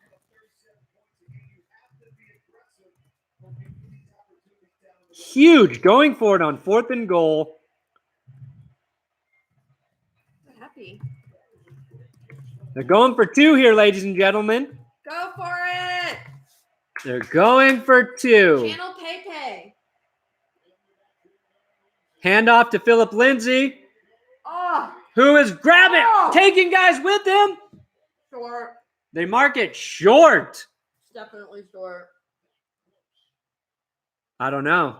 Huge going for it on 4th and goal. Happy. They're going for 2 here, ladies and gentlemen. Go They're going for 2. Channel Pepe. Handoff to Phillip Lindsay, Oh, who is grabbing, Oh! taking guys with him. short. They mark it short. Definitely short. I don't know.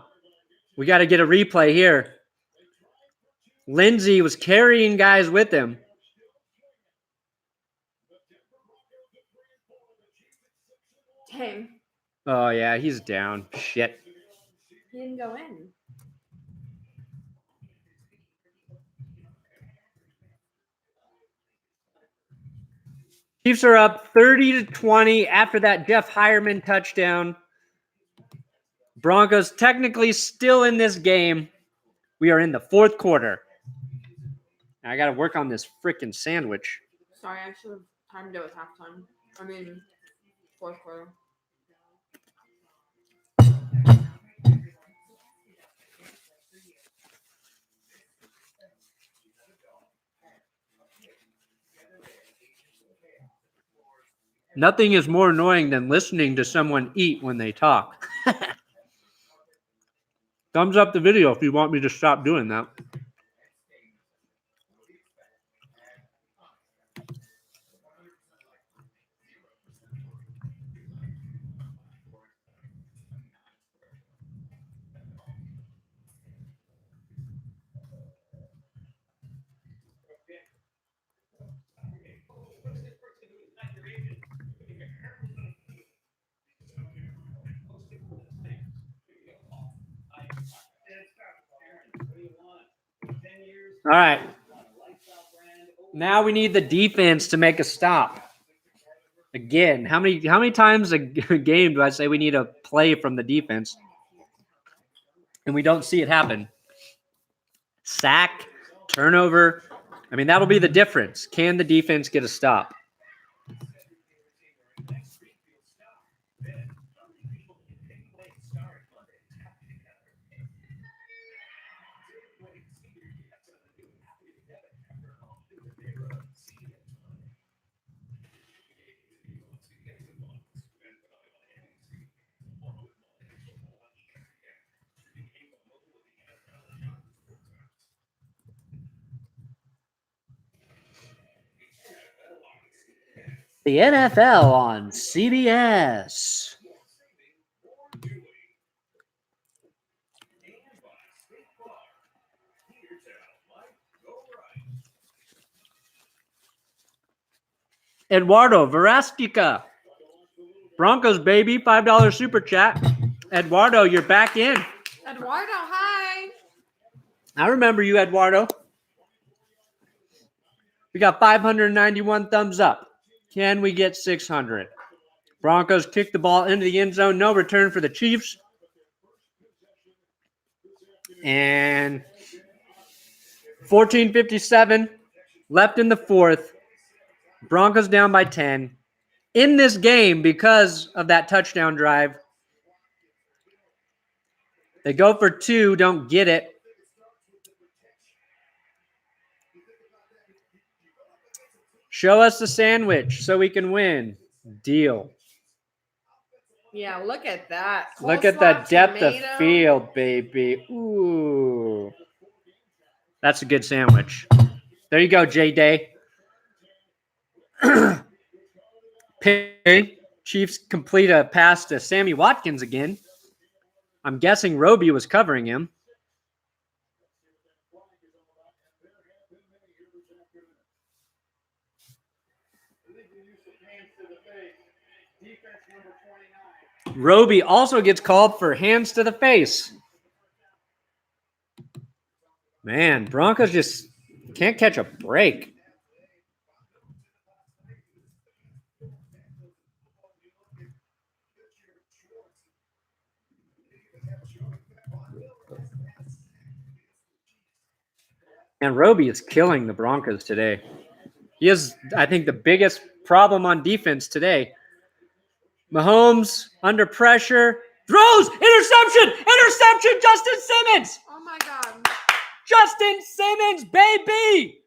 We got to get a replay here. Lindsay was carrying guys with him. Dang. Oh, yeah, he's down. Shit. He didn't go in. Chiefs are up 30-20 after that Jeff Hireman touchdown. Broncos technically still in this game. We are in the 4th quarter. I got to work on this freaking sandwich. Sorry, I should have timed it with halftime. I mean, 4th quarter. Nothing is more annoying than listening to someone eat when they talk. Thumbs up the video if you want me to stop doing that. All right. Now we need the defense to make a stop. Again, how many times a game do I say we need a play from the defense? And we don't see it happen. Sack, turnover. I mean, that'll be the difference. Can the defense get a stop? The NFL on CBS. Eduardo Verastica. Broncos, baby. $5 super chat. Eduardo, you're back in. Eduardo, hi. I remember you, Eduardo. We got 591 thumbs up. Can we get 600? Broncos kick the ball into the end zone. No return for the Chiefs. And 14:57 left in the 4th. Broncos down by 10. In this game, because of that touchdown drive, they go for 2, don't get it. Show us the sandwich so we can win. Deal. Yeah, look at that. Look at Coleslaw, the depth tomato. of field, baby. Ooh. That's a good sandwich. There you go, J-Day. Chiefs complete a pass to Sammy Watkins again. I'm guessing Roby was covering him. Roby also gets called for hands to the face. Man, Broncos just can't catch a break. And Roby is killing the Broncos today. He is, I think, the biggest problem on defense today. Mahomes under pressure. Throws! Interception! Interception! Justin Simmons! Oh my God. Justin Simmons, baby!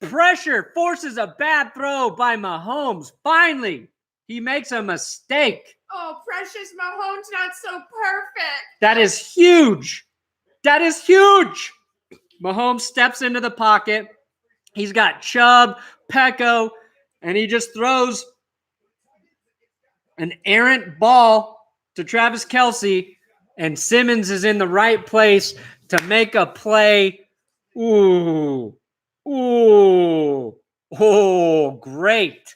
Pressure forces a bad throw by Mahomes. Finally, He makes a mistake. Oh, precious Mahomes, not so perfect. That is huge. That is huge. Mahomes steps into the pocket. He's got Chubb, Pecco, and he just throws an errant ball to Travis Kelce, and Simmons is in the right place to make a play. Ooh. Ooh. Oh, great.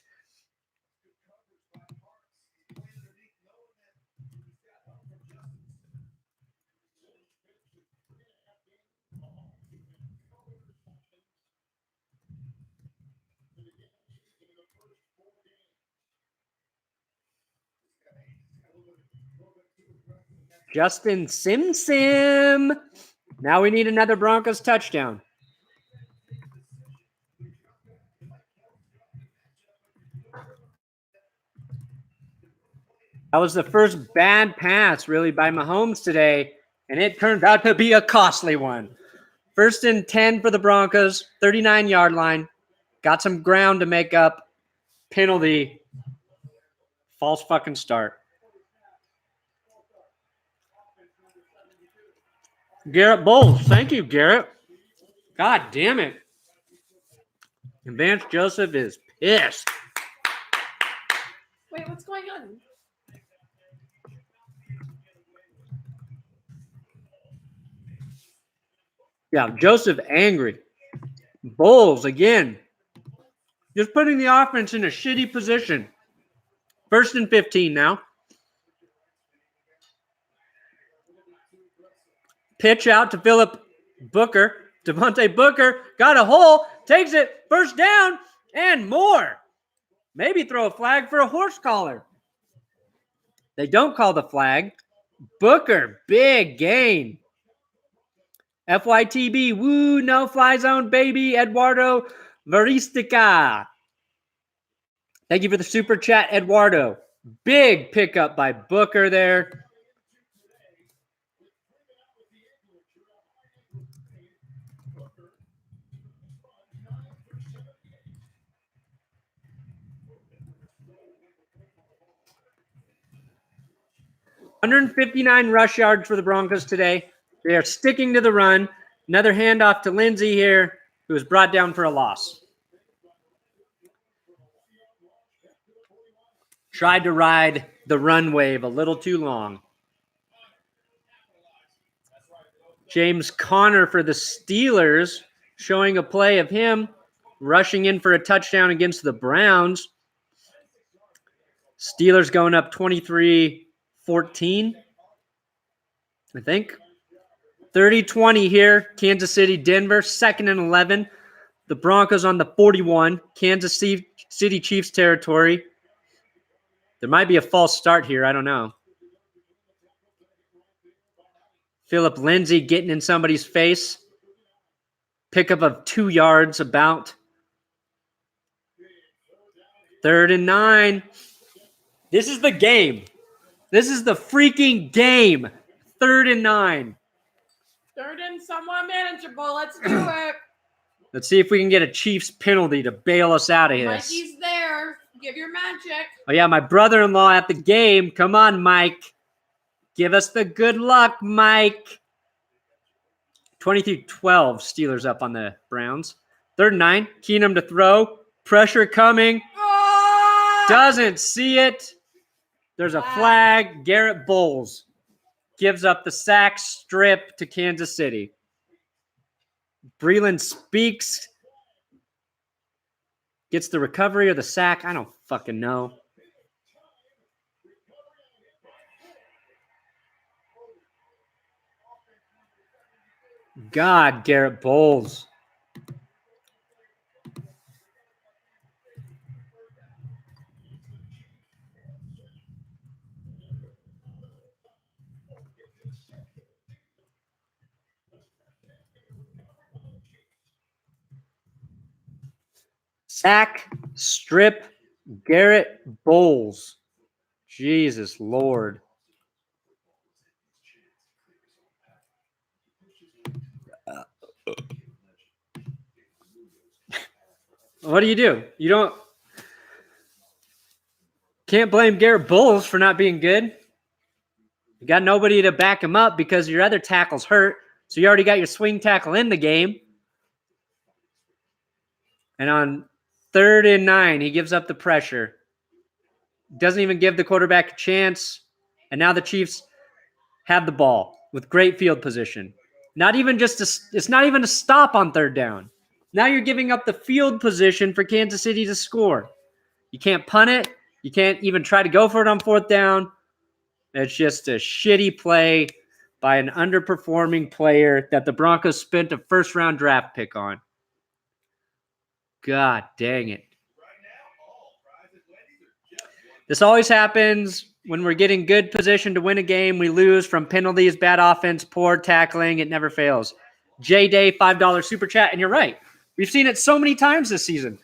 Justin Sim. Now we need another Broncos touchdown. That was the first bad pass, really, by Mahomes today, and it turned out to be a costly one. 1st and 10 for the Broncos, 39-yard line. Got some ground to make up. Penalty. False fucking start. Garrett Bowles. Thank you, Garrett. God damn it. And Vance Joseph is pissed. Wait, what's going on? Yeah, Joseph angry. Bowles again. Just putting the offense in a shitty position. 1st and 15 now. Pitch out to Phillip Booker. Devontae Booker got a hole. Takes it. 1st down and more. Maybe throw a flag for a horse collar. They don't call the flag. Booker, big gain. FYTB, woo, no fly zone, baby. Eduardo Varistica. Thank you for the super chat, Eduardo. Big pickup by Booker there. $159 rush yards for the Broncos today. They are sticking to the run. Another handoff to Lindsay here, who was brought down for a loss. Tried to ride the run wave a little too long. James Conner for the Steelers, showing a play of him rushing in for a touchdown against the Browns. Steelers going up 23-14, I think. 30-20 here. Kansas City, Denver, 2nd and 11. The Broncos on the 41. Kansas City Chiefs territory. There might be a false start here. I don't know. Phillip Lindsay getting in somebody's face. Pickup of 2 yards about. 3rd and 9. This is the game. This is the freaking game. 3rd and 9. 3rd and somewhat manageable. Let's do it. Let's see if we can get a Chiefs penalty to bail us out of this. Mikey's there. Give your magic. Oh, yeah, my brother-in-law at the game. Come on, Mike. Give us the good luck, Mike. 23-12, Steelers up on the Browns. 3rd and 9, Keenum to throw. Pressure coming. Oh! Doesn't see it. There's a flag. Garrett Bowles gives up the sack strip to Kansas City. Breeland Speaks gets the recovery or the sack. I don't fucking know. God, Garrett Bowles. Sack, strip, Garrett Bowles. Jesus Lord. What do? You don't. Can't blame Garrett Bowles for not being good. You got nobody to back him up because your other tackle's hurt. So you already got your swing tackle in the game. And on 3rd and 9, he gives up the pressure. Doesn't even give the quarterback a chance. And now the Chiefs have the ball with great field position. It's not even a stop on 3rd down. Now you're giving up the field position for Kansas City to score. You can't punt it. You can't even try to go for it on 4th down. It's just a shitty play by an underperforming player that the Broncos spent a first-round draft pick on. God dang it. This always happens when we're getting good position to win a game. We lose from penalties, bad offense, poor tackling. It never fails. J-Day, $5 super chat. And you're right. We've seen it so many times this season.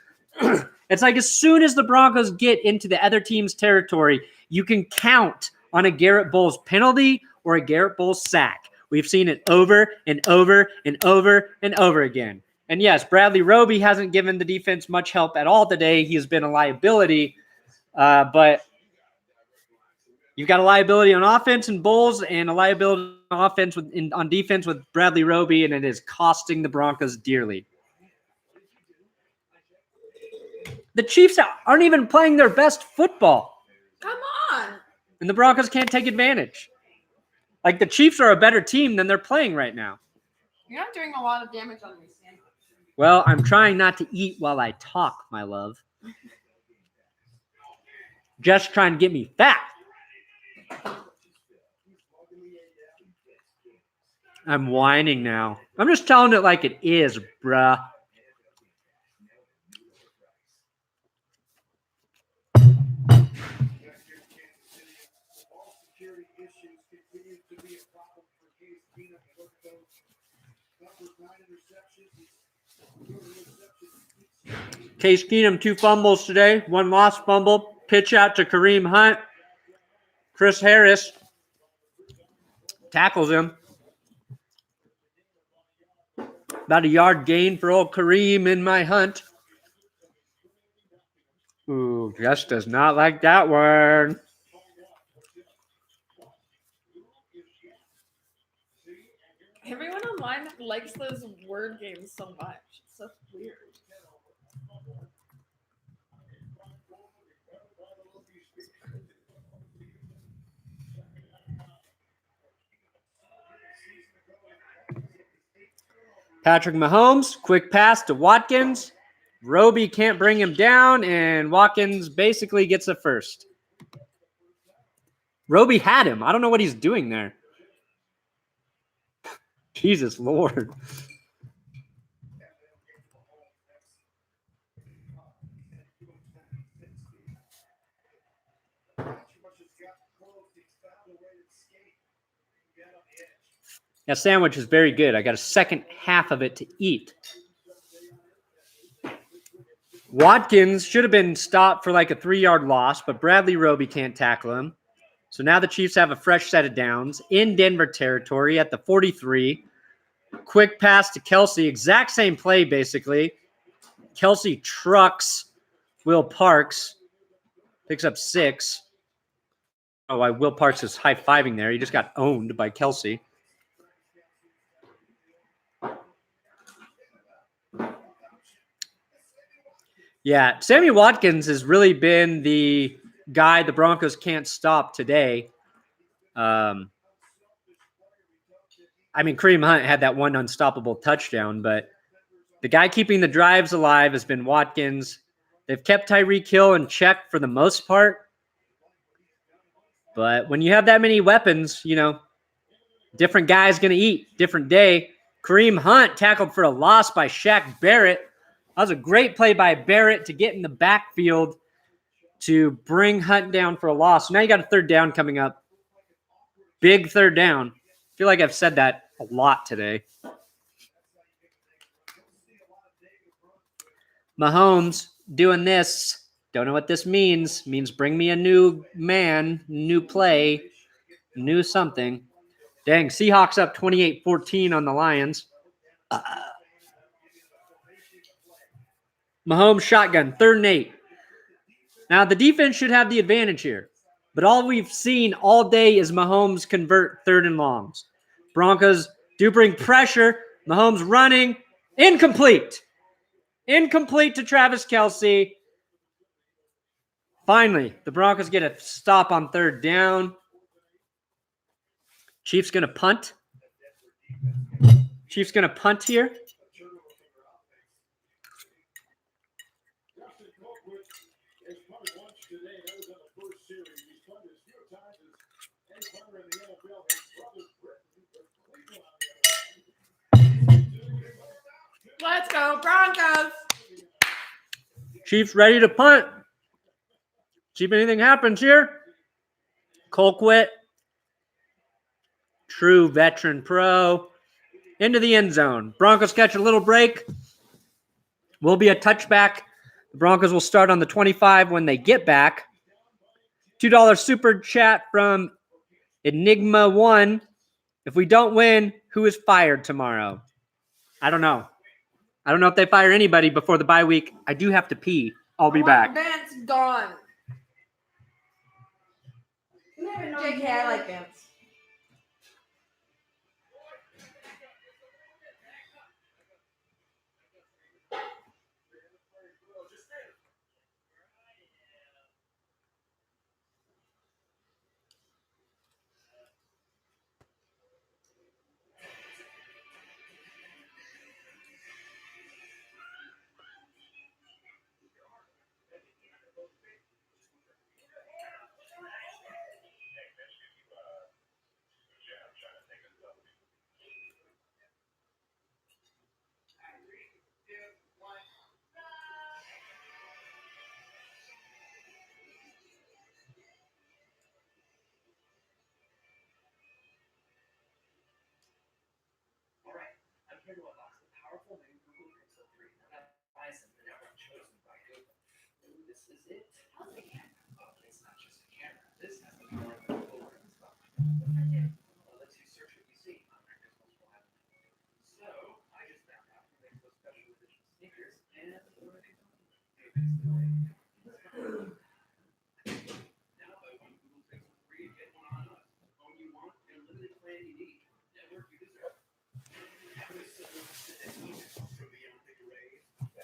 It's like as soon as the Broncos get into the other team's territory, you can count on a Garrett Bowles penalty or a Garrett Bowles sack. We've seen it over and over and over and over again. And yes, Bradley Roby hasn't given the defense much help at all today. He has been a liability. But you've got a liability on offense in Bowles and a liability on offense on defense with Bradley Roby, and it is costing the Broncos dearly. The Chiefs aren't even playing their best football. Come on. And the Broncos can't take advantage. Like, the Chiefs are a better team than they're playing right now. You're not doing a lot of damage on these sandwiches. Well, I'm trying not to eat while I talk, my love. Just trying to get me fat. I'm whining now. I'm just telling it like it is, bruh. Case Keenum, 2 fumbles today, 1 lost fumble. Pitch out to Kareem Hunt. Chris Harris tackles him. About a yard gain for old Kareem in my Hunt. Ooh, Jess does not like that one. Everyone online likes those word games so much. It's so weird. Patrick Mahomes, quick pass to Watkins. Roby can't bring him down, and Watkins basically gets a first. Roby had him. I don't know what he's doing there. Jesus Lord. That sandwich is very good. I got a second half of it to eat. Watkins should have been stopped for like a 3-yard loss, but Bradley Roby can't tackle him. So now the Chiefs have a fresh set of downs in Denver territory at the 43. Quick pass to Kelce. Exact same play, basically. Kelce trucks Will Parks. Picks up 6. Oh, why Will Parks is high-fiving there. He just got owned by Kelce. Yeah, Sammy Watkins has really been the guy the Broncos can't stop today. I mean, Kareem Hunt had that one unstoppable touchdown, but the guy keeping the drives alive has been Watkins. They've kept Tyreek Hill in check for the most part. But when you have that many weapons, you know, different guy's going to eat, different day. Kareem Hunt tackled for a loss by Shaq Barrett. That was a great play by Barrett to get in the backfield to bring Hunt down for a loss. Now you got a 3rd down coming up. Big 3rd down. I feel like I've said that a lot today. Mahomes doing this. Don't know what this means. Means bring me a new man, new play, new something. Dang, Seahawks up 28-14 on the Lions. Mahomes shotgun, 3rd and 8. Now, the defense should have the advantage here. But all we've seen all day is Mahomes convert 3rd and longs. Broncos do bring pressure. Mahomes running. Incomplete. Incomplete to Travis Kelce. Finally, the Broncos get a stop on 3rd down. Chiefs going to punt. Chiefs going to punt here. Let's go, Broncos. Chiefs ready to punt. See if anything happens here. Colquitt. True veteran pro. Into the end zone. Broncos catch a little break. Will be a touchback. The Broncos will start on the 25 when they get back. $2 super chat from Enigma1. If we don't win, who is fired tomorrow? I don't know. I don't know if they fire anybody before the bye week. I do have to pee. I'll be back. Vance gone. JK, I like Vance.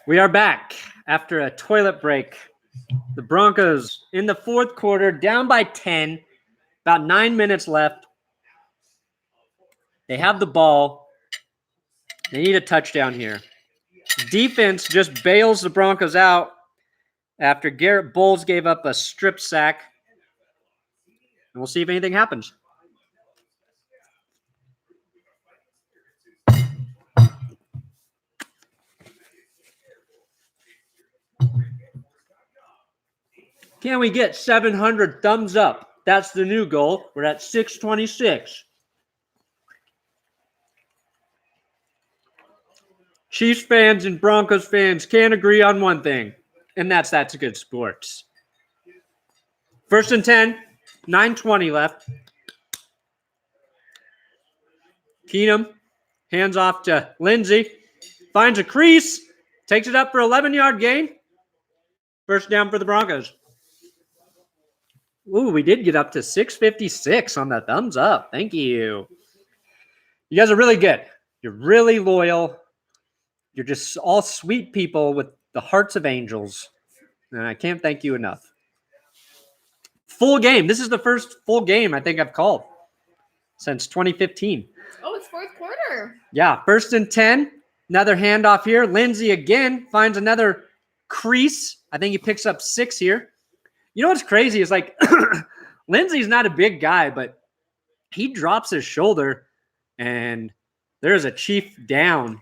We are back after a toilet break. The Broncos in the 4th quarter, down by 10, about 9 minutes left. They have the ball. They need a touchdown here. Defense just bails the Broncos out after Garrett Bowles gave up a strip sack. And we'll see if anything happens. Can we get 700 thumbs up? That's the new goal. We're at 626. Chiefs fans and Broncos fans can't agree on one thing, and that's good sports. 1st and 10, 9:20 left. Keenum hands off to Lindsay, finds a crease, takes it up for 11-yard gain. 1st down for the Broncos. Ooh, we did get up to 656 on the thumbs up. Thank you. You guys are really good. You're really loyal. You're just all sweet people with the hearts of angels. And I can't thank you enough. Full game. This is the first full game I think I've called since 2015. Oh, it's 4th quarter. Yeah, 1st and 10. Another handoff here. Lindsay again finds another crease. I think he picks up 6 here. You know what's crazy is like Lindsay's not a big guy, but he drops his shoulder and there's a Chief down.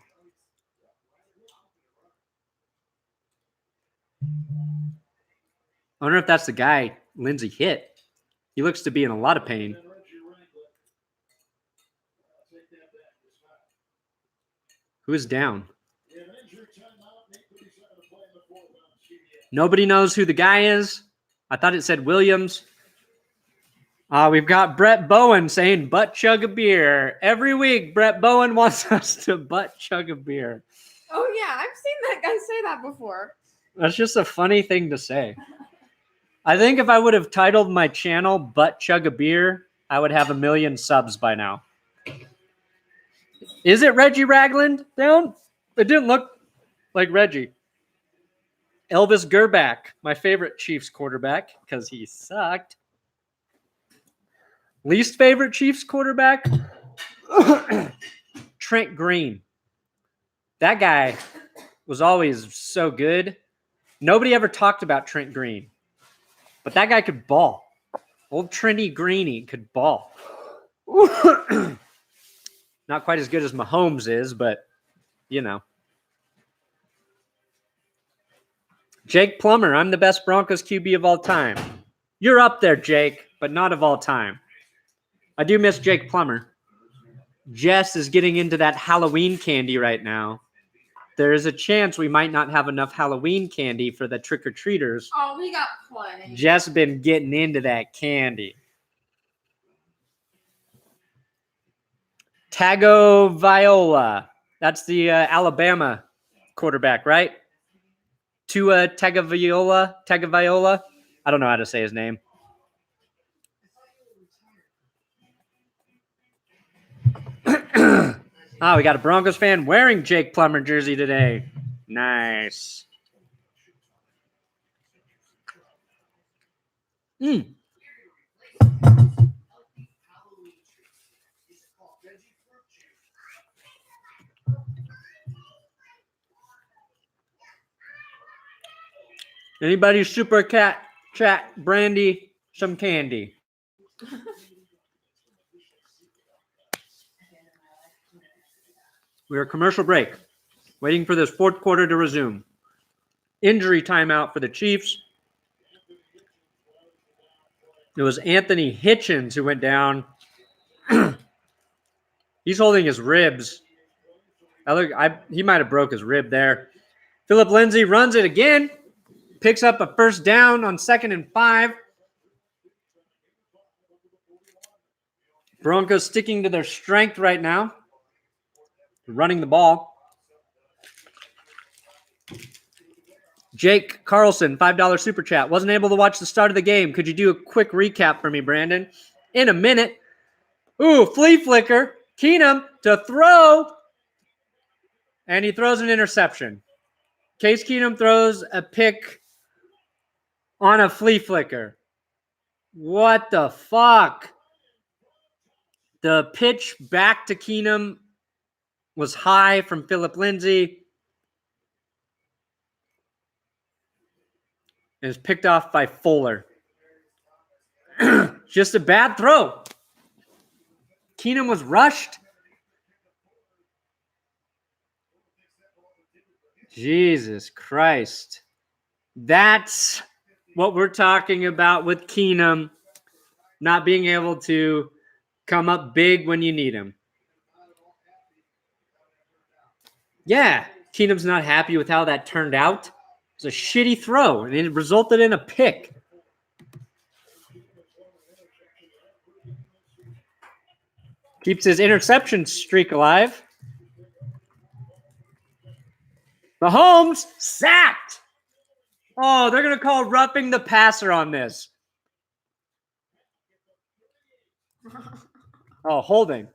I wonder if that's the guy Lindsay hit. He looks to be in a lot of pain. Who is down? Nobody knows who the guy is. I thought it said Williams. We've got Brett Bowen saying butt chug a beer. Every week, Brett Bowen wants us to butt chug a beer. Oh, yeah. I've seen that guy say that before. That's just a funny thing to say. I think if I would have titled my channel Butt Chug a Beer, I would have 1 million subs by now. Is it Reggie Ragland down? It didn't look like Reggie. Elvis Gerback, my favorite Chiefs quarterback, because he sucked. Least favorite Chiefs quarterback? Trent Green. That guy was always so good. Nobody ever talked about Trent Green. But that guy could ball. Old Trenty Greeny could ball. Not quite as good as Mahomes is, but, you know. Jake Plummer, I'm the best Broncos QB of all time. You're up there, Jake, but not of all time. I do miss Jake Plummer. Jess is getting into that Halloween candy right now. There is a chance we might not have enough Halloween candy for the trick-or-treaters. Oh, we got plenty. Jess been getting into that candy. Tagovailoa. That's the Alabama quarterback, right? Tua Tagovailoa. I don't know how to say his name. We got a Broncos fan wearing Jake Plummer jersey today. Nice. Anybody super chat Brandy some candy? We're a commercial break, waiting for this fourth quarter to resume. Injury timeout for the Chiefs. It was Anthony Hitchens who went down. He's holding his ribs. He might have broke his rib there. Phillip Lindsay runs it again. Picks up a first down on 2nd and 5. Broncos sticking to their strength right now. Running the ball. Jake Carlson, $5 super chat. Wasn't able to watch the start of the game. Could you do a quick recap for me, Brandon? In a minute. Ooh, flea flicker. Keenum to throw. And he throws an interception. Case Keenum throws a pick on a flea flicker. What the fuck? The pitch back to Keenum was high from Phillip Lindsay. And is picked off by Fuller. Just a bad throw. Keenum was rushed. Jesus Christ. That's what we're talking about with Keenum not being able to come up big when you need him. Yeah, Keenum's not happy with how that turned out. It's a shitty throw, and it resulted in a pick. Keeps his interception streak alive. Mahomes sacked. Oh, they're going to call roughing the passer on this. Oh, holding.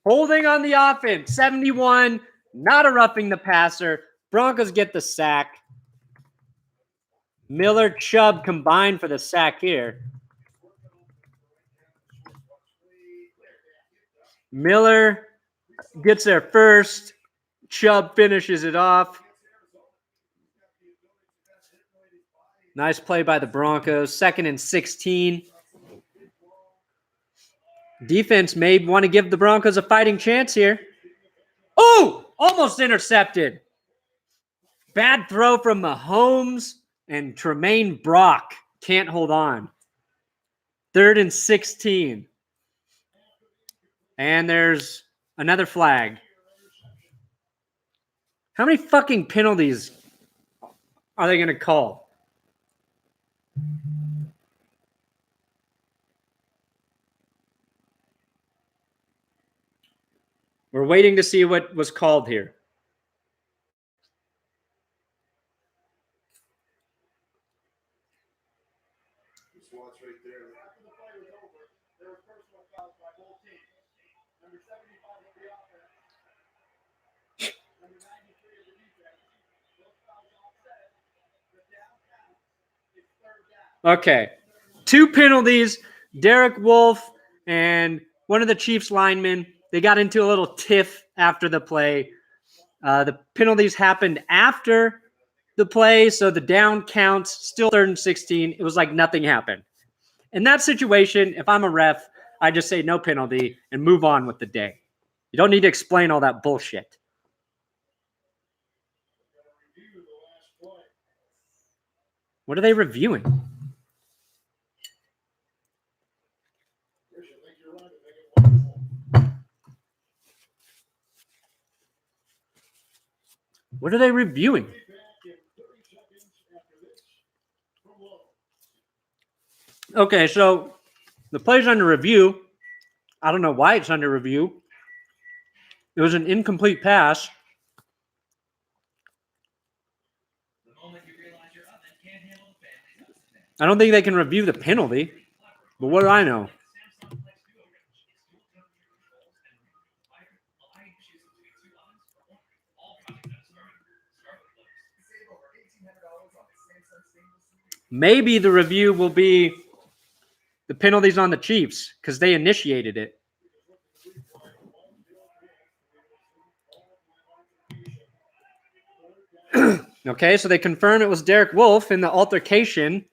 Holding on the offense. 71. Not a roughing the passer. Broncos get the sack. Miller, Chubb combined for the sack here. Miller gets there first. Chubb finishes it off. Nice play by the Broncos. 2nd and 16. Defense may want to give the Broncos a fighting chance here. Oh, almost intercepted. Bad throw from Mahomes, and Tremaine Brock can't hold on. 3rd and 16. And there's another flag. How many fucking penalties are they going to call? We're We're waiting to see what was called here. Watch right there. After the play was over, there were personal fouls by both teams. Number 75 of the offense, number 93 of the defense. Those fouls offset. The down count is third down. Okay. 2 penalties. Derek Wolfe and one of the Chiefs linemen, they got into a little tiff after the play. The penalties happened after the play, so the down counts, still 3rd and 16. It was like nothing happened. In that situation, if I'm a ref, I just say no penalty and move on with the day. You don't need to explain all that bullshit. What are they reviewing? What are they reviewing? Okay, so the play's under review. I don't know why it's under review. It was an incomplete pass. I don't think they can review the penalty, but what do I know? Maybe the review will be the penalties on the Chiefs because they initiated it. Okay, so they confirm it was Derek Wolfe in the altercation.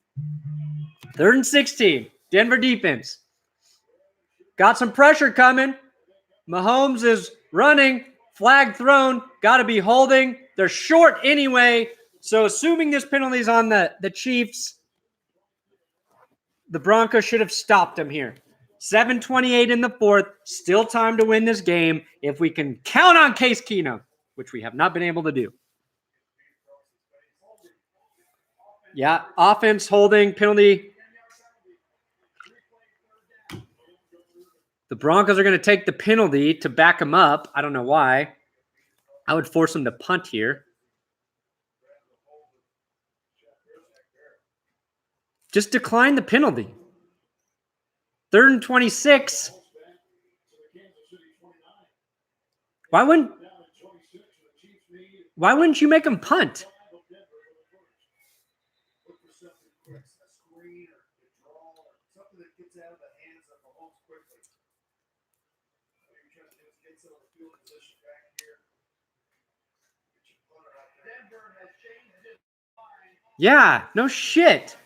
3rd and 16. Denver defense. Got some pressure coming. Mahomes is running. Flag thrown. Got to be holding. They're short anyway. So assuming this penalty is on the Chiefs, the Broncos should have stopped him here. 7:28 in the 4th. Still time to win this game if we can count on Case Keenum, which we have not been able to do. Yeah, offense holding, penalty. The Broncos are going to take the penalty to back them up. I don't know why. I would force them to punt here. Just decline the penalty. 3rd and 26. Why wouldn't you make them punt? Yeah, no shit.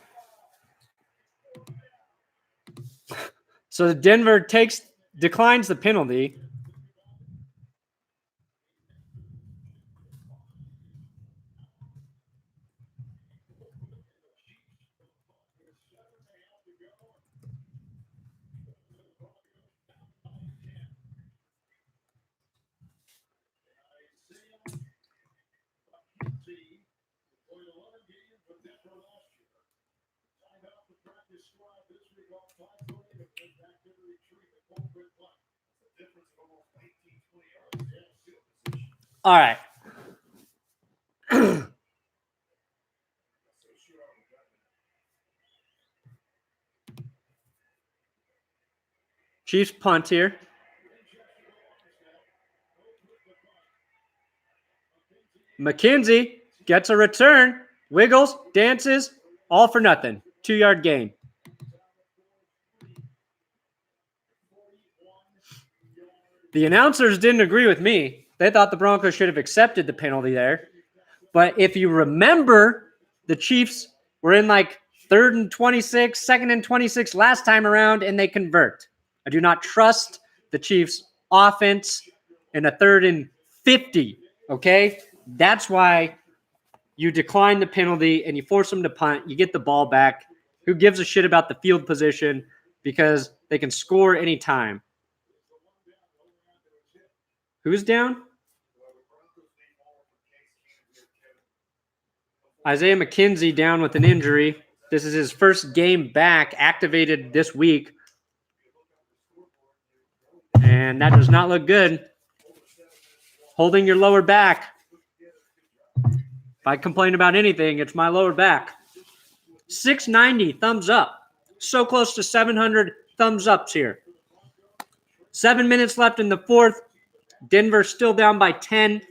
So Denver declines the penalty. All right. Chiefs punt here. McKenzie gets a return, wiggles, dances, all for nothing. 2-yard gain. The announcers didn't agree with me. They thought the Broncos should have accepted the penalty there. But if you remember, the Chiefs were in like 3rd and 26, 2nd and 26 last time around, and they convert. I do not trust the Chiefs' offense in a 3rd and 50, okay? That's why you decline the penalty and you force them to punt. You get the ball back. Who gives a shit about the field position? Because they can score anytime. Who's down? Isaiah McKenzie down with an injury. This is his first game back, activated this week. And that does not look good. Holding your lower back. If I complain about anything, it's my lower back. 690, thumbs up. So close to 700 thumbs ups here. 7 minutes left in the fourth. Denver still down by 10.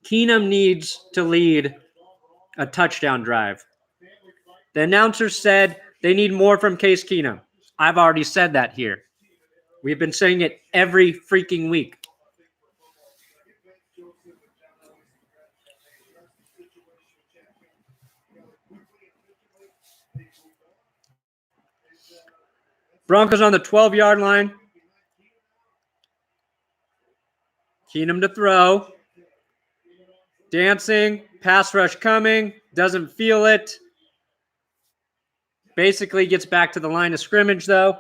Keenum needs to lead a touchdown drive. The announcer said they need more from Case Keenum. I've already said that here. We've been saying it every freaking week. Broncos on the 12-yard line. Keenum to throw. Dancing. Pass rush coming. Doesn't feel it. Basically gets back to the line of scrimmage, though.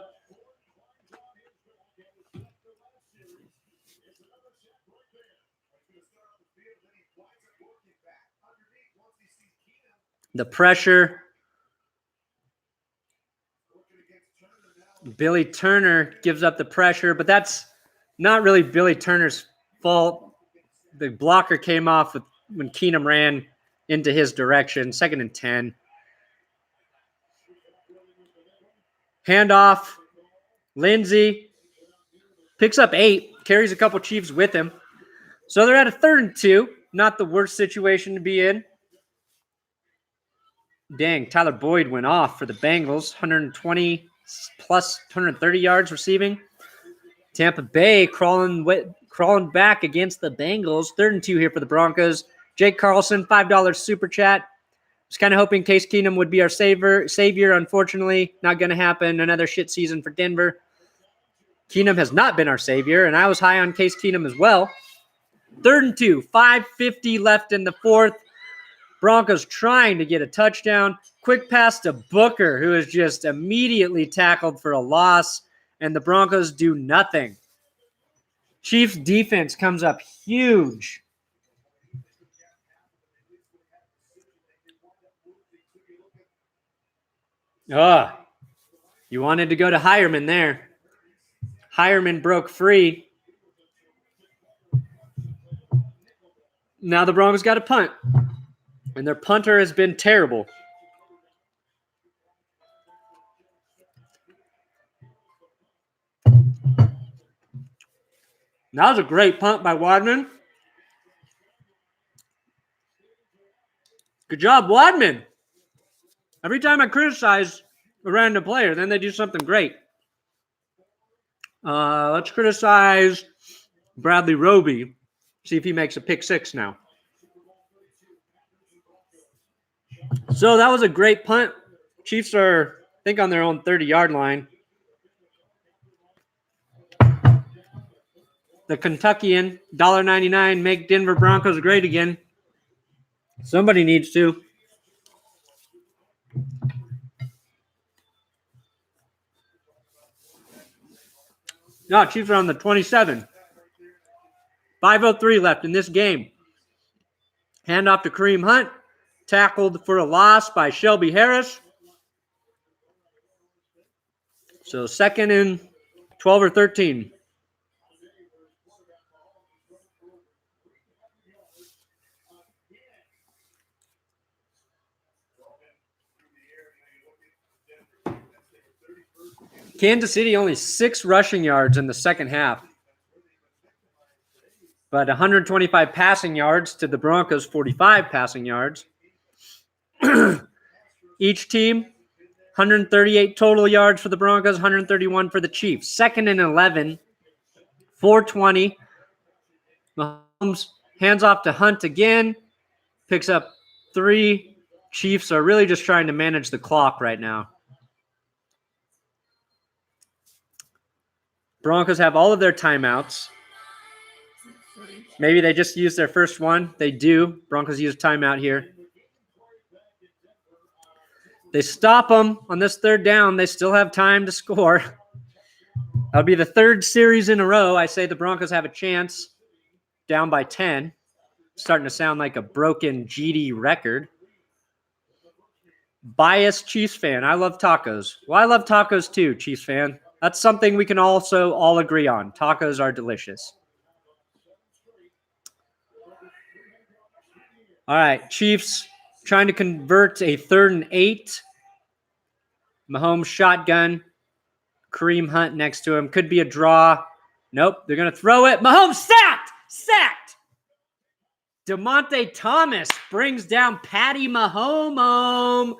The pressure. Billy Turner gives up the pressure, but that's not really Billy Turner's fault. The blocker came off when Keenum ran into his direction. 2nd and 10. Handoff. Lindsay picks up 8, carries a couple Chiefs with him. So they're at a 3rd and 2. Not the worst situation to be in. Dang, Tyler Boyd went off for the Bengals. 120 plus 130 yards receiving. Tampa Bay crawling back against the Bengals. 3rd and 2 here for the Broncos. Jake Carlson, $5 super chat. Was kind of hoping Case Keenum would be our savior. Unfortunately, not going to happen. Another shit season for Denver. Keenum has not been our savior, and I was high on Case Keenum as well. 3rd and 2, 5:50 left in the fourth. Broncos trying to get a touchdown. Quick pass to Booker, who is just immediately tackled for a loss, and the Broncos do nothing. Chiefs defense comes up huge. You wanted to go to Hireman there. Hireman broke free. Now the Broncos got a punt. And their punter has been terrible. That was a great punt by Wadman. Good job, Wadman. Every time I criticize a random player, then they do something great. Let's criticize Bradley Roby. See if he makes a pick 6 now. So that was a great punt. Chiefs are, I think, on their own 30-yard line. The Kentuckian, $1.99, make Denver Broncos great again. Somebody needs to. No, Chiefs are on the 27. 5:03 left in this game. Handoff to Kareem Hunt. Tackled for a loss by Shelby Harris. So 2nd and 12 or 13. Kansas City only 6 rushing yards in the second half. But 125 passing yards to the Broncos, 45 passing yards. Each team, 138 total yards for the Broncos, 131 for the Chiefs. 2nd and 11, 4:20. Mahomes hands off to Hunt again, picks up 3. Chiefs are really just trying to manage the clock right now. Broncos have all of their timeouts. Maybe they just used their first one. They do. Broncos use timeout here. They stop them on this 3rd down. They still have time to score. That'll be the 3rd series in a row. I say the Broncos have a chance. Down by 10. Starting to sound like a broken GD record. Biased Chiefs fan. I love tacos. Well, I love tacos too, Chiefs fan. That's something we can also all agree on. Tacos are delicious. All right, Chiefs trying to convert a 3rd and 8. Mahomes shotgun. Kareem Hunt next to him. Could be a draw. Nope, they're going to throw it. Mahomes sacked! Sacked! Demaryius Thomas brings down Patty Mahomes.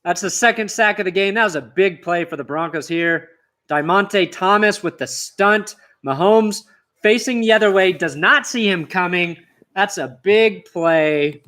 That's the 2nd sack of the game. That was a big play for the Broncos here. Demaryius Thomas with the stunt. Mahomes facing the other way, does not see him coming. That's a big play.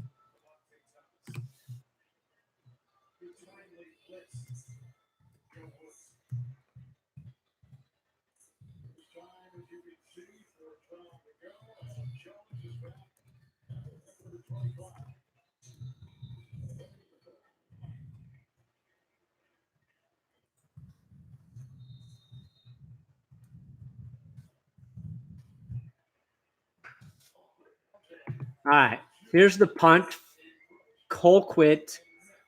All right, here's the punt. Colquitt.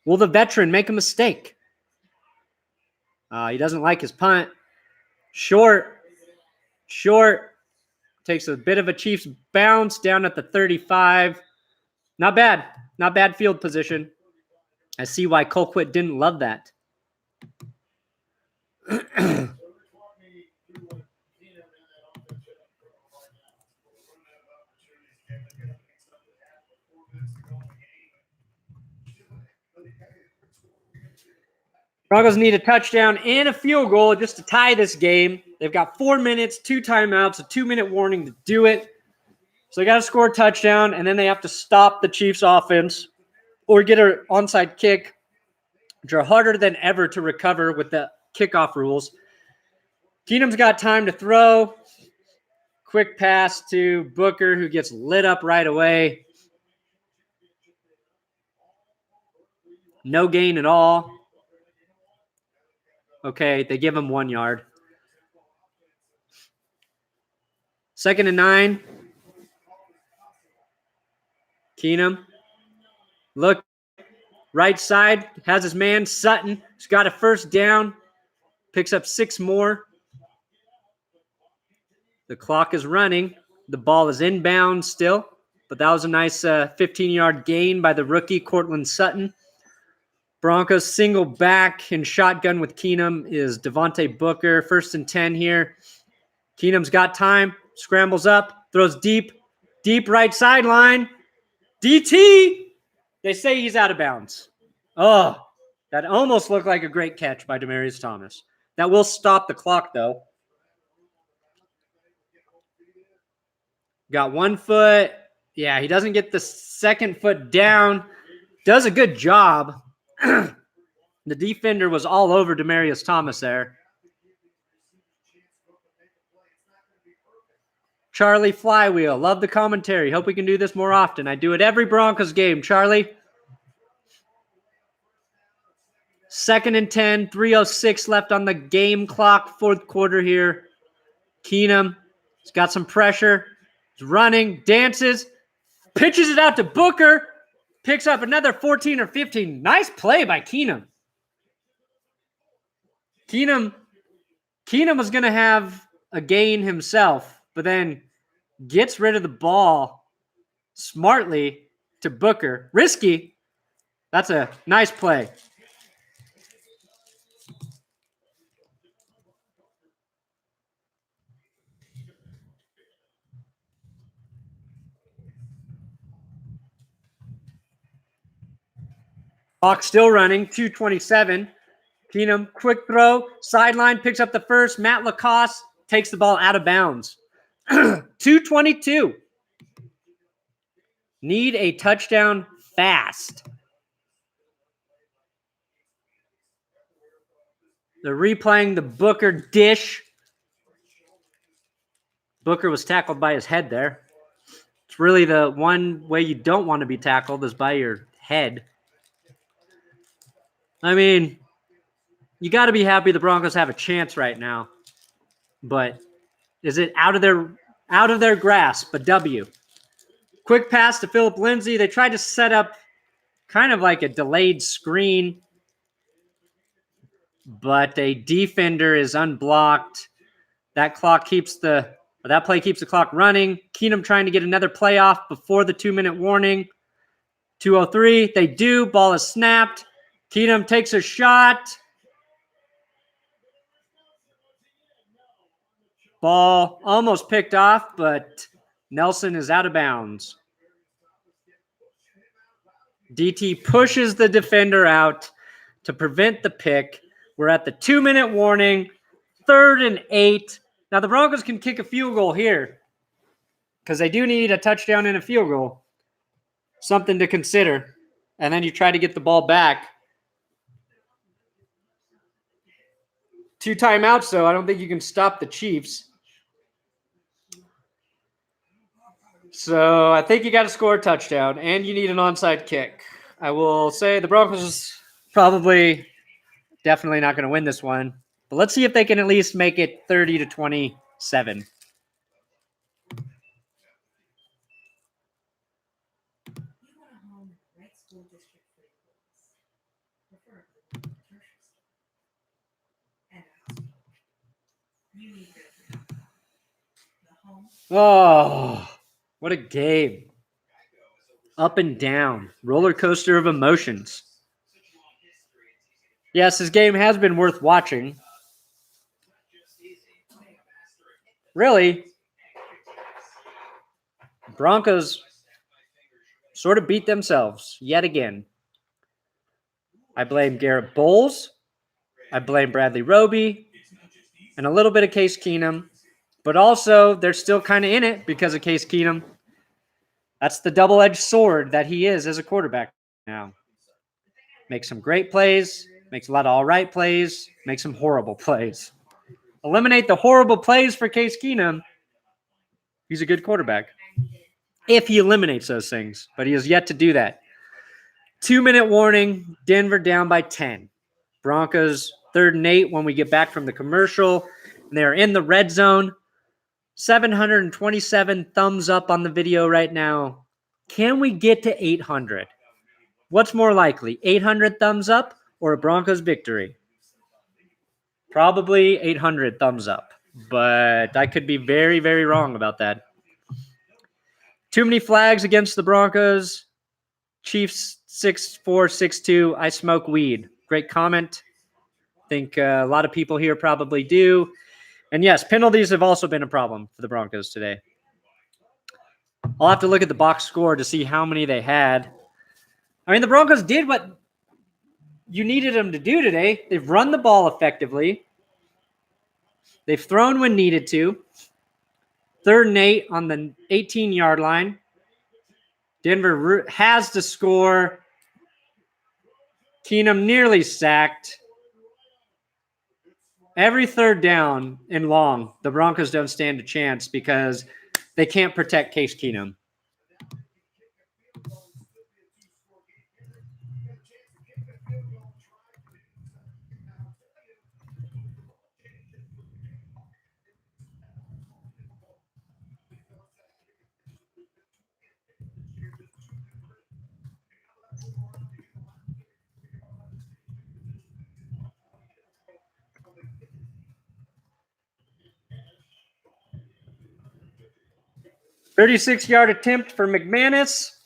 Will the veteran make a mistake? He doesn't like his punt. Short. Takes a bit of a Chiefs bounce down at the 35. Not bad. Not bad field position. I see why Colquitt didn't love that. Broncos need a touchdown and a field goal just to tie this game. They've got 4 minutes, 2 timeouts, a 2-minute warning to do it. So they got to score a touchdown, and then they have to stop the Chiefs offense or get an onside kick, which are harder than ever to recover with the kickoff rules. Keenum's got time to throw. Quick pass to Booker, who gets lit up right away. No gain at all. Okay, they give him 1 yard. 2nd and 9. Keenum. Look, right side, has his man, Sutton. He's got a 1st down. Picks up 6 more. The clock is running. The ball is inbound still, but that was a nice 15-yard gain by the rookie, Courtland Sutton. Broncos single back and shotgun with Keenum is Devontae Booker. 1st and 10 here. Keenum's got time. Scrambles up. Throws deep right sideline. DT! They say he's out of bounds. Oh, that almost looked like a great catch by Demaryius Thomas. That will stop the clock, though. Got 1 foot. Yeah, he doesn't get the 2nd foot down. Does a good job. The defender was all over Demaryius Thomas there. Charlie Flywheel. Love the commentary. Hope we can do this more often. I do it every Broncos game, Charlie. 2nd and 10. 3:06 left on the game clock. 4th quarter here. Keenum. He's got some pressure. He's running. Dances. Pitches it out to Booker. Picks up another 14 or 15. Nice play by Keenum. Keenum was going to have a gain himself, but then gets rid of the ball smartly to Booker. Risky. That's a nice play. Clock still running, 2:27. Keenum, quick throw, sideline, picks up the 1st. Matt Lacoste takes the ball out of bounds. 2:22. Need a touchdown fast. They're replaying the Booker dish. Booker was tackled by his head there. It's really the one way you don't want to be tackled is by your head. I mean, you got to be happy the Broncos have a chance right now. But is it out of their grasp? A W. Quick pass to Phillip Lindsay. They tried to set up kind of like a delayed screen, but a defender is unblocked. That clock keeps the But that play keeps the clock running. Keenum trying to get another play off before the 2-minute warning. 2:03. They do. Ball is snapped. Keenum takes a shot. Ball almost picked off, but Nelson is out of bounds. DT pushes the defender out to prevent the pick. We're at the 2-minute warning. 3rd and 8. Now the Broncos can kick a field goal here because they do need a touchdown and a field goal. Something to consider. And then you try to get the ball back. 2 timeouts, though. I don't think you can stop the Chiefs. So I think you got to score a touchdown, and you need an onside kick. I will say the Broncos probably definitely not going to win this one. But let's see if they can at least make it 30-27. Oh, what a game. Up and down. Roller coaster of emotions. Yes, this game has been worth watching. Really, Broncos sort of beat themselves yet again. I blame Garrett Bowles. I blame Bradley Roby. And a little bit of Case Keenum. But also, they're still kind of in it because of Case Keenum. That's the double-edged sword that he is as a quarterback now. Makes some great plays, makes a lot of all right plays, makes some horrible plays. Eliminate the horrible plays for Case Keenum. He's a good quarterback. If he eliminates those things, but he has yet to do that. 2-minute warning, Denver down by 10. Broncos 3rd and 8 when we get back from the commercial. And they're in the red zone. 727 thumbs up on the video right now. Can we get to 800? What's more likely, 800 thumbs up or a Broncos victory? Probably 800 thumbs up, but I could be very, very wrong about that. Too many flags against the Broncos. Chiefs 6'4", 6'2". I smoke weed. Great comment. I think a lot of people here probably do. And yes, penalties have also been a problem for the Broncos today. I'll have to look at the box score to see how many they had. I mean, the Broncos did what you needed them to do today. They've run the ball effectively. They've thrown when needed to. 3rd and 8 on the 18-yard line. Denver has to score. Keenum nearly sacked. Every 3rd down and long, the Broncos don't stand a chance because they can't protect Case Keenum. .36-yard attempt for McManus.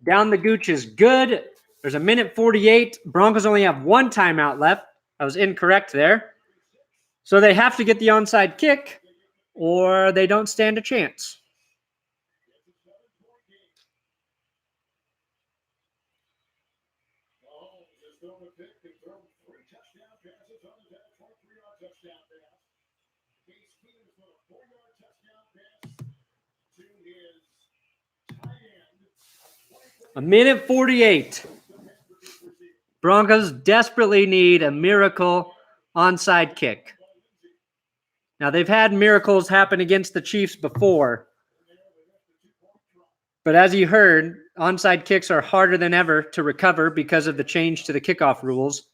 Down the gooch is good. There's a 1:48. Broncos only have 1 timeout left. I was incorrect there. So they have to get the onside kick or they don't stand a chance. A 1:48. Broncos desperately need a miracle onside kick. Now, they've had miracles happen against the Chiefs before. But as you heard, onside kicks are harder than ever to recover because of the change to the kickoff rules.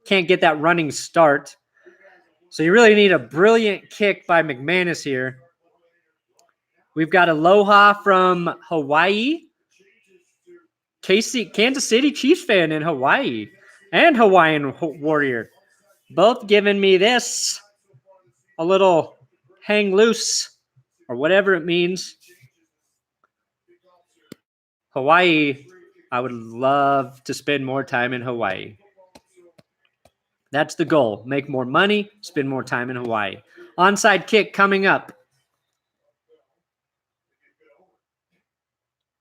Can't get that running start. So you really need a brilliant kick by McManus here. We've got Aloha from Hawaii. Kansas City Chiefs fan in Hawaii. And Hawaiian Warrior. Both giving me this. A little hang loose or whatever it means. Hawaii, I would love to spend more time in Hawaii. That's the goal. Make more money, spend more time in Hawaii. Onside kick coming up.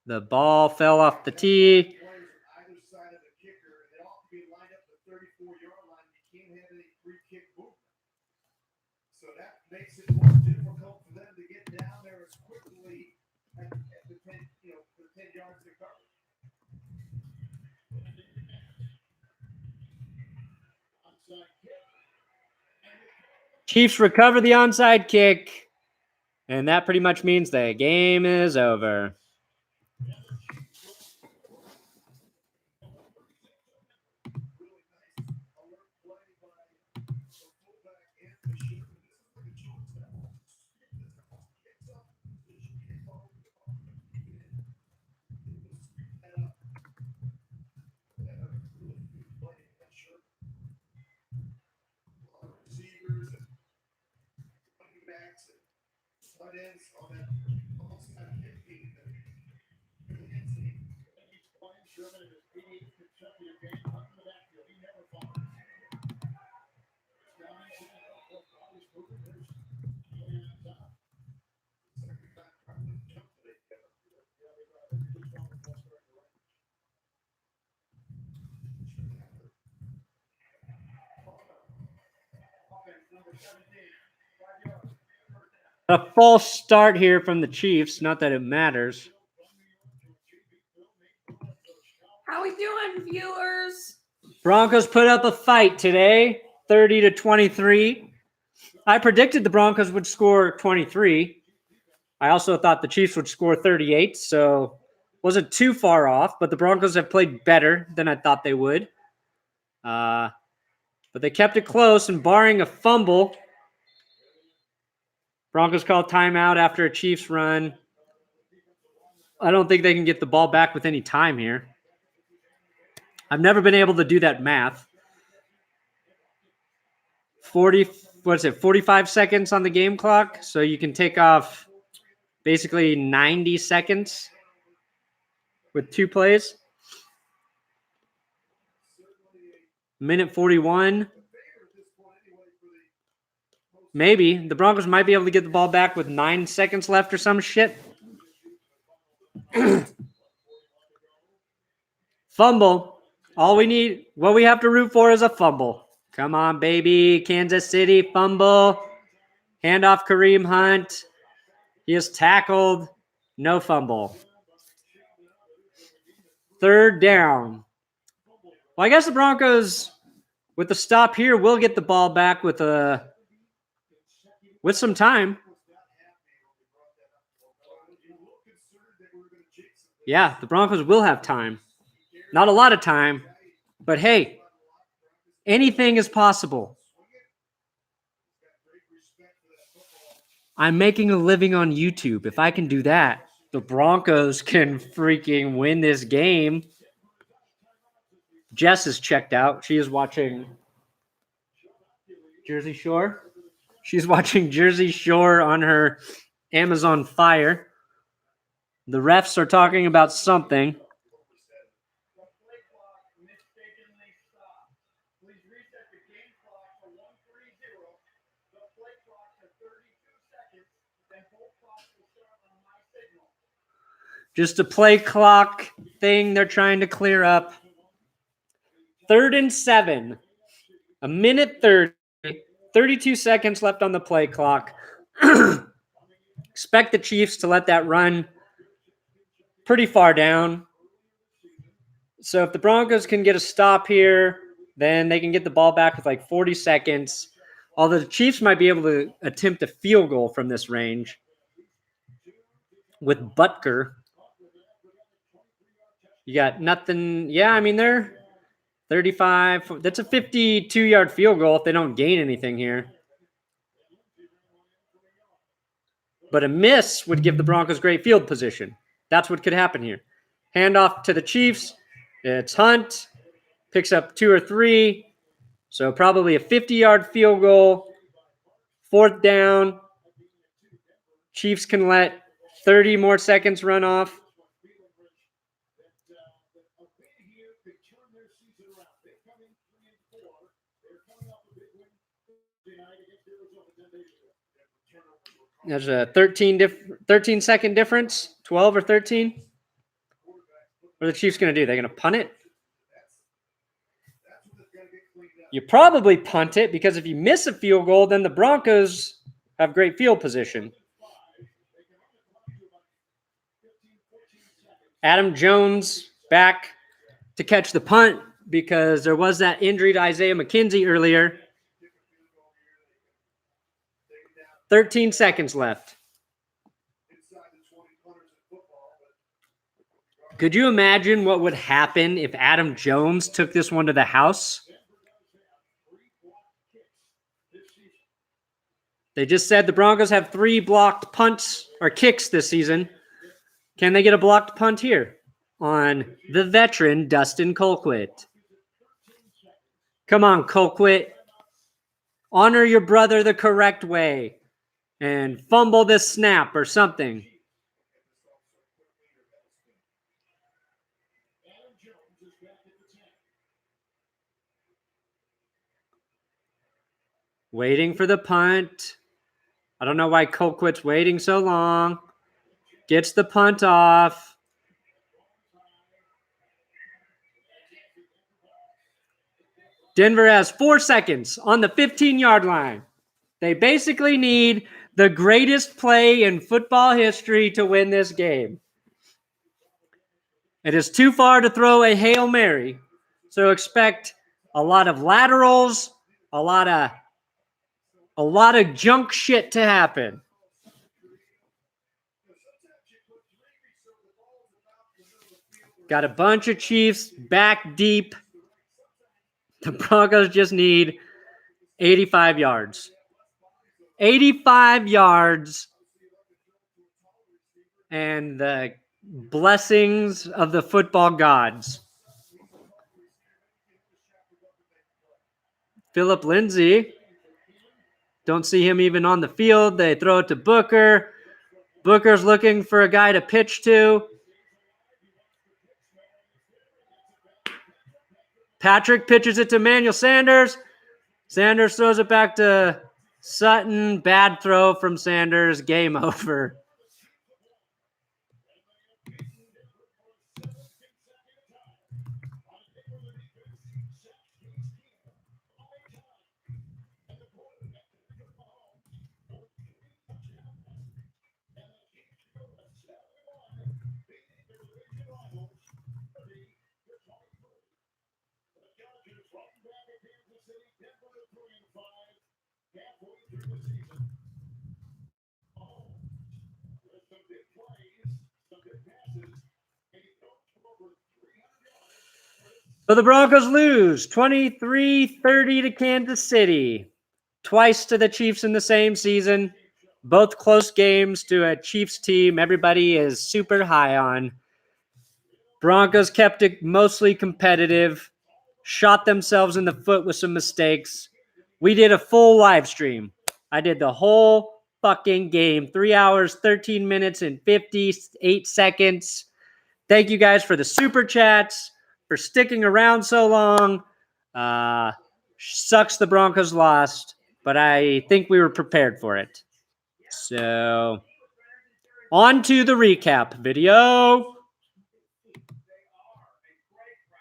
The ball fell off the tee. Either side of the kicker, they all be lined up the 34-yard line. You can't have any free kick movement. So that makes it more difficult for them to get down there as quickly at the 10, for the 10 yards to cover. Onside kick. Chiefs recover the onside kick, and that pretty much means the game is over. Receivers and running backs and tight ends on that onside kick team. He's playing Sherman in his 88th consecutive game. Hunt in the backfield. He never falls. A false start here from the Chiefs. Not that it matters. How we doing, viewers? Broncos put up a fight today, 30-23. I predicted the Broncos would score 23. I also thought the Chiefs would score 38, so wasn't too far off. But the Broncos have played better than I thought they would. But they kept it close, and barring a fumble, Broncos called timeout after a Chiefs run. I don't think they can get the ball back with any time here. I've never been able to do that math. 45 seconds on the game clock, so you can take off basically 90 seconds with 2 plays. Minute 41. Maybe. The Broncos might be able to get the ball back with 9 seconds left or some shit. Fumble. All we need, what we have to root for is a fumble. Come on, baby. Kansas City, fumble. Handoff Kareem Hunt. He is tackled. No fumble. 3rd down. Well, I guess the Broncos, with the stop here, will get the ball back with some time. Yeah, the Broncos will have time. Not a lot of time, but hey, anything is possible. I'm making a living on YouTube. If I can do that, the Broncos can freaking win this game. Jess is checked out. She is watching Jersey Shore. She's watching Jersey Shore on her Amazon Fire. The refs are talking about something. Just a play clock thing they're trying to clear up. 3rd and 7. A minute 30. 32 seconds left on the play clock. Expect the Chiefs to let that run pretty far down. So if the Broncos can get a stop here, then they can get the ball back with like 40 seconds. Although the Chiefs might be able to attempt a field goal from this range with Butker. You got nothing. Yeah, I mean, they're 35. That's a 52-yard field goal if they don't gain anything here. But a miss would give the Broncos great field position. That's what could happen here. Handoff to the Chiefs. It's Hunt. Picks up 2 or 3. So probably a 50-yard field goal. 4th down. Chiefs can let 30 more seconds run off. There's a 13 second difference, 12 or 13. What are the Chiefs going to do? They're going to punt it? You probably punt it because if you miss a field goal, then the Broncos have great field position. Adam Jones back to catch the punt because there was that injury to Isaiah McKenzie earlier. 13 seconds left. Could you imagine what would happen if Adam Jones took this one to the house? They just said the Broncos have 3 blocked punts or kicks this season. Can they get a blocked punt here on the veteran Dustin Colquitt? Come on, Colquitt. Honor your brother the correct way and fumble this snap or something. Waiting for the punt. I don't know why Colquitt's waiting so long. Gets the punt off. Denver has 4 seconds on the 15-yard line. They basically need the greatest play in football history to win this game. It is too far to throw a Hail Mary, so expect a lot of laterals, a lot of junk shit to happen. Got a bunch of Chiefs back deep. The Broncos just need 85 yards. 85 yards. And the blessings of the football gods. Phillip Lindsay. Don't see him even on the field. They throw it to Booker. Booker's looking for a guy to pitch to. Patrick pitches it to Emmanuel Sanders. Sanders throws it back to Sutton. Bad throw from Sanders. Game over. So the Broncos lose 23-30 to Kansas City. Twice to the Chiefs in the same season. Both close games to a Chiefs team everybody is super high on. Broncos kept it mostly competitive. Shot themselves in the foot with some mistakes. We did a full live stream. I did the whole fucking game. 3 hours, 13 minutes, and 58 seconds. Thank you guys for the super chats, for sticking around so long. Sucks the Broncos lost, but I think we were prepared for it. So, on to the recap video.